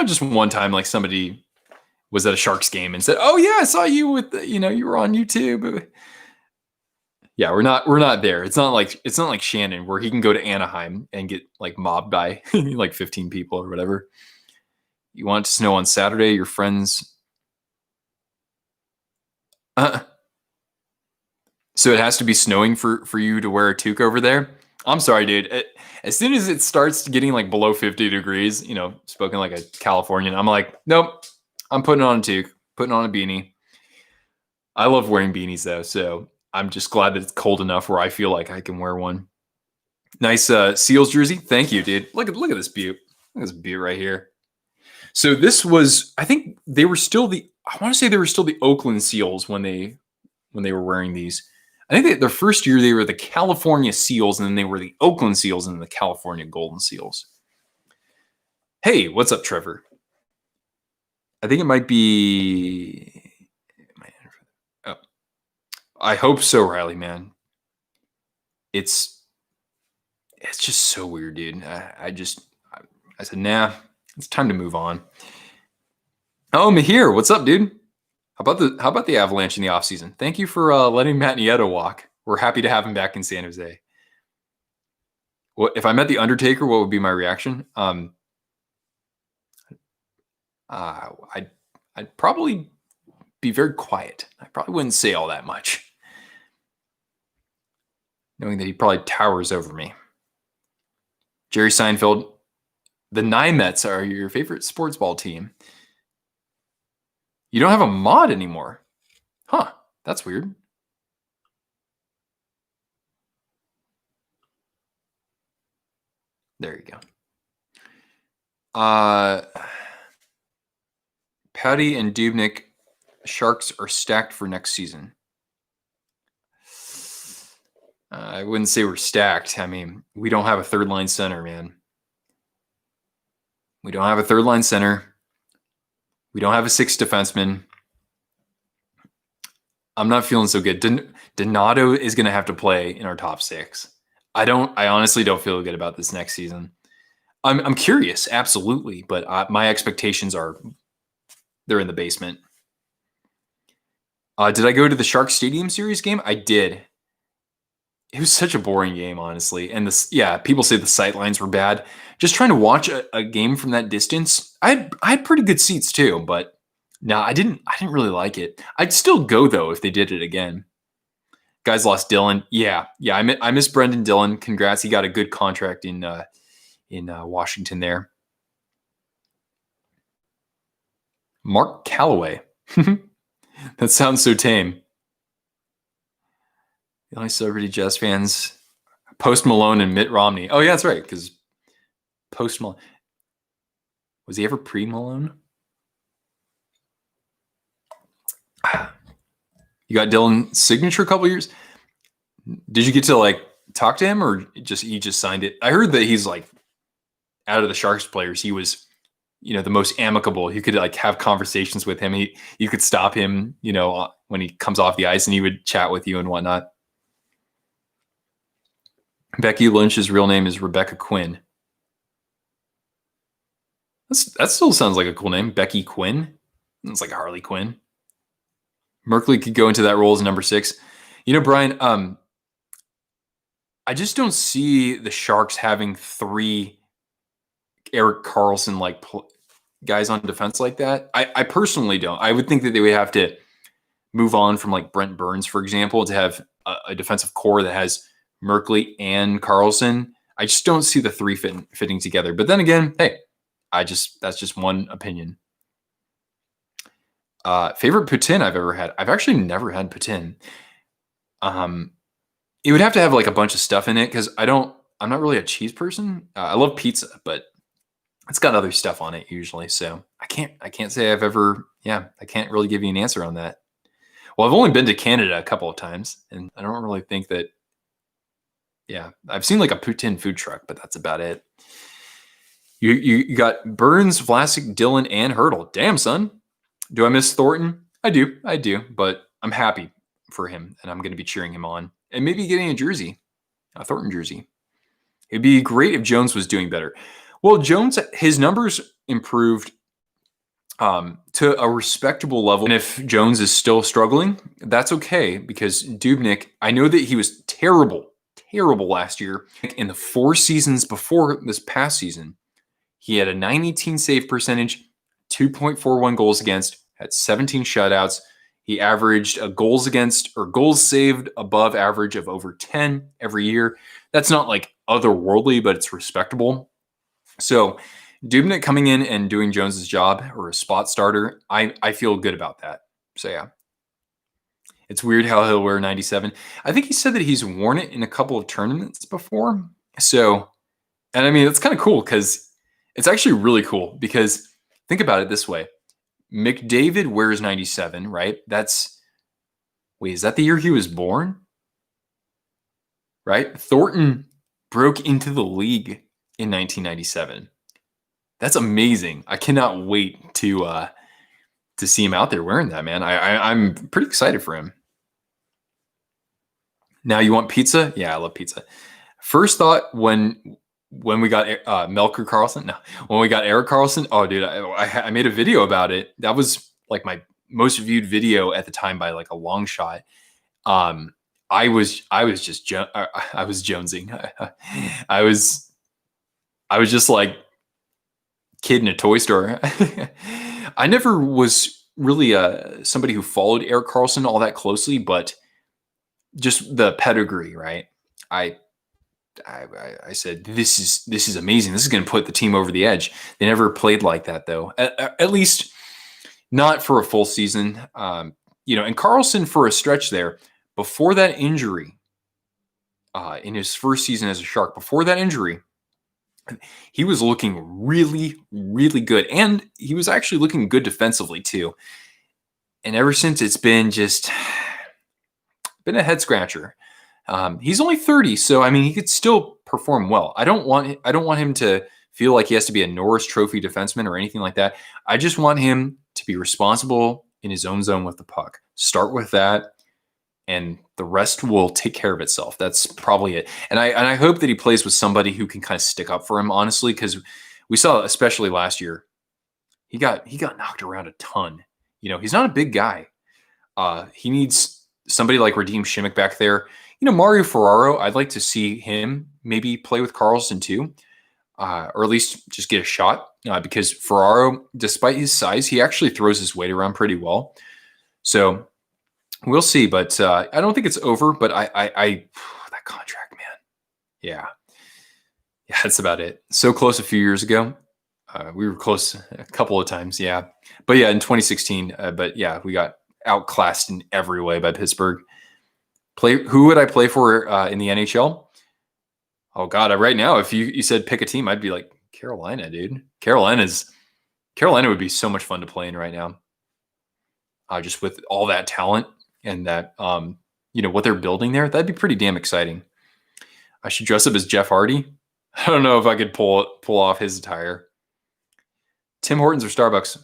Just one time, like somebody was at a Sharks game and said, "Oh yeah, I saw you with you were on YouTube." Yeah, we're not there. It's not like Shannon where he can go to Anaheim and get like mobbed by like 15 people or whatever. You want it to snow on Saturday? Your friends. So it has to be snowing for you to wear a toque over there? I'm sorry, dude. As soon as it starts getting like below 50 degrees, spoken like a Californian, I'm like, nope, I'm putting on a toque, putting on a beanie. I love wearing beanies though, so I'm just glad that it's cold enough where I feel like I can wear one. Nice Seals jersey. Thank you, dude. Look at this beaut. Look at this beaut right here. So this was, I think they were still the Oakland Seals when they were wearing these. I think their first year they were the California Seals, and then they were the Oakland Seals and the California Golden Seals. Hey, what's up, Trevor? I think it might be. Oh, I hope so, Riley, man. It's just so weird, dude. I said, nah, it's time to move on. Oh, Mahir, what's up, dude? How about the Avalanche in the offseason? Thank you for letting Matt Nieto walk. We're happy to have him back in San Jose. Well, if I met the Undertaker, what would be my reaction? I'd probably be very quiet. I probably wouldn't say all that much, knowing that he probably towers over me. Jerry Seinfeld, the Nymets are your favorite sports ball team. You don't have a mod anymore. Huh, that's weird. There you go. Patty and Dubnik, Sharks are stacked for next season. I wouldn't say we're stacked. I mean, we don't have a third line center, man. We don't have a third line center. We don't have a sixth defenseman. I'm not feeling so good. Donato is going to have to play in our top six. I honestly don't feel good about this next season. I'm curious, absolutely, but my expectations they're in the basement. Did I go to the Sharks Stadium Series game? I did. It was such a boring game, honestly. And people say the sight lines were bad. Just trying to watch a game from that distance. I had pretty good seats too, but no, I didn't really like it. I'd still go though if they did it again. Guys lost Dylan. Yeah. I miss Brendan Dillon. Congrats, he got a good contract in Washington there. Mark Calloway. That sounds so tame. The only celebrity Jazz fans, Post Malone and Mitt Romney. Oh yeah, that's right. Because Post Malone, was he ever pre-Malone? You got Dylan's signature a couple years. Did you get to talk to him, or he just signed it? I heard that he's out of the Sharks players, he was the most amicable. You could have conversations with him. You could stop him, when he comes off the ice, and he would chat with you and whatnot. Becky Lynch's real name is Rebecca Quinn. That still sounds like a cool name, Becky Quinn. It's like Harley Quinn. Merkley could go into that role as number 6. Brian, I just don't see the Sharks having 3 Erik Carlson guys on defense like that. I personally don't. I would think that they would have to move on from Brent Burns, for example, to have a defensive core that has Merkley and Carlson. I just don't see the 3 fitting together. But then again, hey, that's just one opinion. Favorite poutine I've ever had. I've actually never had poutine. It would have to have a bunch of stuff in it because I'm not really a cheese person. I love pizza, but it's got other stuff on it usually. So I can't say I've ever, I can't really give you an answer on that. Well, I've only been to Canada a couple of times, and I don't really think that, I've seen a poutine food truck, but that's about it. You got Burns, Vlasic, Dillon, and Hurdle. Damn, son. Do I miss Thornton? I do, but I'm happy for him, and I'm going to be cheering him on. And maybe getting a jersey, a Thornton jersey. It'd be great if Jones was doing better. Well, Jones, his numbers improved to a respectable level. And if Jones is still struggling, that's okay, because Dubnik, I know that he was terrible last year. In the 4 seasons before this past season, he had a 918 save percentage, 2.41 goals against, had 17 shutouts. He averaged a goals against or goals saved above average of over 10 every year. That's not otherworldly, but it's respectable. So Dubnik coming in and doing Jones's job, or a spot starter, I feel good about that. So yeah. It's weird how he'll wear 97. I think he said that he's worn it in a couple of tournaments before. So, and I mean, it's kind of cool because it's actually really cool because think about it this way. McDavid wears 97, right? Is that the year he was born? Right? Thornton broke into the league in 1997. That's amazing. I cannot wait to see him out there wearing that, man. I'm pretty excited for him. Now you want pizza? Yeah, I love pizza. First thought when we got Melker Carlson. No, when we got Eric Carlson. Oh, dude, I made a video about it. That was like my most viewed video at the time by like a long shot. I was just I was jonesing. I was just like kid in a toy store. I never was really somebody who followed Eric Carlson all that closely, but just the pedigree, right? I I said this is amazing. This is going to put the team over the edge. They never played like that though. At least not for a full season. And Carlson for a stretch there before that injury, in his first season as a Shark, before that injury, he was looking really, really good. And he was actually looking good defensively too. And ever since, it's been just been a head scratcher. He's only 30, so I mean he could still perform well. I don't want him to feel like he has to be a Norris Trophy defenseman or anything like that. I just want him to be responsible in his own zone with the puck. Start with that, and the rest will take care of itself. That's probably it. And I hope that he plays with somebody who can kind of stick up for him, honestly, because we saw, especially last year, he got knocked around a ton. He's not a big guy. He needs somebody like Radim Shimmick back there. Mario Ferraro, I'd like to see him maybe play with Carlson too, or at least just get a shot, because Ferraro, despite his size, he actually throws his weight around pretty well. So we'll see, but I don't think it's over. But I that contract, man, yeah, that's about it. So close a few years ago. We were close a couple of times, yeah. But yeah, in 2016, but yeah, we got outclassed in every way by Pittsburgh. Who would I play for in the NHL? Oh God, right now, if you said pick a team, I'd be like Carolina, dude. Carolina would be so much fun to play in right now. Just with all that talent and that what they're building there, that'd be pretty damn exciting. I should dress up as Jeff Hardy. I don't know if I could pull off his attire. Tim Hortons or Starbucks?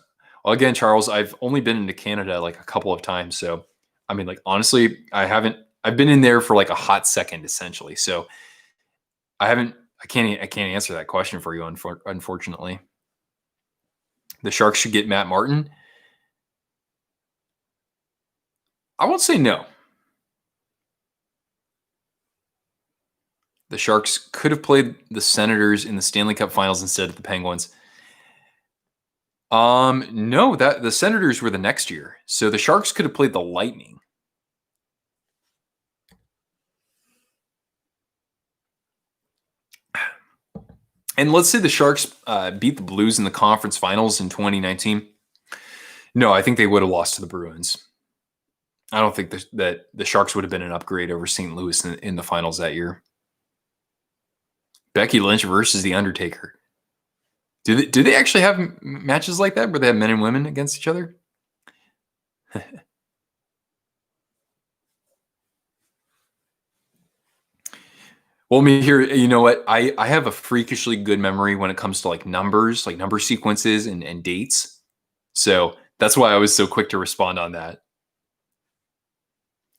Well, again, Charles, I've only been into Canada like a couple of times, so I mean, like honestly, I've been in there for like a hot second, essentially. So I can't answer that question for you, unfortunately. The Sharks should get Matt Martin. I won't say no. The Sharks could have played the Senators in the Stanley Cup Finals instead of the Penguins. No, that the Senators were the next year. So the Sharks could have played the Lightning. And let's say the Sharks beat the Blues in the conference finals in 2019. No, I think they would have lost to the Bruins. I don't think that the Sharks would have been an upgrade over St. Louis in the finals that year. Becky Lynch versus the Undertaker. Do they actually have matches like that where they have men and women against each other? Well, me here, you know what? I have a freakishly good memory when it comes to like numbers, like number sequences and dates. So that's why I was so quick to respond on that.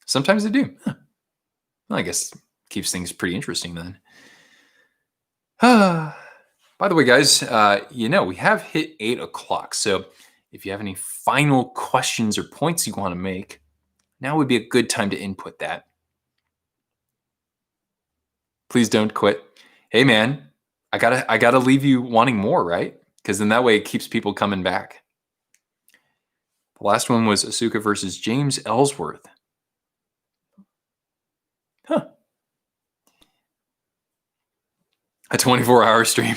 Sometimes I do. Huh. Well, I guess keeps things pretty interesting then. By the way, guys, we have hit 8 o'clock. So if you have any final questions or points you want to make, now would be a good time to input that. Please don't quit. Hey, man, I gotta leave you wanting more, right? Because then that way it keeps people coming back. The last one was Asuka versus James Ellsworth. Huh. A 24-hour stream.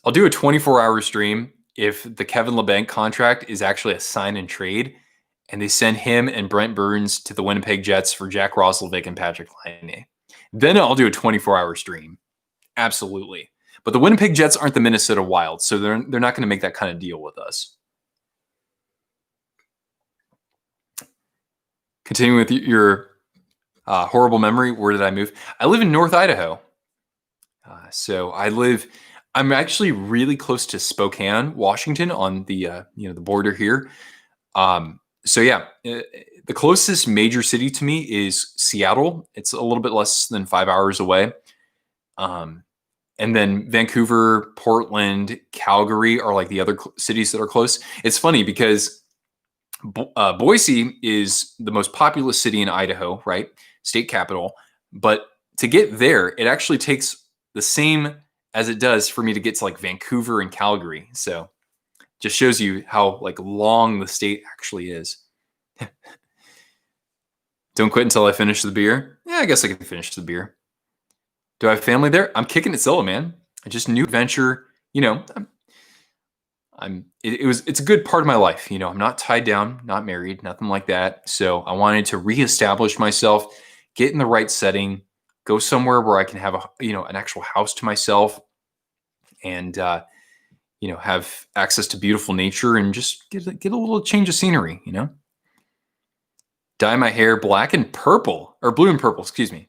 I'll do a 24-hour stream if the Kevin LeBanc contract is actually a sign and trade, and they send him and Brent Burns to the Winnipeg Jets for Jack Roslovic and Patrick Laine. Then I'll do a 24-hour stream. Absolutely. But the Winnipeg Jets aren't the Minnesota Wild, so they're not going to make that kind of deal with us. Continuing with your horrible memory, where did I move? I live in North Idaho. So I'm actually really close to Spokane, Washington, on the the border here. So yeah, the closest major city to me is Seattle. It's a little bit less than 5 hours away. Um, and then Vancouver, Portland, Calgary are like the other cities that are close. It's funny because Boise is the most populous city in Idaho, right? State capital. But to get there, it actually takes the same as it does for me to get to like Vancouver and Calgary. So just shows you how like long the state actually is. Don't quit until I finish the beer. Yeah, I guess I can finish the beer. Do I have family there? I'm kicking it solo, man. Just new adventure. You know, it's a good part of my life. You know, I'm not tied down, not married, nothing like that. So I wanted to reestablish myself, get in the right setting, go somewhere where I can have an actual house to myself, and have access to beautiful nature and just get a little change of scenery. Dye my hair black and purple, or blue and purple, excuse me.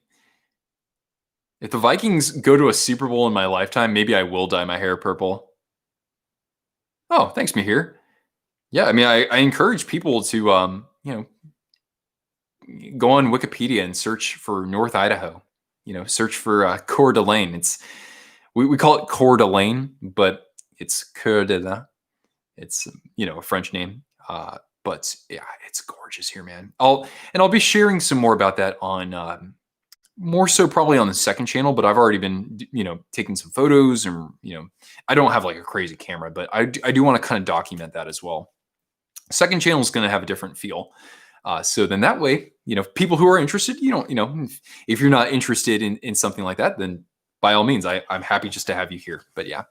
If the Vikings go to a Super Bowl in my lifetime, maybe I will dye my hair purple. Oh, thanks, Mihir. Yeah, I mean, I encourage people to, go on Wikipedia and search for North Idaho. Search for Coeur d'Alene. We call it Coeur d'Alene, but it's Coeur d'Alene. It's a French name. But yeah, it's gorgeous here, man. I'll be sharing some more about that on more so probably on the second channel, but I've already been taking some photos, and I don't have like a crazy camera, but I do want to kind of document that as well. Second channel is going to have a different feel. So then that way, people who are interested, if you're not interested in something like that, then by all means, I'm happy just to have you here. But yeah.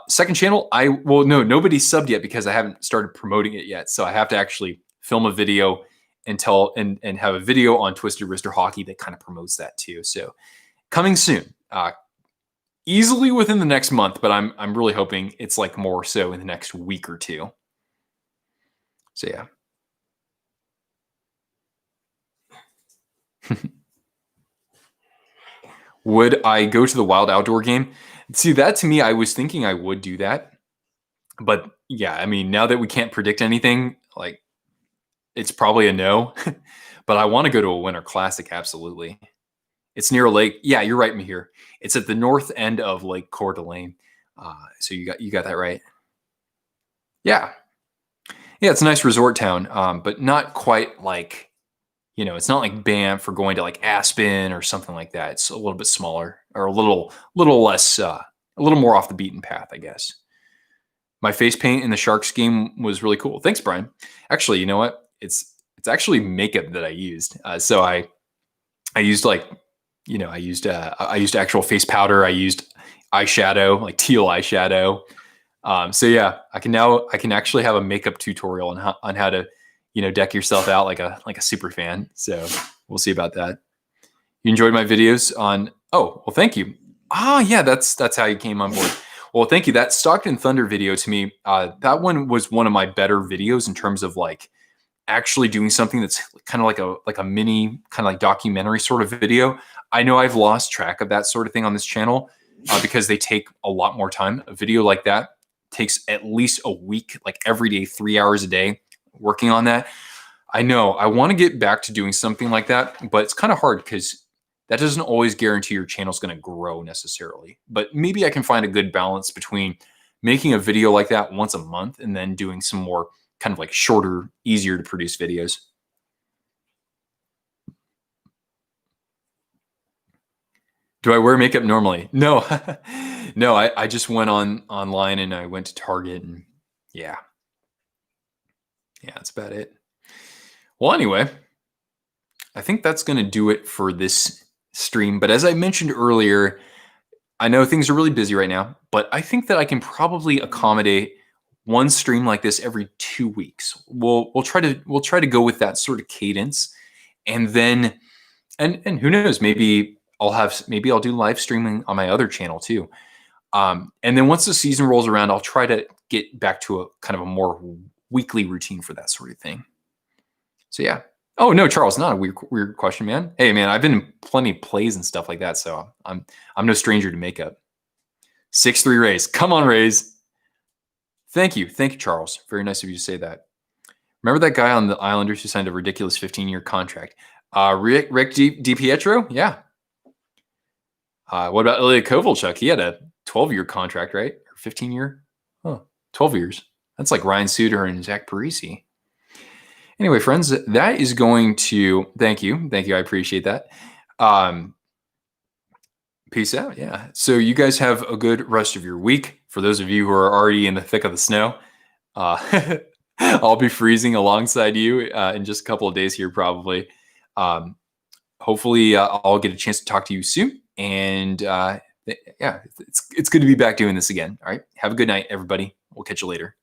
Second channel, nobody subbed yet because I haven't started promoting it yet. So I have to actually film a video and have a video on Twisted Wrister Hockey that kind of promotes that too. So coming soon, easily within the next month, but I'm really hoping it's like more so in the next week or two. So yeah. Would I go to the Wild Outdoor game? See, that to me, I was thinking I would do that. But yeah, I mean, now that we can't predict anything, like it's probably a no. But I want to go to a Winter Classic, absolutely. It's near a lake. Yeah, you're right, Mihir. It's at the north end of Lake Coeur d'Alene. So you got that right. Yeah. Yeah, it's a nice resort town, but not quite like, it's not like Banff or going to like Aspen or something like that. It's a little bit smaller, or a little less, a little more off the beaten path, I guess. My face paint in the Sharks game was really cool. Thanks, Brian. Actually, you know what? It's actually makeup that I used. So I used I used actual face powder. I used eyeshadow, like teal eyeshadow. So yeah, I can actually have a makeup tutorial on how to, deck yourself out like a super fan. So we'll see about that. You enjoyed my videos on, oh, well, thank you. Yeah, that's how you came on board. Well, thank you. That Stockton Thunder video to me, that one was one of my better videos in terms of like actually doing something that's kind of like a mini kind of like documentary sort of video. I know I've lost track of that sort of thing on this channel because they take a lot more time. A video like that takes at least a week, like every day, 3 hours a day working on that. I know I want to get back to doing something like that, but it's kind of hard because that doesn't always guarantee your channel's going to grow necessarily. But maybe I can find a good balance between making a video like that once a month and then doing some more kind of like shorter, easier to produce videos. Do I wear makeup normally? No, no, I just went online and I went to Target, and yeah, that's about it. Well, anyway, I think that's going to do it for this stream. But as I mentioned earlier, I know things are really busy right now, but I think that I can probably accommodate one stream like this every 2 weeks. We'll try to go with that sort of cadence, and then and who knows, maybe I'll do live streaming on my other channel too. And then once the season rolls around, I'll try to get back to a kind of a more weekly routine for that sort of thing. So yeah. Oh no, Charles, not a weird question, man. Hey man, I've been in plenty of plays and stuff like that, so I'm no stranger to makeup. 6'3" Rays. Come on, Rays. Thank you, Charles. Very nice of you to say that. Remember that guy on the Islanders who signed a ridiculous 15-year contract? Rick DiPietro? Yeah. What about Ilya Kovalchuk? He had a 12-year contract, right? Or 15-year? Oh, 12 years. That's like Ryan Suter and Zach Parise. Anyway, friends, that is going to thank you. I appreciate that. Peace out. Yeah. So you guys have a good rest of your week. For those of you who are already in the thick of the snow, I'll be freezing alongside you in just a couple of days here, probably. Hopefully, I'll get a chance to talk to you soon. And yeah, it's good to be back doing this again. All right. Have a good night, everybody. We'll catch you later.